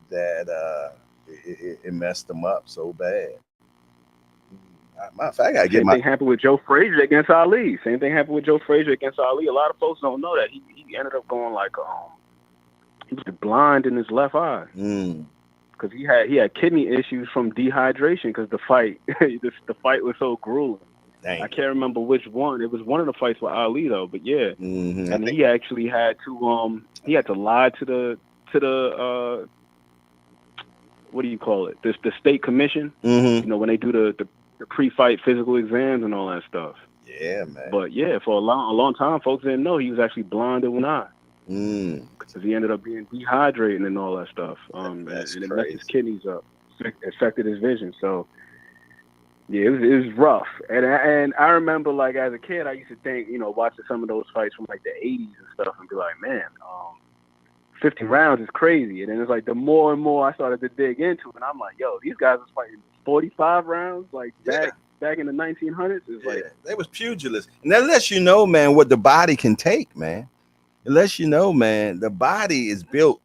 that it messed him up so bad. Matter of fact, I gotta get Same thing happened with Joe Frazier against Ali. A lot of folks don't know that he ended up going he was blind in his left eye because he had kidney issues from dehydration because the fight was so grueling. Dang. I can't remember which one. It was one of the fights with Ali though, but yeah. Mm-hmm. And he actually had to lie to the what do you call it? The state commission. Mm-hmm. You know, when they do the pre-fight physical exams and all that stuff. Yeah, man. But yeah, for a long time, folks didn't know he was actually blind in one eye. Because he ended up being dehydrating and all that stuff. And it messed his kidneys up, affected his vision. So yeah, it was rough. And I remember, like, as a kid, I used to think, you know, watching some of those fights from like the 80s and stuff, and be like, man, 50 rounds is crazy. And then it's like the more and more I started to dig into it, and I'm like, yo, these guys was fighting 45 rounds, like back in the 1900s. It's like they was pugilists, and that lets you know, man, what the body can take, man. It lets you know, man, the body is built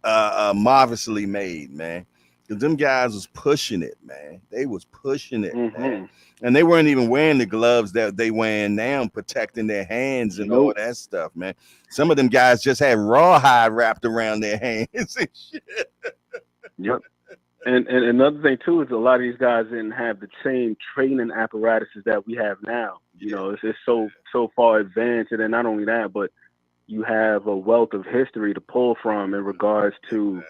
marvelously made, man. Because them guys was pushing it, man. They was pushing it, man. And they weren't even wearing the gloves that they wearing now, protecting their hands and all that stuff, man. Some of them guys just had rawhide wrapped around their hands and shit. Yep. And another thing too is a lot of these guys didn't have the same training apparatuses that we have now. You know, it's so far advanced, and then not only that, but you have a wealth of history to pull from in regards to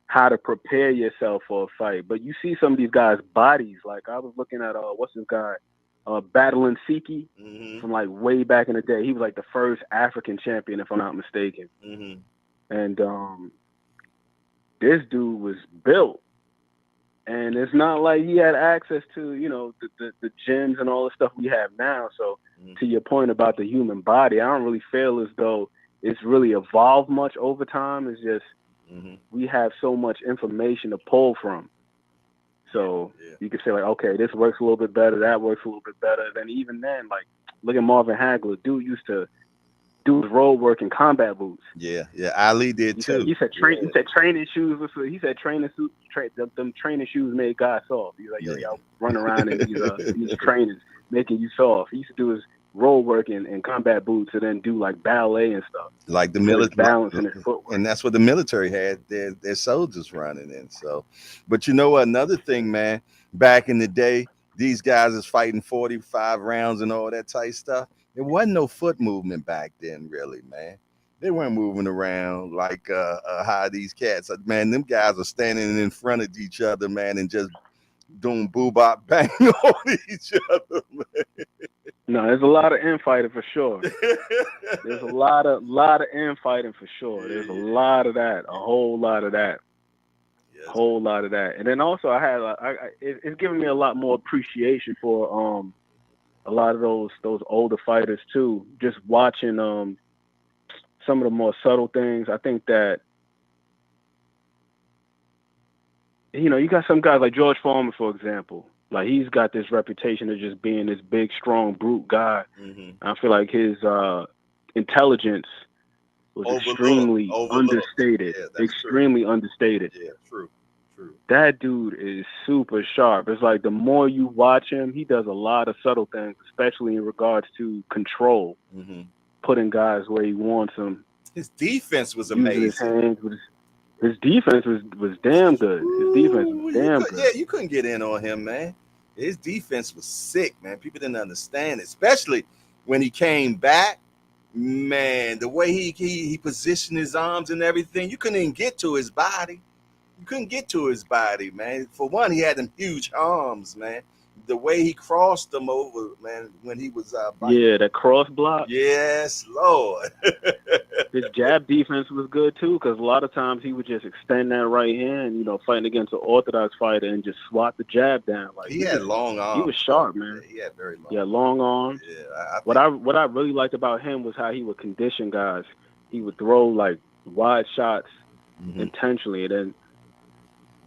how to prepare yourself for a fight. But you see some of these guys' bodies. Like I was looking at what's this guy, Battling Siki, from like way back in the day. He was like the first African champion, if I'm not mistaken. And this dude was built. And it's not like he had access to, you know, the gyms and all the stuff we have now. So to your point about the human body, I don't really feel as though it's really evolved much over time. It's just we have so much information to pull from. So you could say like, okay, this works a little bit better, that works a little bit better. Then even then, like, look at Marvin Hagler. Dude used to do his road work in combat boots. Yeah, Ali did too. He said training shoes. He said training suits. Them training shoes made guys soft. He's like, yo, y'all run around in these trainers making you soft. He used to do his road work in combat boots and then do like ballet and stuff. Like the military balance in his footwork. And that's what the military had their soldiers running in. So, but you know another thing, man, back in the day, these guys is fighting 45 rounds and all that type stuff. There wasn't no foot movement back then, really, man. They weren't moving around like how these cats, man, them guys are standing in front of each other, man, and just doing boo-bop bang on each other, man. No, there's a lot of infighting for sure. There's a lot of infighting for sure. There's a lot of that, a whole lot of that. A whole lot of that. And then also I had it's giving me a lot more appreciation for a lot of those older fighters too. Just watching some of the more subtle things. I think that, you know, you got some guys like George Foreman, for example. Like, he's got this reputation of just being this big, strong, brute guy. I feel like his intelligence was extremely understated. Extremely understated. Yeah, true. That dude is super sharp. It's like the more you watch him, he does a lot of subtle things, especially in regards to control, putting guys where he wants them. His defense was amazing. His defense was damn good. His defense was damn good. Yeah, you couldn't get in on him, man. His defense was sick, man. People didn't understand it, especially when he came back. Man, the way he positioned his arms and everything, you couldn't even get to his body. You couldn't get to his body, man. For one, he had them huge arms, man. The way he crossed them over, man, when he was that cross block. Yes, Lord. His jab defense was good too, because a lot of times he would just extend that right hand, you know, fighting against an orthodox fighter and just swat the jab down. Like, he had long arms. He was sharp, man. Yeah, he had very long. Yeah, long arms. Yeah, what I really liked about him was how he would condition guys. He would throw like wide shots intentionally, and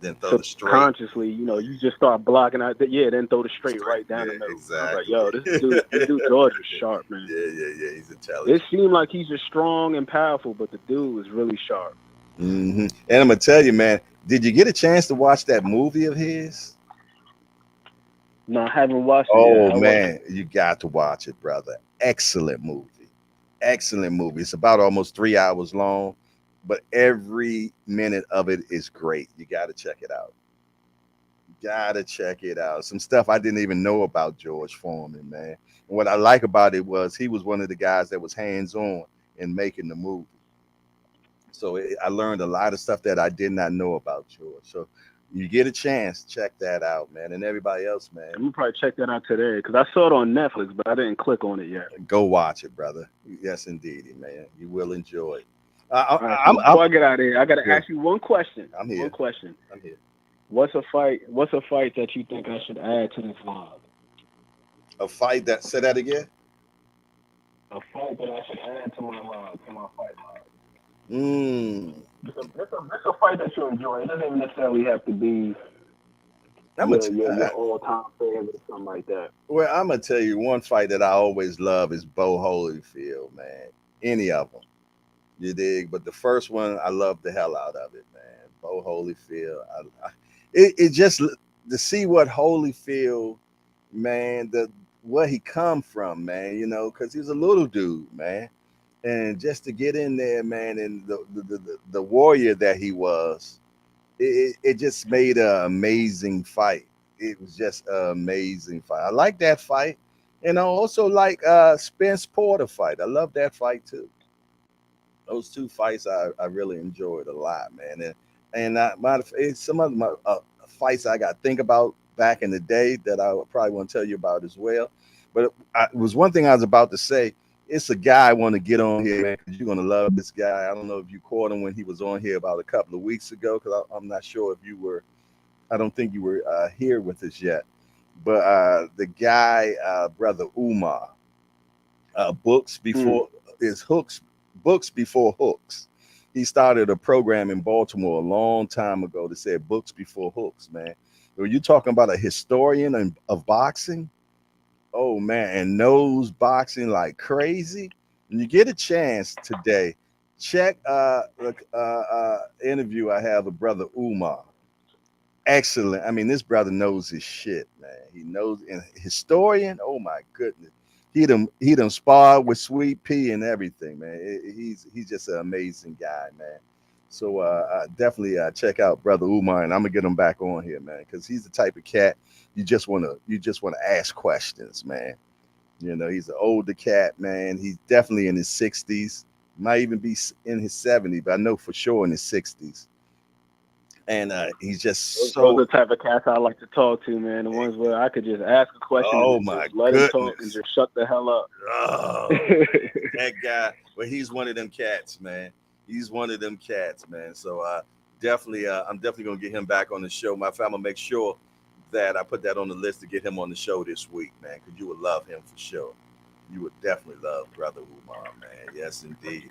then throw the straight. Consciously, you know, you just start blocking out. Then throw the straight right down the middle. Exactly. I was like, yo, this dude George is sharp, man. Yeah. He's intelligent. It seemed like he's just strong and powerful, but the dude was really sharp. And I'm gonna tell you, man, did you get a chance to watch that movie of his? No, I haven't watched it. Oh man, you got to watch it, brother. Excellent movie. It's about almost 3 hours long, but every minute of it is great. You got to check it out. Gotta check it out. Some stuff I didn't even know about George Foreman, man. And what I like about it was he was one of the guys that was hands on in making the movie. So I learned a lot of stuff that I did not know about George. So you get a chance, check that out, man. And everybody else, man, I'm gonna probably check that out today because I saw it on Netflix, but I didn't click on it yet. go watch it, brother. Yes, indeed, man. You will enjoy it. All right, so before I get out of here, I got to ask you one question. I'm here. One question. I'm here. What's a fight that you think I should add to this vlog? A fight that, say that again? A fight that I should add to my vlog, to my fight vlog. It's a fight that you enjoy. It doesn't even necessarily have to be your all-time favorite or something like that. Well, I'm going to tell you one fight that I always love is Bo Holyfield, man. Any of them. You dig? But the first one, I love the hell out of it, man. Bo Holyfield. It just to see what Holyfield, man, where he come from, man. You know, because he's a little dude, man, and just to get in there, man, and the warrior that he was, it just made an amazing fight. It was just an amazing fight. I like that fight, and I also like Spence Porter fight. I love that fight too. Those two fights I really enjoyed a lot, man. Some of my fights I got to think about back in the day that I probably want to tell you about as well. But it was one thing I was about to say. It's a guy I want to get on here, man, because you're going to love this guy. I don't know if you caught him when he was on here about a couple of weeks ago, because I'm not sure if you were, I don't think you were here with us yet. But the guy, Brother Umar, books before is hooks. Books before hooks. He started a program in Baltimore a long time ago that said books before hooks, man. When you're talking about a historian of boxing, oh man, and knows boxing like crazy. When you get a chance today, check interview I have with Brother Umar. Excellent. I mean, this brother knows his shit, man. He knows, and historian, oh my goodness. He done sparred with Sweet Pea and everything, man. He's just an amazing guy, man. So definitely check out Brother Umar, and I'm gonna get him back on here, man, because he's the type of cat you just wanna ask questions, man. You know, he's an older cat, man. He's definitely in his 60s, might even be in his 70s, but I know for sure in his 60s. And he's just those are the type of cats I like to talk to, man. The ones where I could just ask a question and just let him talk and just shut the hell up. Oh, that guy. Well, he's one of them cats, man. He's one of them cats, man. So definitely, I'm definitely gonna get him back on the show. My family make sure that I put that on the list to get him on the show this week, man, because you would love him for sure. You would definitely love Brother Umar, man. Yes, indeed.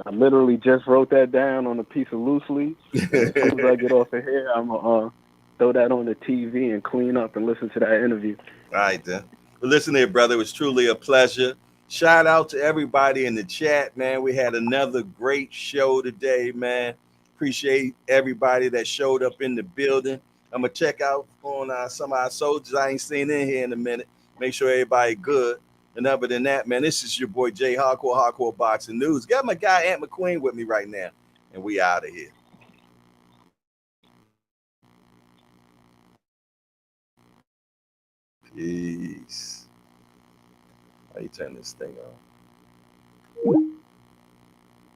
I literally just wrote that down on a piece of loose leaf. As soon as I get off of here, I'm going to throw that on the TV and clean up and listen to that interview. All right, then. Well, listen here, brother. It was truly a pleasure. Shout out to everybody in the chat, man. We had another great show today, man. Appreciate everybody that showed up in the building. I'm going to check out on some of our soldiers I ain't seen in here in a minute. Make sure everybody good. And other than that, man, this is your boy Jay Hardcore Boxing News. Got my guy Ant McQueen with me right now, and we out of here. Peace. How you turn this thing on?